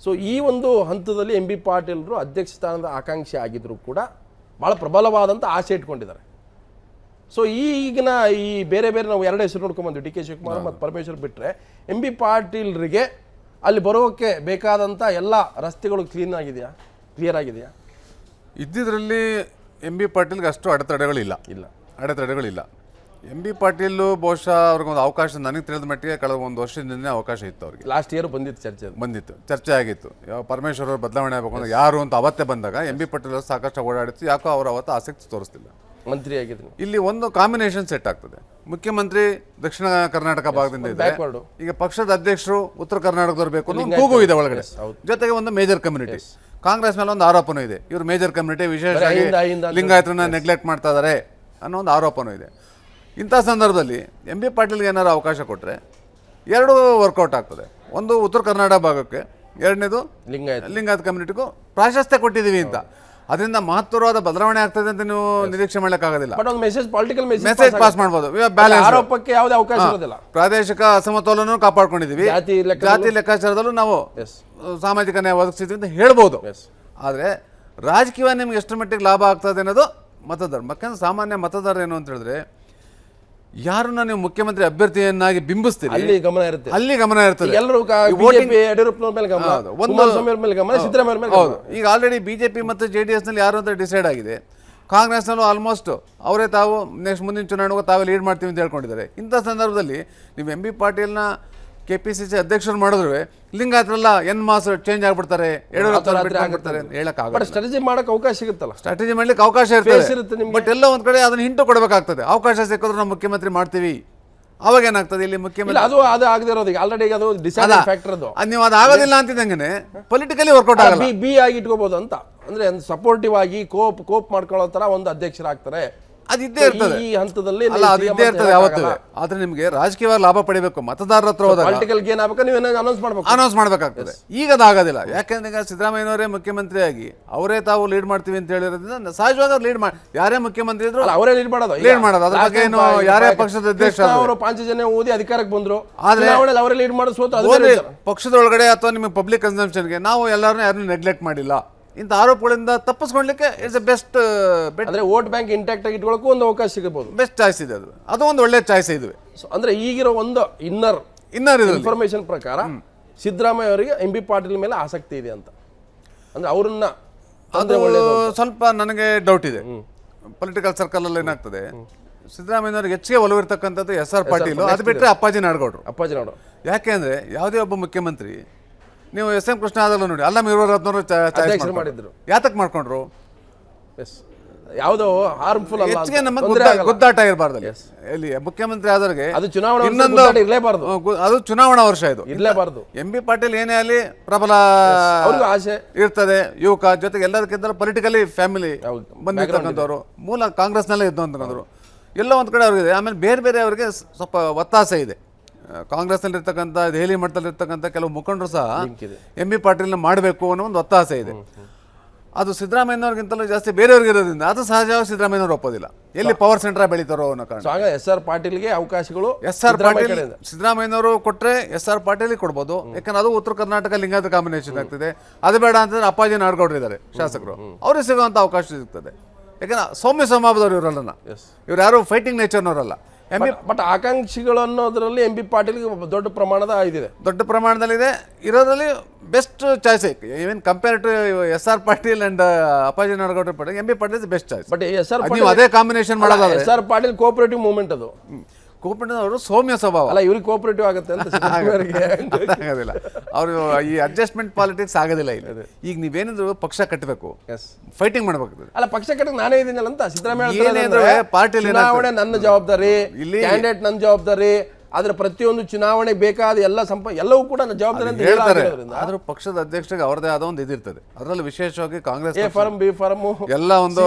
Speaker 1: ಸೊ ಈ ಒಂದು ಹಂತದಲ್ಲಿ ಎಂ ಬಿ ಪಾಟೀಲರು ಅಧ್ಯಕ್ಷ ಸ್ಥಾನದ ಆಕಾಂಕ್ಷಿ ಆಗಿದ್ದರೂ ಕೂಡ ಭಾಳ ಪ್ರಬಲವಾದಂಥ ಆಸೆ ಇಟ್ಕೊಂಡಿದ್ದಾರೆ. ಸೊ ಈಗಿನ ಈ ಬೇರೆ ಬೇರೆ ನಾವು ಎರಡು ಹೆಸರು ನೋಡ್ಕೊಂಡ್ಬಂದ್ವಿ, DK ಶಿವಕುಮಾರ್ ಮತ್ತು ಪರಮೇಶ್ವರ್ ಬಿಟ್ಟರೆ ಎಂ ಬಿ ಪಾಟೀಲ್ರಿಗೆ ಅಲ್ಲಿ ಬರೋಕ್ಕೆ ಬೇಕಾದಂಥ ಎಲ್ಲ ರಸ್ತೆಗಳು ಕ್ಲಿಯರ್ ಆಗಿದೆಯಾ?
Speaker 9: ಇದ್ದಿದ್ರಲ್ಲಿ ಎಂ ಬಿ ಪಾಟೀಲ್ಗೆ ಅಷ್ಟು ಅಡೆತಡೆಗಳಿಲ್ಲ. ಅಡೆತಡೆಗಳಿಲ್ಲ. ಎಂ ಬಿ ಪಾಟೀಲು ಬಹುಶಃ ಅವ್ರಿಗೊಂದು ಅವಕಾಶ, ನನಗೆ ತಿಳಿದ ಮಟ್ಟಿಗೆ ಕಳೆದ ಒಂದು ವರ್ಷದಿಂದನೇ ಅವಕಾಶ ಇತ್ತು ಅವ್ರಿಗೆ.
Speaker 1: ಲಾಸ್ಟ್ ಇಯರ್ ಚರ್ಚೆ
Speaker 9: ಆಗಿತ್ತು. ಯಾವ ಪರಮೇಶ್ವರ್ ಅವರು ಬದಲಾವಣೆ ಆಗಬೇಕು ಅಂದ್ರೆ ಯಾರು ಅಂತ ಅವತ್ತೇ ಬಂದಾಗ ಎಂ ಬಿ ಪಾಟೀಲ್ ಅವರು ಸಾಕಷ್ಟು ಓಡಾಡಿತ್ತು. ಯಾಕೋ ಅವರು ಅವತ್ತು ಆಸಕ್ತಿ ತೋರಿಸ್ತಿಲ್ಲ.
Speaker 1: ಮಂತ್ರಿ ಆಗಿದ್ರು.
Speaker 9: ಇಲ್ಲಿ ಒಂದು ಕಾಂಬಿನೇಷನ್ ಸೆಟ್ ಆಗ್ತದೆ. ಮುಖ್ಯಮಂತ್ರಿ ದಕ್ಷಿಣ ಕರ್ನಾಟಕ ಭಾಗದಿಂದ ಇದ್ದಾರೆ, ಈಗ ಪಕ್ಷದ ಅಧ್ಯಕ್ಷರು ಉತ್ತರ ಕರ್ನಾಟಕದವ್ರು ಬೇಕು ಅನ್ನೋ ಕೂಗು ಇದೆ ಒಳಗಡೆ. ಜೊತೆಗೆ ಒಂದು ಮೇಜರ್ ಕಮ್ಯುನಿಟಿ, ಕಾಂಗ್ರೆಸ್ ಮೇಲೆ ಒಂದು ಆರೋಪನೂ ಇದೆ, ಇವರು ಮೇಜರ್ ಕಮ್ಯುನಿಟಿ ವಿಶೇಷವಾಗಿ ಲಿಂಗಾಯತರನ್ನ ನೆಗ್ಲೆಕ್ಟ್ ಮಾಡ್ತಾ ಇದ್ದಾರೆ ಅನ್ನೋ ಒಂದು ಆರೋಪನೂ ಇದೆ. ಇಂಥ ಸಂದರ್ಭದಲ್ಲಿ ಎಂ ಬಿ ಪಾಟೀಲ್ಗೆ ಏನಾರು ಅವಕಾಶ ಕೊಟ್ಟರೆ ಎರಡೂ ವರ್ಕೌಟ್ ಆಗ್ತದೆ. ಒಂದು ಉತ್ತರ ಕರ್ನಾಟಕ ಭಾಗಕ್ಕೆ, ಎರಡನೇದು ಲಿಂಗಾಯತ ಕಮ್ಯುನಿಟಿಗೂ ಪ್ರಾಶಸ್ತ್ಯ ಕೊಟ್ಟಿದ್ದೀವಿ ಅಂತ. ಅದರಿಂದ ಮಹತ್ತರವಾದ ಬದಲಾವಣೆ ಆಗ್ತದೆ ಅಂತ ನೀವು ನಿರೀಕ್ಷೆ ಮಾಡಲಿಕ್ಕಾಗೋದಿಲ್ಲ. ಮೆಸೇಜ್ ಪಾಸ್ ಮಾಡ್ಬೋದು.
Speaker 1: ಆರೋಪಕ್ಕೆ ಯಾವುದೇ ಅವಕಾಶ ಇರೋದಿಲ್ಲ.
Speaker 9: ಪ್ರಾದೇಶಿಕ ಅಸಮತೋಲನ ಕಾಪಾಡ್ಕೊಂಡಿದ್ದೀವಿ, ಜಾತಿ ಲೆಕ್ಕಾಚಾರದಲ್ಲೂ ನಾವು ಸಾಮಾಜಿಕ ನ್ಯಾಯ ಒದಗಿಸಿದ್ವಿ ಅಂತ ಹೇಳ್ಬೋದು. ಆದರೆ ರಾಜಕೀಯ ನಿಮ್ಗೆ ಎಷ್ಟು ಮಟ್ಟಿಗೆ ಲಾಭ ಆಗ್ತದೆ ಅನ್ನೋದು ಮತದಾರ. ಯಾಕಂದ್ರೆ ಸಾಮಾನ್ಯ ಮತದಾರ ಏನು ಅಂತ ಹೇಳಿದ್ರೆ, ಯಾರನ್ನ ನೀವು ಮುಖ್ಯಮಂತ್ರಿ ಅಭ್ಯರ್ಥಿಯನ್ನಾಗಿ ಬಿಂಬಿಸ್ತೀರಿ ಅಲ್ಲಿ ಗಮನ ಇರ್ತದೆ. ಈಗ ಆಲ್ರೆಡಿ ಬಿಜೆಪಿ ಮತ್ತು JDS ನಲ್ಲಿ ಯಾರು ಅಂತ ಡಿಸೈಡ್ ಆಗಿದೆ. ಕಾಂಗ್ರೆಸ್ನಲ್ಲೂ ಆಲ್ಮೋಸ್ಟ್ ಅವರೇ ತಾವು ನೆಕ್ಸ್ಟ್ ಮುಂದಿನ ಚುನಾವಣೆಗೆ ತಾವೇ ಲೀಡ್ ಮಾಡ್ತೀವಿ ಅಂತ ಹೇಳ್ಕೊಂಡಿದ್ದಾರೆ. ಇಂಥ ಸಂದರ್ಭದಲ್ಲಿ ನೀವು ಎಂ ಬಿ ಪಾಟೀಲ್ನ KPCC ಅಧ್ಯಕ್ಷರು ಮಾಡಿದ್ರೆ ಲಿಂಗಾಯತರೆಲ್ಲ ಮಾಸ್ ಚೇಂಜ್ ಆಗ್ಬಿಡ್ತಾರೆ, ಹೇಳಕ್ಕಾಗಲ್ಲ.
Speaker 1: ಸ್ಟ್ರಾಟಜಿ ಮಾಡಕ್ಕೆ ಅವಕಾಶ ಸಿಗುತ್ತಲ್ಲ,
Speaker 9: ಸ್ಟ್ರಾಟಜಿ ಮಾಡ್ಲಿಕ್ಕೆ ಅವಕಾಶ ಇರ್ತದೆ. ಬಟ್ ಎಲ್ಲ ಒಂದ್ ಕಡೆ ಅದನ್ನ ಹಿಂಟು ಕೊಡಬೇಕಾಗ್ತದೆ. ಅವಕಾಶ ಸಿಕ್ಕಿದ್ರೆ ನಾವು ಮುಖ್ಯಮಂತ್ರಿ ಮಾಡ್ತೀವಿ, ಅವಾಗ ಏನಾಗ್ತದೆ ಇಲ್ಲಿ ಮುಖ್ಯಮಂತ್ರಿ
Speaker 1: ಅದು ಆಗದಿರೋದು ಆಲ್ರೆಡಿ ಅದು ಡಿಸೈಡಿಂಗ್ ಫ್ಯಾಕ್ಟರ್. ಅದು
Speaker 9: ನೀವು ಅದು ಆಗೋದಿಲ್ಲ ಅಂತಿದ್ದಂಗೆ ಪೊಲಿಟಿಕಲಿ ವರ್ಕೌಟ್ ಆಗಲ್ಲ.
Speaker 1: ಬಿ ಆಗಿ ಇಟ್ಕೋಬಹುದು ಅಂತ, ಅಂದ್ರೆ ಸಪೋರ್ಟಿವ್ ಆಗಿ ಕೋಪ್ ಮಾಡ್ಕೊಳ್ಳೋ ತರ ಒಂದು ಅಧ್ಯಕ್ಷರಾಗ್ತಾರೆ.
Speaker 9: ಅದಿದ್ದೇ ಇರ್ತದೆ
Speaker 1: ಈ ಹಂತದಲ್ಲಿ,
Speaker 9: ಅದಿದ್ದೇ ಇರ್ತದೆ ಯಾವತ್ತೂ. ಆದ್ರೆ ನಿಮಗೆ ರಾಜಕೀಯವಾಗಿ ಲಾಭ ಪಡಿಬೇಕು, ಮತದಾರರ ಹತ್ರ ಹೋದಾಗ
Speaker 1: ಪೊಲಿಟಿಕಲ್ ಗೇನ್ ಆಗಬೇಕು, ನೀವು
Speaker 9: ಅನೌನ್ಸ್ ಮಾಡಬೇಕಾಗ್ತದೆ. ಈಗ ಅದಾಗೋದಿಲ್ಲ. ಯಾಕೆಂದ್ರೆ ಈಗ ಸಿದ್ದರಾಮಯ್ಯನವರೇ ಮುಖ್ಯಮಂತ್ರಿಯಾಗಿ ಅವರೇ ತಾವು ಲೀಡ್ ಮಾಡ್ತೀವಿ ಅಂತ ಹೇಳಿರೋದ್ರಿಂದ ಸಹಜವಾಗಿ ಲೀಡ್ ಮಾಡಿ, ಯಾರೇ ಮುಖ್ಯಮಂತ್ರಿ ಇದ್ರು ಅವರೇ ಲೀಡ್ ಮಾಡೋದು. ಅದ್ರ ಬಗ್ಗೆ ಏನು ಯಾರೇ ಪಕ್ಷದ ಅಧ್ಯಕ್ಷ
Speaker 1: ಅವರು 5 ಜನ ಓದಿ ಅಧಿಕಾರಕ್ಕೆ ಬಂದ್ರು, ಆದ್ರೆ ಅವರೇ ಲೀಡ್ ಮಾಡೋ ಸೋತು
Speaker 9: ಪಕ್ಷದೊಳಗಡೆ ಅಥವಾ ನಿಮ್ಮ ಪಬ್ಲಿಕ್ ಕನ್ಸಂಪ್ಷನ್ಗೆ ನಾವು ಎಲ್ಲರನ್ನೂ ಯಾರನ್ನೂ ನೆಗ್ಲೆಕ್ಟ್ ಮಾಡಿಲ್ಲ. ಇಂಥ ಆರೋಪಗಳಿಂದ ತಪ್ಪಿಸ್ಕೊಳ್ಲಿಕ್ಕೆ ಇಟ್ಸ್ ಎ ಬೆಸ್ಟ್
Speaker 1: ಅಂದ್ರೆ ವೋಟ್ ಬ್ಯಾಂಕ್ ಇಂಟ್ಯಾಕ್ಟ್ ಆಗಿ ಇಟ್ಕೊಳ್ಳೋಕ್ಕೂ ಒಂದು ಅವಕಾಶ ಸಿಗಬಹುದು.
Speaker 9: ಬೆಸ್ಟ್ ಚಾಯ್ಸ್ ಇದೆ ಅದು ಒಂದು ಒಳ್ಳೆ ಚಾಯ್ಸ್ ಇದೆ.
Speaker 1: ಅಂದ್ರೆ ಈಗಿರೋ ಒಂದು ಇನ್ನರ್ ಇನ್ಫಾರ್ಮೇಶನ್ ಪ್ರಕಾರ ಸಿದ್ದರಾಮಯ್ಯ ಅವರಿಗೆ ಎಂ ಬಿ ಪಾಟೀಲ್ ಮೇಲೆ ಆಸಕ್ತಿ ಇದೆ ಅಂತ, ಅಂದ್ರೆ ಅವ್ರನ್ನ
Speaker 9: ಸ್ವಲ್ಪ ನನಗೆ ಡೌಟ್ ಇದೆ. ಪೊಲಿಟಿಕಲ್ ಸರ್ಕಲ್ ಅಲ್ಲಿ ಏನಾಗ್ತದೆ, ಸಿದ್ದರಾಮಯ್ಯನವ್ರಿಗೆ ಹೆಚ್ಚಿಗೆ ಒಲವಿರ್ತಕ್ಕಂಥದ್ದು SR ಪಾಟೀಲ್, ಅದು ಬಿಟ್ಟರೆ ಅಪ್ಪಾಜಿ ನಾಡಗೌಡರು. ಯಾಕೆ ಅಂದ್ರೆ ಯಾವುದೇ ಒಬ್ಬ ಮುಖ್ಯಮಂತ್ರಿ, ನೀವು SM ಕೃಷ್ಣ ಆದಲ್ಲ ನೋಡಿ, ಅಲ್ಲ ರತ್ನವರು
Speaker 1: ಮಾಡಿದ್ರು,
Speaker 9: ಯಾತಕ್ ಮಾಡ್ಕೊಂಡ್ರು?
Speaker 1: ಯಾವುದೋ ಹಾರ್ಮ್ಫುಲ್ ಅಲ್ಲ,
Speaker 9: ಹೆಚ್ಚಿಗೆ ನಮಗೆ ಗುದ್ದಾಟ ಇರಬಾರ್ದು. ಇಲ್ಲಿ ಮುಖ್ಯಮಂತ್ರಿ ಆದವ್ರಿಗೆ
Speaker 1: ಅದು ಚುನಾವಣಾ
Speaker 9: ಇನ್ನೊಂದು
Speaker 1: ಇರಲೇಬಾರ್ದು,
Speaker 9: ಅದು ಚುನಾವಣಾ ವರ್ಷ ಇದು
Speaker 1: ಇರಲೇಬಾರ್ದು.
Speaker 9: ಎಂ ಬಿ ಪಾಟೀಲ್ ಏನೇ ಅಲ್ಲಿ ಪ್ರಬಲ
Speaker 1: ಆಸೆ
Speaker 9: ಇರ್ತದೆ, ಯುವಕ, ಜೊತೆಗೆ ಎಲ್ಲದಕ್ಕಿಂತ ಪೊಲಿಟಿಕಲಿ ಫ್ಯಾಮಿಲಿ ಬಂದಿರ್ತಕ್ಕಂಥವ್ರು, ಮೂಲ ಕಾಂಗ್ರೆಸ್ನಲ್ಲೇ ಇದ್ದಂತಕ್ಕಂಥವ್ರು, ಎಲ್ಲ ಒಂದು ಕಡೆ ಅವ್ರಿಗೆ. ಆಮೇಲೆ ಬೇರೆ ಬೇರೆ ಅವರಿಗೆ ಸ್ವಲ್ಪ ಒತ್ತಾಸೆ ಇದೆ. ಕಾಂಗ್ರೆಸ್ನಲ್ಲಿರ್ತಕ್ಕಂಥ, ದೆಹಲಿ ಮಟ್ಟದಲ್ಲಿರ್ತಕ್ಕಂಥ ಕೆಲವು ಮುಖಂಡರು ಸಹ ಎಂ ಬಿ ಪಾಟೀಲ್ನ ಮಾಡಬೇಕು ಅನ್ನೋ ಒಂದು ಒತ್ತಾಸೆ ಇದೆ. ಅದು ಸಿದ್ದರಾಮಯ್ಯನವ್ರಿಗಿಂತಲೂ ಜಾಸ್ತಿ ಬೇರೆಯವ್ರಿಗೆ ಇರೋದ್ರಿಂದ ಅದು ಸಹಜವಾಗಿ ಸಿದ್ದರಾಮಯ್ಯನವ್ರು ಒಪ್ಪೋದಿಲ್ಲ. ಎಲ್ಲಿ ಪವರ್ ಸೆಂಟರ್ ಬೆಳೀತಾರೋ ಅನ್ನೋ ಕಾರಣ
Speaker 1: SR ಪಾಟೀಲ್ಗೆ ಅವಕಾಶಗಳು,
Speaker 9: SR ಪಾಟೀಲ್ ಸಿದ್ದರಾಮಯ್ಯನವರು ಕೊಟ್ಟರೆ SR ಪಾಟೀಲ್ ಕೊಡ್ಬೋದು. ಯಾಕಂದ್ರೆ ಅದು ಉತ್ತರ ಕರ್ನಾಟಕ ಲಿಂಗಾಯತ ಕಾಂಬಿನೇಷನ್ ಆಗ್ತದೆ. ಅದು ಬೇಡ ಅಂತಂದ್ರೆ ಅಪ್ಪಾಜಿ ನಾಡಗೌಡರು ಇದ್ದಾರೆ ಶಾಸಕರು, ಅವ್ರಿಗೆ ಸಿಗುವಂಥ ಅವಕಾಶ ಸಿಗ್ತದೆ. ಯಾಕಂದ್ರೆ ಸೌಮ್ಯ ಸ್ವಭಾವದವ್ರು ಇವರಲ್ಲ, ಇವ್ರು ಯಾರು ಫೈಟಿಂಗ್ ನೇಚರ್ನವರಲ್ಲ.
Speaker 1: ಬಟ್ ಆಕಾಂಕ್ಷಿಗಳು ಅನ್ನೋದ್ರಲ್ಲಿ ಎಂ ಬಿ ಪಾಟೀಲ್ಗೆ ದೊಡ್ಡ ಪ್ರಮಾಣದ ಇದಿದೆ,
Speaker 9: ದೊಡ್ಡ ಪ್ರಮಾಣದಲ್ಲಿದೆ. ಇರೋದ್ರಲ್ಲಿ best choice even compare to SR Patil and Appaji ನಾಡಗೌಡರ Patil, M B Patil best choice.
Speaker 1: But
Speaker 9: ನೀವು ಅದೇ ಕಾಂಬಿನೇಷನ್ ಮಾಡೋದಾದ್ರೆ
Speaker 1: SR ಪಾಟೀಲ್ ಕೋಆಪರೇಟಿವ್ ಮೂವ್ಮೆಂಟ್, ಅದು
Speaker 9: ಕೋಪರೇಟಿವ್ ಅವರು ಸೌಮ್ಯ ಸ್ವಭಾವ
Speaker 1: ಅಲ್ಲ ಇವ್ರಿಗೆ ಕೋಪರೇಟಿವ್ ಆಗುತ್ತೆ ಅಂತ ಸಿದ್ದರಾಮಯ್ಯರಿಗೆ
Speaker 9: ಆಗೋದಿಲ್ಲ. ಅವರು ಈ ಅಡ್ಜಸ್ಟ್ಮೆಂಟ್ ಪಾಲಿಟಿಕ್ಸ್ ಆಗೋದಿಲ್ಲ ಇಲ್ಲಿ. ಈಗ ನೀವೇನಿದ್ರು ಪಕ್ಷ ಕಟ್ಟಬೇಕು, ಫೈಟಿಂಗ್ ಮಾಡ್ಬೇಕು.
Speaker 1: ಅಲ್ಲ ಪಕ್ಷ ಕಟ್ಟಕ್ಕೆ ನಾನೇ ಇದೀನಲ್ಲ ಅಂತ ಸಿದ್ದರಾಮಯ್ಯ
Speaker 9: ಏನಿದ್ರು ಪಾರ್ಟಿಲಿ
Speaker 1: ಚುನಾವಣೆ ನನ್ನ ಜವಾಬ್ದಾರಿ,
Speaker 9: ಇಲ್ಲಿ
Speaker 1: ಕ್ಯಾಂಡಿಡೇಟ್ ನನ್ನ ಜವಾಬ್ದಾರಿ, ಆದ್ರೆ ಪ್ರತಿಯೊಂದು ಚುನಾವಣೆಗೆ ಬೇಕಾದ ಎಲ್ಲ ಎಲ್ಲವೂ ಕೂಡ ನನ್ನ ಜವಾಬ್ದಾರಿ ಅಂತ
Speaker 9: ಹೇಳ್ತಾರೆ. ಆದ್ರೂ ಪಕ್ಷದ ಅಧ್ಯಕ್ಷರಿಗೆ ಅವ್ರದೇ ಆದ ಒಂದು ಇದಿರ್ತದೆ. ಅದರಲ್ಲಿ ವಿಶೇಷವಾಗಿ Congress
Speaker 1: A form B form
Speaker 9: ಎಲ್ಲ ಒಂದು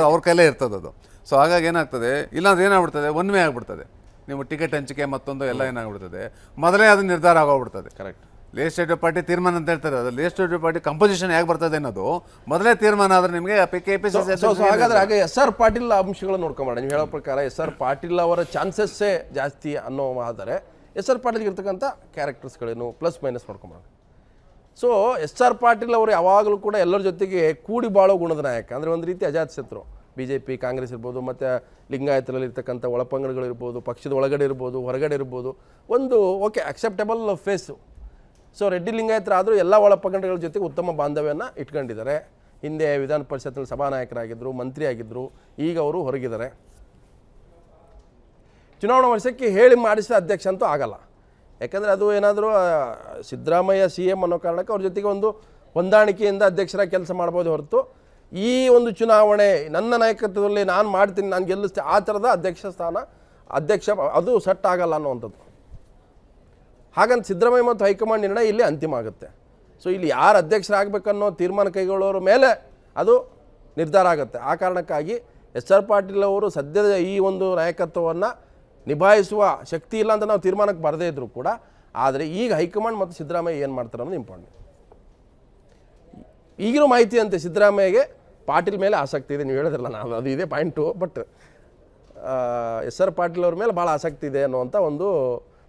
Speaker 9: ಅವ್ರ ಕೈಲೇ ಇರ್ತದೆ ಅದು. ಸೊ ಹಾಗಾಗಿ ಏನಾಗ್ತದೆ, ಇಲ್ಲಾಂದ್ರೆ ಏನಾಗ್ಬಿಡ್ತದೆ, ಒನ್ ವೇ ಆಗ್ಬಿಡ್ತದೆ. ನೀವು ಟಿಕೆಟ್ ಹಂಚಿಕೆ ಮತ್ತೊಂದು ಎಲ್ಲ ಏನಾಗ್ಬಿಡ್ತದೆ, ಮೊದಲೇ ಅದು ನಿರ್ಧಾರ ಆಗೋಗ್ಬಿಡ್ತದೆ. ಕರೆಕ್ಟ್. ಲೆಜಿಸ್ಲೇಟಿವ್ ಪಾರ್ಟಿ ತೀರ್ಮಾನ ಅಂತ ಹೇಳ್ತಾರೆ. ಅದು ಲೆಜಿಸ್ಲೇಟಿವ್ ಪಾರ್ಟಿ ಕಂಪೋಸಿಷನ್ ಹೇಗೆ ಬರ್ತದೆ ಅನ್ನೋದು ಮೊದಲೇ ತೀರ್ಮಾನ ಆದ್ರೆ ನಿಮಗೆ
Speaker 1: ಹಾಗಾದ್ರೆ ಆಗ SR ಪಾಟೀಲ್ ಅಂಶಗಳನ್ನು ನೋಡ್ಕೊಂಬೇಡ. ನೀವು ಹೇಳೋ ಪ್ರಕಾರ SR ಪಾಟೀಲ್ ಅವರ ಚಾನ್ಸಸ್ಸೇ ಜಾಸ್ತಿ ಅನ್ನೋ ಆದರೆ SR ಪಾಟೀಲ್ಗೆ ಇರ್ತಕ್ಕಂಥ ಕ್ಯಾರೆಕ್ಟರ್ಸ್ಗಳೇನು ಪ್ಲಸ್ ಮೈನಸ್ ನೋಡ್ಕೊಂಬೇಡ. ಸೊ SR ಪಾಟೀಲ್ ಅವರು ಯಾವಾಗಲೂ ಕೂಡ ಎಲ್ಲರ ಜೊತೆಗೆ ಕೂಡಿ ಬಾಳೋ ಗುಣದ ನಾಯಕ. ಅಂದರೆ ಒಂದು ರೀತಿ ಅಜಾತ್ ಶತ್ರು. BJP ಕಾಂಗ್ರೆಸ್ ಇರ್ಬೋದು, ಮತ್ತು ಲಿಂಗಾಯತರಲ್ಲಿ ಇರ್ತಕ್ಕಂಥ ಒಳಪಂಗಡಗಳಿರ್ಬೋದು, ಪಕ್ಷದ ಒಳಗಡೆ ಇರ್ಬೋದು, ಹೊರಗಡೆ ಇರ್ಬೋದು, ಒಂದು okay acceptable face. So Reddy ಲಿಂಗಾಯತರಾದರೂ ಎಲ್ಲ ಒಳಪಂಗಡಗಳ ಜೊತೆಗೆ ಉತ್ತಮ ಬಾಂಧವ್ಯನ ಇಟ್ಕೊಂಡಿದ್ದಾರೆ. ಹಿಂದೆ ವಿಧಾನ ಪರಿಷತ್ನಲ್ಲಿ ಸಭಾನಾಯಕರಾಗಿದ್ದರು, ಮಂತ್ರಿ ಆಗಿದ್ದರು, ಈಗ ಅವರು ಹೊರಗಿದ್ದಾರೆ. ಚುನಾವಣಾ ವರ್ಷಕ್ಕೆ ಹೇಳಿ ಮಾಡಿಸಿದ ಅಧ್ಯಕ್ಷ ಅಂತೂ ಆಗಲ್ಲ. ಯಾಕಂದರೆ ಅದು ಏನಾದರೂ ಸಿದ್ದರಾಮಯ್ಯ CM ಅನ್ನೋ ಕಾರಣಕ್ಕೆ ಅವ್ರ ಜೊತೆಗೆ ಒಂದು ಹೊಂದಾಣಿಕೆಯಿಂದ ಅಧ್ಯಕ್ಷರಾಗಿ ಕೆಲಸ ಮಾಡ್ಬೋದು ಹೊರತು ಈ ಒಂದು ಚುನಾವಣೆ ನನ್ನ ನಾಯಕತ್ವದಲ್ಲಿ ನಾನು ಮಾಡ್ತೀನಿ, ನಾನು ಗೆಲ್ಲಿಸ್ತೀನಿ ಆ ಥರದ ಅಧ್ಯಕ್ಷ ಅದು ಸೆಟ್ ಆಗಲ್ಲ ಅನ್ನುವಂಥದ್ದು. ಹಾಗಂತ ಸಿದ್ದರಾಮಯ್ಯ ಮತ್ತು ಹೈಕಮಾಂಡ್ ನಿರ್ಣಯ ಇಲ್ಲಿ ಅಂತಿಮ ಆಗುತ್ತೆ. ಸೊ ಇಲ್ಲಿ ಯಾರು ಅಧ್ಯಕ್ಷರಾಗಬೇಕನ್ನೋ ತೀರ್ಮಾನ ಕೈಗೊಳ್ಳೋರ ಮೇಲೆ ಅದು ನಿರ್ಧಾರ ಆಗುತ್ತೆ. ಆ ಕಾರಣಕ್ಕಾಗಿ SR ಪಾಟೀಲ್ ಅವರು ಸದ್ಯದ ಈ ಒಂದು ನಾಯಕತ್ವವನ್ನು ನಿಭಾಯಿಸುವ ಶಕ್ತಿ ಇಲ್ಲ ಅಂತ ನಾವು ತೀರ್ಮಾನಕ್ಕೆ ಬರದೇ ಇದ್ದರೂ ಕೂಡ, ಆದರೆ ಈಗ ಹೈಕಮಾಂಡ್ ಮತ್ತು ಸಿದ್ದರಾಮಯ್ಯ ಏನು ಮಾಡ್ತಾರೆ ಅನ್ನೋದು ಇಂಪಾರ್ಟೆಂಟ್. ಈಗಿರೋ ಮಾಹಿತಿ ಅಂತೆ ಸಿದ್ದರಾಮಯ್ಯಗೆ ಪಾಟೀಲ್ ಮೇಲೆ ಆಸಕ್ತಿ ಇದೆ. ನೀವು ಹೇಳಿದ್ರಲ್ಲ, ನಾವು ಅದು ಇದೆ ಪಾಯಿಂಟು. ಬಟ್ SR ಪಾಟೀಲ್ ಅವ್ರ ಮೇಲೆ ಭಾಳ ಆಸಕ್ತಿ ಇದೆ ಅನ್ನುವಂಥ ಒಂದು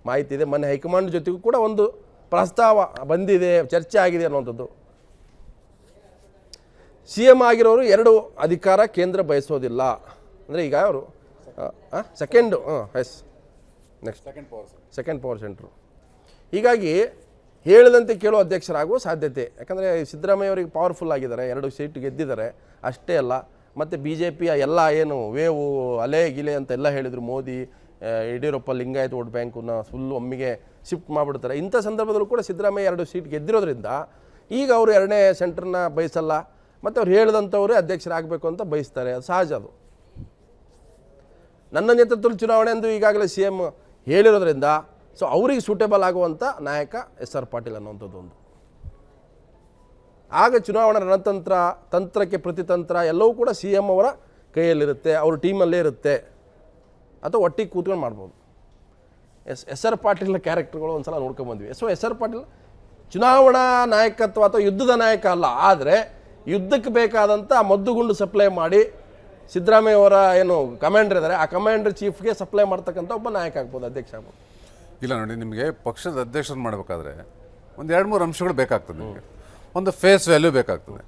Speaker 1: ಮಾಹಿತಿ ಇದೆ. ಮೊನ್ನೆ ಹೈಕಮಾಂಡ್ ಜೊತೆಗೂ ಕೂಡ ಒಂದು ಪ್ರಸ್ತಾವ ಬಂದಿದೆ, ಚರ್ಚೆ ಆಗಿದೆ ಅನ್ನುವಂಥದ್ದು. CM ಆಗಿರೋರು 2 ಅಧಿಕಾರ ಕೇಂದ್ರ ಬಯಸೋದಿಲ್ಲ. ಅಂದರೆ ಈಗ ಅವರು ಸೆಕೆಂಡು ಸೆಕೆಂಡ್ ಪವರ್ ಸೆಂಟ್ರು. ಹೀಗಾಗಿ ಹೇಳಿದಂತೆ ಕೇಳೋ ಅಧ್ಯಕ್ಷರಾಗುವ ಸಾಧ್ಯತೆ. ಯಾಕಂದರೆ ಸಿದ್ದರಾಮಯ್ಯ ಅವರಿಗೆ ಪವರ್ಫುಲ್ ಆಗಿದ್ದಾರೆ, 2 ಸೀಟ್ ಗೆದ್ದಿದ್ದಾರೆ. ಅಷ್ಟೇ ಅಲ್ಲ, ಮತ್ತು BJPಯ ಎಲ್ಲ ಏನು ವೇವು ಅಲೆ ಗಿಲೆ ಅಂತೆಲ್ಲ ಹೇಳಿದರು ಮೋದಿ, ಯಡಿಯೂರಪ್ಪ ಲಿಂಗಾಯತ್ ವೋಟ್ ಬ್ಯಾಂಕನ್ನ ಫುಲ್ ಒಮ್ಮಿಗೆ ಶಿಫ್ಟ್ ಮಾಡಿಬಿಡ್ತಾರೆ. ಇಂಥ ಸಂದರ್ಭದಲ್ಲೂ ಕೂಡ ಸಿದ್ದರಾಮಯ್ಯ 2 ಸೀಟ್ ಗೆದ್ದಿರೋದ್ರಿಂದ ಈಗ ಅವರು 2ನೇ ಸೆಂಟ್ರನ್ನ ಬಯಸಲ್ಲ, ಮತ್ತು ಅವ್ರು ಹೇಳಿದಂಥವರೇ ಅಧ್ಯಕ್ಷರಾಗಬೇಕು ಅಂತ ಬಯಸ್ತಾರೆ. ಅದು ಸಹಜ. ಅದು ನನ್ನ ನೇತೃತ್ವದಲ್ಲಿ ಚುನಾವಣೆ ಎಂದು ಈಗಾಗಲೇ CM ಹೇಳಿರೋದ್ರಿಂದ ಸೊ ಅವರಿಗೆ ಸೂಟೇಬಲ್ ಆಗುವಂಥ ನಾಯಕ SR ಪಾಟೀಲ್ ಅನ್ನುವಂಥದ್ದು ಒಂದು. ಆಗ ಚುನಾವಣಾ ರಣತಂತ್ರ, ತಂತ್ರಕ್ಕೆ ಪ್ರತಿತಂತ್ರ ಎಲ್ಲವೂ ಕೂಡ CM ಅವರ ಕೈಯಲ್ಲಿರುತ್ತೆ, ಅವ್ರ ಟೀಮಲ್ಲೇ ಇರುತ್ತೆ, ಅಥವಾ ಒಟ್ಟಿಗೆ ಕೂತ್ಕೊಂಡು ಮಾಡ್ಬೋದು. SR ಪಾಟೀಲ್ನ ಕ್ಯಾರೆಕ್ಟರ್ಗಳು ಒಂದು ಸಲ ನೋಡ್ಕೊಂಬಂದ್ವಿ. ಸೊ SR ಪಾಟೀಲ್ ಚುನಾವಣಾ ನಾಯಕತ್ವ ಅಥವಾ ಯುದ್ಧದ ನಾಯಕ ಅಲ್ಲ, ಆದರೆ ಯುದ್ಧಕ್ಕೆ ಬೇಕಾದಂಥ ಮದ್ದುಗುಂಡು ಸಪ್ಲೈ ಮಾಡಿ ಸಿದ್ದರಾಮಯ್ಯ ಅವರ ಏನು ಕಮಾಂಡರ್ ಇದ್ದಾರೆ ಆ ಕಮಾಂಡರ್ ಚೀಫ್ಗೆ ಸಪ್ಲೈ ಮಾಡ್ತಕ್ಕಂಥ ಒಬ್ಬ ನಾಯಕ ಆಗ್ಬೋದು, ಅಧ್ಯಕ್ಷ ಆಗ್ಬೋದು.
Speaker 9: ಇಲ್ಲ ನೋಡಿ, ನಿಮಗೆ ಪಕ್ಷದ ಅಧ್ಯಕ್ಷರು ಮಾಡಬೇಕಾದ್ರೆ ಒಂದು 2-3 ಅಂಶಗಳು ಬೇಕಾಗ್ತದೆ. ನಿಮಗೆ ಒಂದು ಫೇಸ್ ವ್ಯಾಲ್ಯೂ ಬೇಕಾಗ್ತದೆ.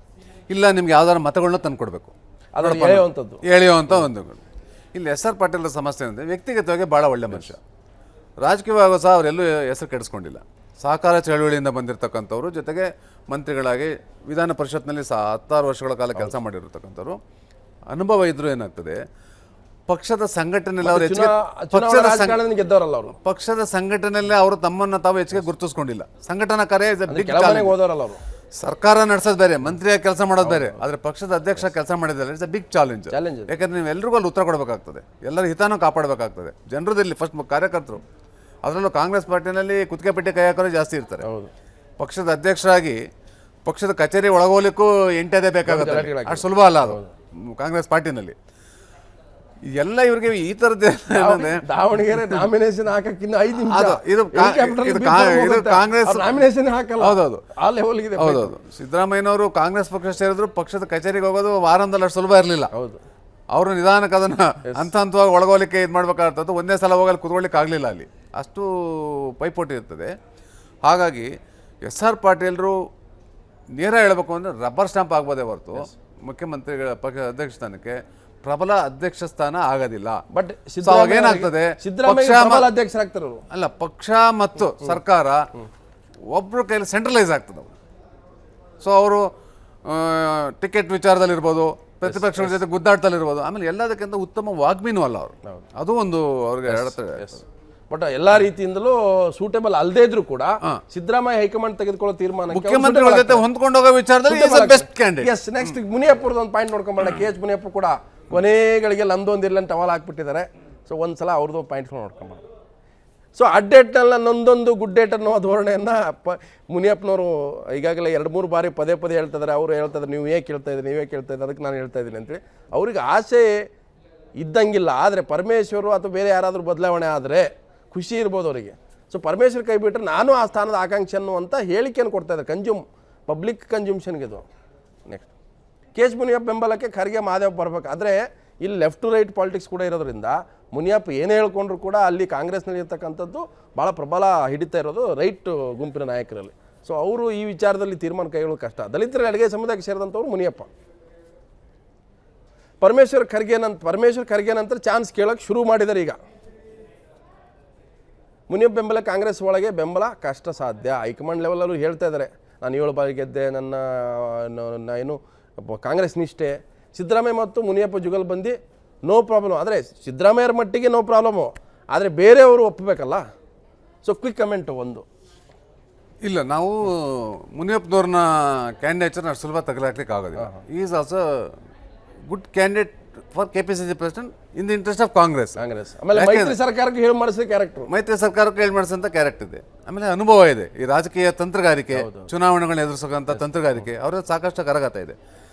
Speaker 9: ಇಲ್ಲ ನಿಮ್ಗೆ ಯಾವ್ದಾದ್ರು ಮತಗಳನ್ನ ತಂದು ಕೊಡಬೇಕು,
Speaker 1: ಅದನ್ನು
Speaker 9: ಎಳೆಯುವಂಥ ಒಂದು. ಇಲ್ಲಿ SR ಪಾಟೀಲ್ ಸಮಸ್ಯೆ ಅಂದರೆ ವ್ಯಕ್ತಿಗತವಾಗಿ ಭಾಳ ಒಳ್ಳೆ ಮನುಷ್ಯ. ರಾಜಕೀಯವಾಗೂ ಸಹ ಅವರೆಲ್ಲೂ ಹೆಸರು ಕೆಡಿಸ್ಕೊಂಡಿಲ್ಲ. ಸಹಕಾರ ಚಳವಳಿಯಿಂದ ಬಂದಿರತಕ್ಕಂಥವ್ರು, ಜೊತೆಗೆ ಮಂತ್ರಿಗಳಾಗಿ ವಿಧಾನ ಪರಿಷತ್ನಲ್ಲಿ 16 ವರ್ಷಗಳ ಕಾಲ ಕೆಲಸ ಮಾಡಿರತಕ್ಕಂಥವ್ರು. ಅನುಭವ ಇದ್ರೂ ಏನಾಗ್ತದೆ, ಪಕ್ಷದ ಸಂಘಟನೆಯಲ್ಲಿ ಅವರು
Speaker 1: ಗೆದ್ದವರಲ್ಲ, ಅವರು
Speaker 9: ಪಕ್ಷದ ಸಂಘಟನೆಯಲ್ಲಿ ಅವರು ತಮ್ಮನ್ನು ತಾವು ಹೆಚ್ಚಿಗೆ ಗುರುತಿಸ್ಕೊಂಡಿಲ್ಲ. ಸಂಘಟನಾ ಕಾರ್ಯ
Speaker 1: ಹೋದವರಲ್ಲ ಅವರು.
Speaker 9: ಸರ್ಕಾರ ನಡೆಸೋದು ಬೇರೆ, ಮಂತ್ರಿಯಾಗಿ ಕೆಲಸ ಮಾಡೋದು ಬೇರೆ, ಆದರೆ ಪಕ್ಷದ ಅಧ್ಯಕ್ಷ ಕೆಲಸ ಮಾಡಿದ್ದಾರೆ. It's a big challenge. ಯಾಕಂದ್ರೆ ನೀವು ಎಲ್ರಿಗೂ ಅಲ್ಲಿ ಉತ್ತರ ಕೊಡಬೇಕಾಗ್ತದೆ, ಎಲ್ಲರ ಹಿತನೂ ಕಾಪಾಡಬೇಕಾಗ್ತದೆ. ಜನರದಲ್ಲಿ ಫಸ್ಟ್ ಕಾರ್ಯಕರ್ತರು, ಅದರಲ್ಲೂ ಕಾಂಗ್ರೆಸ್ ಪಾರ್ಟಿನಲ್ಲಿ ಕುತ್ತಿಗೆ ಪೆಟ್ಟಿ ಕೈ ಹಾಕೋರು ಜಾಸ್ತಿ ಇರ್ತಾರೆ. ಪಕ್ಷದ ಅಧ್ಯಕ್ಷರಾಗಿ ಪಕ್ಷದ ಕಚೇರಿ ಒಳಗೋಲಿಕ್ಕೂ ಎಂಟದೇ ಬೇಕಾಗುತ್ತೆ. ಅಷ್ಟು ಸುಲಭ ಅಲ್ಲ ಅದು ಕಾಂಗ್ರೆಸ್ ಪಾರ್ಟಿನಲ್ಲಿ. ಎಲ್ಲ ಇವ್ರಿಗೆ ಈ ಥರದ್ದು
Speaker 1: ದಾವಣಗೆರೆ ನಾಮಿನೇಷನ್ ಹಾಕಕ್ಕಿಂತ 5 ನಿಮಿಷ
Speaker 9: ಇದು ಕಾಂಗ್ರೆಸ್
Speaker 1: ನಾಮಿನೇಷನ್ ಹಾಕಲ್ಲ.
Speaker 9: ಹೌದೌದು
Speaker 1: ಆ ಲೆವೆಲ್ಗಿದೆ.
Speaker 9: ಹೌದೌದು. ಸಿದ್ದರಾಮಯ್ಯನವರು ಕಾಂಗ್ರೆಸ್ ಪಕ್ಷ ಸೇರಿದ್ರು ಪಕ್ಷದ ಕಚೇರಿಗೆ ಹೋಗೋದು ವಾರದಲ್ಲಿ ಅಷ್ಟು ಸುಲಭ ಇರಲಿಲ್ಲ.
Speaker 1: ಹೌದು,
Speaker 9: ಅವರು ನಿಧಾನಕ್ಕೆ ಅದನ್ನು ಹಂತವಾಗಿ ಒಳಗೋಲಿಕ್ಕೆ ಇದು ಮಾಡ್ಬೇಕಾಗ್ತದ್ದು. ಒಂದೇ ಸಲ ಹೋಗಲ್ಲಿ ಕುತ್ಕೊಳ್ಳಿಕ್ಕೆ ಆಗಲಿಲ್ಲ, ಅಲ್ಲಿ ಅಷ್ಟು ಪೈಪೋಟಿ ಇರ್ತದೆ. ಹಾಗಾಗಿ SR ಪಾಟೀಲರು ನೇರ ಹೇಳಬೇಕು ಅಂದರೆ ರಬ್ಬರ್ ಸ್ಟಾಂಪ್ ಆಗ್ಬೋದೇ ಹೊರತು ಮುಖ್ಯಮಂತ್ರಿಗಳ ಪಕ್ಷ ಅಧ್ಯಕ್ಷ ಸ್ಥಾನಕ್ಕೆ ಪ್ರಬಲ ಅಧ್ಯಕ್ಷ ಸ್ಥಾನ ಆಗೋದಿಲ್ಲ.
Speaker 1: ಬಟ್
Speaker 9: ಏನಾಗ್ತದೆ,
Speaker 1: ಅಲ್ಲ
Speaker 9: ಪಕ್ಷ ಮತ್ತು ಸರ್ಕಾರ ಒಬ್ಬರ ಕೈಲಿ ಸೆಂಟ್ರಲೈಸ್ ಆಗ್ತದೆ. ಸೊ ಅವರು ಟಿಕೆಟ್ ವಿಚಾರದಲ್ಲಿರ್ಬೋದು, ಪ್ರತಿಪಕ್ಷಗಳ ಜೊತೆ ಗುದ್ದಾಡ್ತಲಿರ್ಬೋದು. ಆಮೇಲೆ ಎಲ್ಲದಕ್ಕಿಂತ ಉತ್ತಮ ವಾಗ್ಮಿನೂ ಅಲ್ಲ ಅವರು, ಅದು ಒಂದು ಅವ್ರಿಗೆ ಹೇಳ್ತಾರೆ.
Speaker 1: ಬಟ್ ಎಲ್ಲಾ ರೀತಿಯಿಂದಲೂ ಸೂಟೇಬಲ್ ಅಲ್ಲದೇ ಇದ್ರು ಕೂಡ ಸಿದ್ದರಾಮಯ್ಯ ಹೈಕಮಾಂಡ್ ತೆಗೆದುಕೊಳ್ಳೋ ತೀರ್ಮಾನ
Speaker 9: ಮುಖ್ಯಮಂತ್ರಿಗಳ ಜೊತೆ ಹೊಂದ್ಕೊಂಡೋಗೋ ವಿಚಾರದಲ್ಲಿ ಬೆಸ್ಟ್ ಕ್ಯಾಂಡಿಡೇಟ್.
Speaker 1: ಎಸ್, ನೆಕ್ಸ್ಟ್ ಮುನಿಯಪ್ಪರದ ಒಂದು ಪಾಯಿಂಟ್ ನೋಡ್ಕೊಂಬರೋಣ. KH ಮುನಿಯಪ್ಪ ಕೂಡ ಕೊನೆಗಳಿಗೆ ನಮ್ದೊಂದಿಲ್ಲ ಅಂತ ಟವಲ್ ಹಾಕ್ಬಿಟ್ಟಿದ್ದಾರೆ. ಸೊ ಒಂದ್ಸಲ ಅವ್ರದ್ದು ಪಾಯಿಂಟ್ ನೋಡ್ಕೊಂಬರೋಣ. ಸೊ ಅಡ್ಡೇಟ್ನಲ್ಲ ನೊಂದೊಂದು ಗುಡ್ಡೇಟ್ ಅನ್ನೋ ಧೋರಣೆಯನ್ನು ಮುನಿಯಪ್ಪನವರು ಈಗಾಗಲೇ 2-3 ಬಾರಿ ಪದೇ ಹೇಳ್ತಾ ಇದ್ದಾರೆ. ಅವರು ಹೇಳ್ತಾ ಇದ್ದಾರೆ, ನೀವೇ ಕೇಳ್ತಾ ಇದ್ದೀರಿ, ಅದಕ್ಕೆ ನಾನು ಹೇಳ್ತಾ ಇದ್ದೀನಿ ಅಂತೇಳಿ. ಅವ್ರಿಗೆ ಆಸೆ ಇದ್ದಂಗಿಲ್ಲ. ಆದರೆ ಪರಮೇಶ್ವರು ಅಥವಾ ಬೇರೆ ಯಾರಾದರೂ ಬದಲಾವಣೆ ಆದರೆ ಖುಷಿ ಇರ್ಬೋದು ಅವರಿಗೆ. ಸೊ ಪರಮೇಶ್ವರ್ ಕೈ ಬಿಟ್ಟರೆ ನಾನು ಆ ಸ್ಥಾನದ ಆಕಾಂಕ್ಷೆ ಅನ್ನುವಂಥ ಹೇಳಿಕೆಯನ್ನು ಕೊಡ್ತಾ ಇದ್ದಾರೆ. ಪಬ್ಲಿಕ್ ಕನ್ಸ್ಯೂಮ್ಷನ್ಗೆ ಇದು. ನೆಕ್ಸ್ಟ್ KH ಮುನಿಯಪ್ಪ ಬೆಂಬಲಕ್ಕೆ ಖರ್ಗೆ ಮಹಾದೇವ್ ಬರಬೇಕು. ಆದರೆ ಇಲ್ಲಿ ಲೆಫ್ಟ್ ಟು ರೈಟ್ ಪಾಲಿಟಿಕ್ಸ್ ಕೂಡ ಇರೋದ್ರಿಂದ ಮುನಿಯಪ್ಪ ಏನೇ ಹೇಳ್ಕೊಂಡ್ರು ಕೂಡ ಅಲ್ಲಿ ಕಾಂಗ್ರೆಸ್ನಲ್ಲಿ ಇರ್ತಕ್ಕಂಥದ್ದು ಭಾಳ ಪ್ರಬಲ ಹಿಡಿತಾ ಇರೋದು ರೈಟ್ ಗುಂಪಿನ ನಾಯಕರಲ್ಲಿ. ಸೊ ಅವರು ಈ ವಿಚಾರದಲ್ಲಿ ತೀರ್ಮಾನ ಕೈಗೊಳ್ಳೋದು ಕಷ್ಟ. ದಲಿತರ ಅಡುಗೆ ಸಮುದಾಯಕ್ಕೆ ಸೇರಿದಂಥವ್ರು ಮುನಿಯಪ್ಪ. ಪರಮೇಶ್ವರ್ ಖರ್ಗೆ ನಂತರ ಚಾನ್ಸ್ ಕೇಳೋಕ್ಕೆ ಶುರು ಮಾಡಿದ್ದಾರೆ. ಈಗ ಮುನಿಯಪ್ಪ ಬೆಂಬಲ ಕಾಂಗ್ರೆಸ್ ಒಳಗೆ ಬೆಂಬಲ ಕಷ್ಟ ಸಾಧ್ಯ. ಹೈಕಮಾಂಡ್ ಲೆವೆಲಲ್ಲೂ ಹೇಳ್ತಾ ಇದ್ದಾರೆ, ನಾನು 7 ಬಾರಿ ಗೆದ್ದೆ, ನನ್ನ ಏನು ಕಾಂಗ್ರೆಸ್ ನಿಷ್ಠೆ. ಸಿದ್ದರಾಮಯ್ಯ ಮತ್ತು ಮುನಿಯಪ್ಪ ಜುಗಲ್ಬಂದಿ ನೋ ಪ್ರಾಬ್ಲಮ್. ಆದರೆ ಸಿದ್ದರಾಮಯ್ಯರ ಮಟ್ಟಿಗೆ ನೋ ಪ್ರಾಬ್ಲಮ್ಮು, ಆದರೆ ಬೇರೆಯವರು ಒಪ್ಪಬೇಕಲ್ಲ. ಸೊ ಕ್ವಿಕ್ ಕಮೆಂಟು ಒಂದು.
Speaker 9: ಇಲ್ಲ, ನಾವು ಮುನಿಯಪ್ಪನವ್ರನ್ನ ಕ್ಯಾಂಡಿಡೇಚರ್ನ ಅಷ್ಟು ಸುಲಭ ತಗಲಾಕ್ಲಿಕ್ಕೆ ಆಗೋದಿಲ್ಲ. Is also good candidate for KPCC president in the interest of Congress.
Speaker 1: ಆಮೇಲೆ ಮೈತ್ರಿ ಸರ್ಕಾರಕ್ಕೆ ಹೇಳಿ ಮಾಡಿಸಿದ ಕ್ಯಾರೆಕ್ಟರ್,
Speaker 9: ಮೈತ್ರಿ ಸರ್ಕಾರಕ್ಕೆ ಹೇಳಿ ಮಾಡಿಸೋಂಥ ಕ್ಯಾರೆಕ್ಟರ್ ಇದೆ. ಆಮೇಲೆ ಅನುಭವ ಇದೆ, ಈ ರಾಜಕೀಯ ತಂತ್ರಗಾರಿಕೆ, ಚುನಾವಣೆಗಳನ್ನ ಎದುರಿಸೋಂಥ ತಂತ್ರಗಾರಿಕೆ ಅವ್ರ ಸಾಕಷ್ಟು ಕರಗತ ಇದೆ.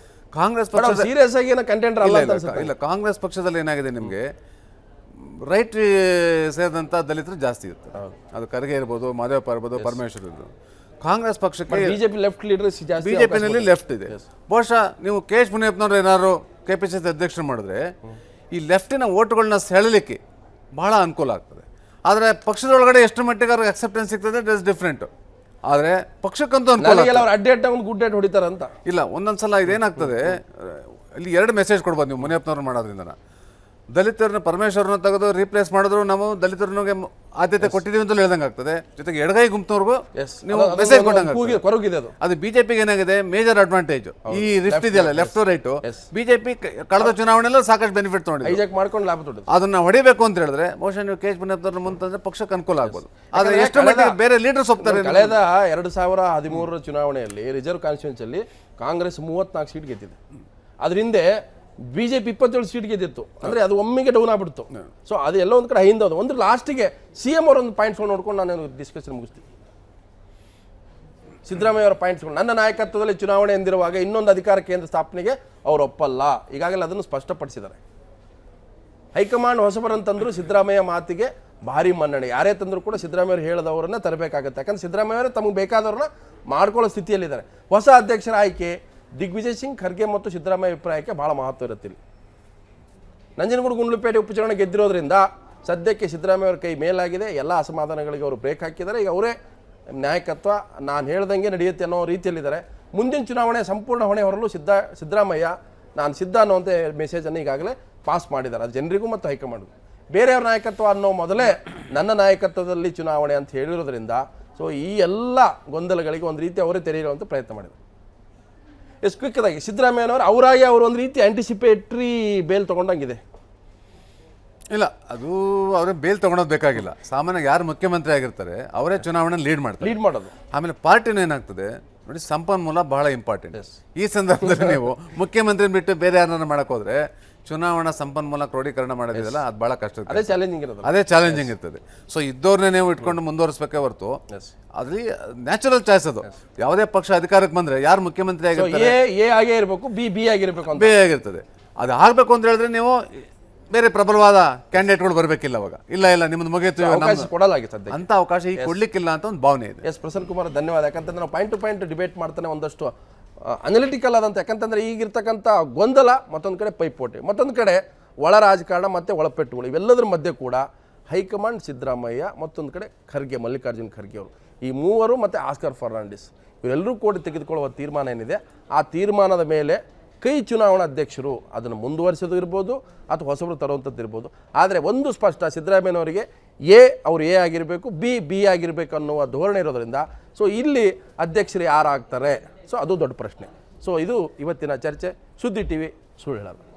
Speaker 9: ಕಾಂಗ್ರೆಸ್ ಪಕ್ಷ
Speaker 1: ಸೀರಿಯಸ್ ಆಗಿ ಕಂಟೆಂಟರ್ ಅಲ್ಲ.
Speaker 9: ಇಲ್ಲ, ಕಾಂಗ್ರೆಸ್ ಪಕ್ಷದಲ್ಲಿ ಏನಾಗಿದೆ, ನಿಮಗೆ ರೈಟ್ ಸೇರಿದಂಥ ದಲಿತರು ಜಾಸ್ತಿ ಇರುತ್ತೆ. ಅದು ಖರ್ಗೆ ಇರ್ಬೋದು, ಮಾದೇವಪ್ಪ ಇರ್ಬೋದು, ಪರಮೇಶ್ವರ್ ಇರ್ಬೋದು. ಕಾಂಗ್ರೆಸ್ ಪಕ್ಷಕ್ಕೆ
Speaker 1: ಬಿಜೆಪಿ ಲೆಫ್ಟ್ ಲೀಡರ್ಸ್ ಜಾಸ್ತಿ,
Speaker 9: ಬಿಜೆಪಿನಲ್ಲಿ ಲೆಫ್ಟ್ ಇದೆ. ಬಹುಶಃ ನೀವು KH ಮುನಿಯಪ್ಪನವ್ರು ಏನಾದ್ರು KPCC ಅಧ್ಯಕ್ಷರು ಮಾಡಿದ್ರೆ ಈ ಲೆಫ್ಟಿನ ಓಟ್ಗಳನ್ನ ಸೆಳೆಯಲಿಕ್ಕೆ ಬಹಳ ಅನುಕೂಲ ಆಗ್ತದೆ. ಆದರೆ ಪಕ್ಷದೊಳಗಡೆ ಎಷ್ಟು ಮಟ್ಟಿಗೆ ಅವ್ರಿಗೆ ಅಕ್ಸೆಪ್ಟೆನ್ಸ್ ಸಿಗ್ತದೆ ಇಟ್ ಇಸ್ ಡಿಫ್ರೆಂಟ್. ಆದರೆ ಪಕ್ಷಕ್ಕಂತೂ ಅನುಕೂಲ.
Speaker 1: ಅಡ್ಡೇಟ್ ಗುಡ್ಡೇಟ್ ಹೊಡಿತಾರಂತ
Speaker 9: ಇಲ್ಲ, ಒಂದೊಂದ್ಸಲ ಇದೇನಾಗ್ತದೆ, ಇಲ್ಲಿ 2 ಮೆಸೇಜ್ ಕೊಡ್ಬೋದು ನೀವು ಮುನಿಯಪ್ಪನವ್ರು ಮಾಡೋದ್ರಿಂದ. ದಲಿತರನ್ನ ಪರಮೇಶ್ವರನ್ನ ತೆಗೆದು ರೀಪ್ಲೇಸ್ ಮಾಡಿದ್ರು ನಾವು ದಲಿತರಿಗೆ ಆದ್ಯತೆ ಕೊಟ್ಟಿದ್ದೀವಿ ಅಂತ ಹೇಳ್ದಂಗೆ ಆಗ್ತದೆ. ಜೊತೆಗೆ ಎಡಗೈ ಗುಂಪಿನವ್ರಿಗೂ ನೀವು ಮೆಸೇಜ್ ಕೊಟ್ಟಂಗೆ. ಅದು ಬಿಜೆಪಿಗೆ ಏನಾಗಿದೆ, ಮೇಜರ್ ಅಡ್ವಾಂಟೇಜ್ ಈ ರಿಫ್ಟ್ ಇದೆಯಲ್ಲ, ಲೆಫ್ಟ್ ರೈಟ್. ಬಿಜೆಪಿ ಕಳೆದ ಚುನಾವಣೆಯಲ್ಲ ಸಾಕಷ್ಟು ಬೆನಿಫಿಟ್
Speaker 1: ಮಾಡ್ಕೊಂಡು ಲಾಭ ತೊಗೊಂಡು
Speaker 9: ಅದನ್ನ ಹೊಡಿಬೇಕು ಅಂತ ಹೇಳಿದ್ರೆ ಬಹುಶಃ ನೀವು KH ಮುನಿಯಪ್ಪನವ್ರನ್ನ ಮುಂತಂದ್ರೆ ಪಕ್ಷಕ್ಕೆ ಅನುಕೂಲ ಆಗ್ಬೋದು. ಆದ್ರೆ ಎಷ್ಟು ಮಟ್ಟಿಗೆ ಬೇರೆ ಲೀಡರ್ಸ್ ಹೋಗ್ತಾರೆ.
Speaker 1: ಕಳೆದ 2013 ಚುನಾವಣೆಯಲ್ಲಿ ರಿಸರ್ವ್ ಕಾನ್ಸ್ಟಿಟ್ಯೂನ್ಸಿಯಲ್ಲಿ ಕಾಂಗ್ರೆಸ್ 34 ಸೀಟ್ ಗೆದ್ದಿದೆ. ಅದ್ರ ಹಿಂದೆ ಬಿಜೆಪಿ 27 ಸೀಟ್ ಗೆದ್ದಿತ್ತು. ಅಂದರೆ ಅದು ಒಮ್ಮೆಗೆ ಡೌನ್ ಆಗ್ಬಿಡ್ತು. ಸೊ ಅದು ಎಲ್ಲ ಒಂದು ಕಡೆ ಹಿಂದೋದು. ಒಂದು ಲಾಸ್ಟಿಗೆ CM ಅವರೊಂದು ಪಾಯಿಂಟ್ಸ್ಗಳು ನೋಡ್ಕೊಂಡು ನಾನು ಡಿಸ್ಕಷನ್ ಮುಗಿಸ್ತೀನಿ. ಸಿದ್ದರಾಮಯ್ಯ ಅವರ ಪಾಯಿಂಟ್ಸ್ಗಳು, ನನ್ನ ನಾಯಕತ್ವದಲ್ಲಿ ಚುನಾವಣೆ ಎಂದಿರುವಾಗ ಇನ್ನೊಂದು ಅಧಿಕಾರ ಕೇಂದ್ರ ಸ್ಥಾಪನೆಗೆ ಅವರು ಒಪ್ಪಲ್ಲ. ಈಗಾಗಲೇ ಅದನ್ನು ಸ್ಪಷ್ಟಪಡಿಸಿದ್ದಾರೆ. ಹೈಕಮಾಂಡ್ ಹೊಸಬರಂತಂದ್ರು ಸಿದ್ದರಾಮಯ್ಯ ಮಾತಿಗೆ ಭಾರಿ ಮನ್ನಣೆ. ಯಾರೇ ತಂದರೂ ಕೂಡ ಸಿದ್ದರಾಮಯ್ಯ ಹೇಳಿದವರನ್ನ ತರಬೇಕಾಗುತ್ತೆ. ಯಾಕಂದ್ರೆ ಸಿದ್ದರಾಮಯ್ಯ ಅವರೇ ತಮಗೆ ಬೇಕಾದವ್ರನ್ನ ಮಾಡ್ಕೊಳ್ಳೋ ಸ್ಥಿತಿಯಲ್ಲಿದ್ದಾರೆ. ಹೊಸ ಅಧ್ಯಕ್ಷರ ಆಯ್ಕೆ ದಿಗ್ವಿಜಯ್ ಸಿಂಗ್, ಖರ್ಗೆ ಮತ್ತು ಸಿದ್ದರಾಮಯ್ಯ ಅಭಿಪ್ರಾಯಕ್ಕೆ ಭಾಳ ಮಹತ್ವ ಇರುತ್ತಿಲ್ಲ. ನಂಜನಗೂಡು ಗುಂಡ್ಲುಪೇಟೆ ಉಪಚುನಾವಣೆ ಗೆದ್ದಿರೋದ್ರಿಂದ ಸದ್ಯಕ್ಕೆ ಸಿದ್ದರಾಮಯ್ಯ ಅವರ ಕೈ ಮೇಲಾಗಿದೆ. ಎಲ್ಲ ಅಸಮಾಧಾನಗಳಿಗೆ ಅವರು ಬ್ರೇಕ್ ಹಾಕಿದ್ದಾರೆ. ಈಗ ಅವರೇ ನಾಯಕತ್ವ ನಾನು ಹೇಳ್ದಂಗೆ ನಡೆಯುತ್ತೆ ಅನ್ನೋ ರೀತಿಯಲ್ಲಿದ್ದಾರೆ. ಮುಂದಿನ ಚುನಾವಣೆ ಸಂಪೂರ್ಣ ಹೊಣೆ ಹೊರಲು ಸಿದ್ದರಾಮಯ್ಯ ನಾನು ಸಿದ್ಧ ಅನ್ನುವಂಥ ಮೆಸೇಜನ್ನು ಈಗಾಗಲೇ ಪಾಸ್ ಮಾಡಿದ್ದಾರೆ. ಅದು ಜನರಿಗೂ ಮತ್ತು ಹೈಕಮಾಂಡ್ಗೂ. ಬೇರೆಯವ್ರ ನಾಯಕತ್ವ ಅನ್ನೋ ಮೊದಲೇ ನನ್ನ ನಾಯಕತ್ವದಲ್ಲಿ ಚುನಾವಣೆ ಅಂತ ಹೇಳಿರೋದ್ರಿಂದ ಸೊ ಈ ಎಲ್ಲ ಗೊಂದಲಗಳಿಗೆ ಒಂದು ರೀತಿ ಅವರೇ ತೆರೆಯುವಂಥ ಪ್ರಯತ್ನ ಮಾಡಿದ್ದಾರೆ. ಎಷ್ಟು ಕ್ವಿಕ್ಕಾಗಿ ಸಿದ್ದರಾಮಯ್ಯನವರು ಅವರಾಗಿ ಅವರು ಒಂದು ರೀತಿ ಆಂಟಿಸಿಪೇಟ್ರಿ ಬೇಲ್ ತೊಗೊಂಡಂಗಿದೆ.
Speaker 9: ಇಲ್ಲ, ಅದು ಅವರೇ ಬೇಲ್ ತೊಗೊಳೋದು ಬೇಕಾಗಿಲ್ಲ. ಸಾಮಾನ್ಯ ಯಾರು ಮುಖ್ಯಮಂತ್ರಿ ಆಗಿರ್ತಾರೆ ಅವರೇ ಚುನಾವಣೆ ಲೀಡ್ ಮಾಡೋದು. ಆಮೇಲೆ ಪಾರ್ಟಿನೂ ಏನಾಗ್ತದೆ ನೋಡಿ, ಸಂಪನ್ಮೂಲ ಬಹಳ ಇಂಪಾರ್ಟೆಂಟ್. ಈ ಸಂದರ್ಭದಲ್ಲಿ ನೀವು ಮುಖ್ಯಮಂತ್ರಿ ಬಿಟ್ಟು ಬೇರೆ ಯಾರನ್ನ ಮಾಡಕ್ ಹೋದ್ರೆ ಚುನಾವಣಾ ಸಂಪನ್ಮೂಲ ಕ್ರೋಢೀಕರಣ ಮಾಡೋದಿಲ್ಲ, ಅದು ಬಹಳ ಕಷ್ಟ ಇರ್ತದೆ. ಅದೇ ಚಾಲೆಂಜಿಂಗ್ ಇರ್ತದೆ. ಸೊ ಇದ್ದವ್ರನ್ನೇ ನೀವು ಇಟ್ಕೊಂಡು ಮುಂದುವರಿಸಬೇಕೇ ಹೊರತು ಅದ್ರಲ್ಲಿ ನ್ಯಾಚುರಲ್ ಚಾಯ್ಸ್ ಅದು. ಯಾವುದೇ ಪಕ್ಷ ಅಧಿಕಾರಕ್ಕೆ ಬಂದ್ರೆ ಯಾರು ಮುಖ್ಯಮಂತ್ರಿ ಆಗಿರ್ತಾರೆ
Speaker 1: ಬಿ
Speaker 9: ಆಗಿರ್ತದೆ. ಅದು ಆಗ್ಬೇಕು ಅಂತ ಹೇಳಿದ್ರೆ ನೀವು ಬೇರೆ ಪ್ರಬಲವಾದ ಕ್ಯಾಂಡಿಡೇಟ್ಗಳು ಬರಬೇಕಿಲ್ಲ. ಅವಾಗ ಇಲ್ಲ ನಿಮ್ಮದು ಮುಗಿಯಿತು ಅಂತ ಅವಕಾಶ ಈಗ ಕೊಡ್ಲಿಕ್ಕಿಲ್ಲ ಅಂತ ಒಂದು ಭಾವನೆ ಇದೆ.
Speaker 1: ಪ್ರಸನ್ನ ಕುಮಾರ್, ಧನ್ಯವಾದ. ಯಾಕಂತಂದ್ರೆ ನಾವು ಪಾಯಿಂಟ್ ಟು ಪಾಯಿಂಟ್ ಡಿಬೇಟ್ ಮಾಡ್ತಾನೆ, ಒಂದಷ್ಟು ಅನಲಿಟಿಕಲ್ ಆದಂತ. ಯಾಕಂತಂದ್ರೆ ಈಗಿರ್ತಕ್ಕಂಥ ಗೊಂದಲ ಮತ್ತೊಂದು ಕಡೆ ಪೈಪೋಟಿ, ಮತ್ತೊಂದು ಕಡೆ ಒಳ ರಾಜಕಾರಣ ಮತ್ತು ಒಳಪೆಟ್ಟುಗಳು, ಇವೆಲ್ಲದರ ಮಧ್ಯೆ ಕೂಡ ಹೈಕಮಾಂಡ್ ಸಿದ್ದರಾಮಯ್ಯ, ಮತ್ತೊಂದು ಕಡೆ ಖರ್ಗೆ, ಮಲ್ಲಿಕಾರ್ಜುನ್ ಖರ್ಗೆ ಅವರು, ಈ ಮೂವರು ಮತ್ತು ಆಸ್ಕರ್ ಫರ್ನಾಂಡಿಸ್ ಇವರೆಲ್ಲರೂ ಕೂಡ ತೆಗೆದುಕೊಳ್ಳುವ ತೀರ್ಮಾನ ಏನಿದೆ, ಆ ತೀರ್ಮಾನದ ಮೇಲೆ ಕೈ ಚುನಾವಣಾ ಅಧ್ಯಕ್ಷರು ಅದನ್ನು ಮುಂದುವರಿಸೋದು ಇರ್ಬೋದು ಅಥವಾ ಹೊಸಬರು ತರುವಂಥದ್ದು ಇರ್ಬೋದು. ಆದರೆ ಒಂದು ಸ್ಪಷ್ಟ, ಸಿದ್ದರಾಮಯ್ಯನವರಿಗೆ ಅವರು ಎ ಆಗಿರಬೇಕು, ಬಿ ಆಗಿರಬೇಕು ಅನ್ನುವ ಧೋರಣೆ ಇರೋದರಿಂದ ಸೊ ಇಲ್ಲಿ ಅಧ್ಯಕ್ಷರು ಯಾರಾಗ್ತಾರೆ, ಸೊ ಅದು ದೊಡ್ಡ ಪ್ರಶ್ನೆ. ಸೊ ಇದು ಇವತ್ತಿನ ಚರ್ಚೆ. ಸುದ್ದಿ TV ಸುಳ್ಳು ಹೇಳಲ್ಲ.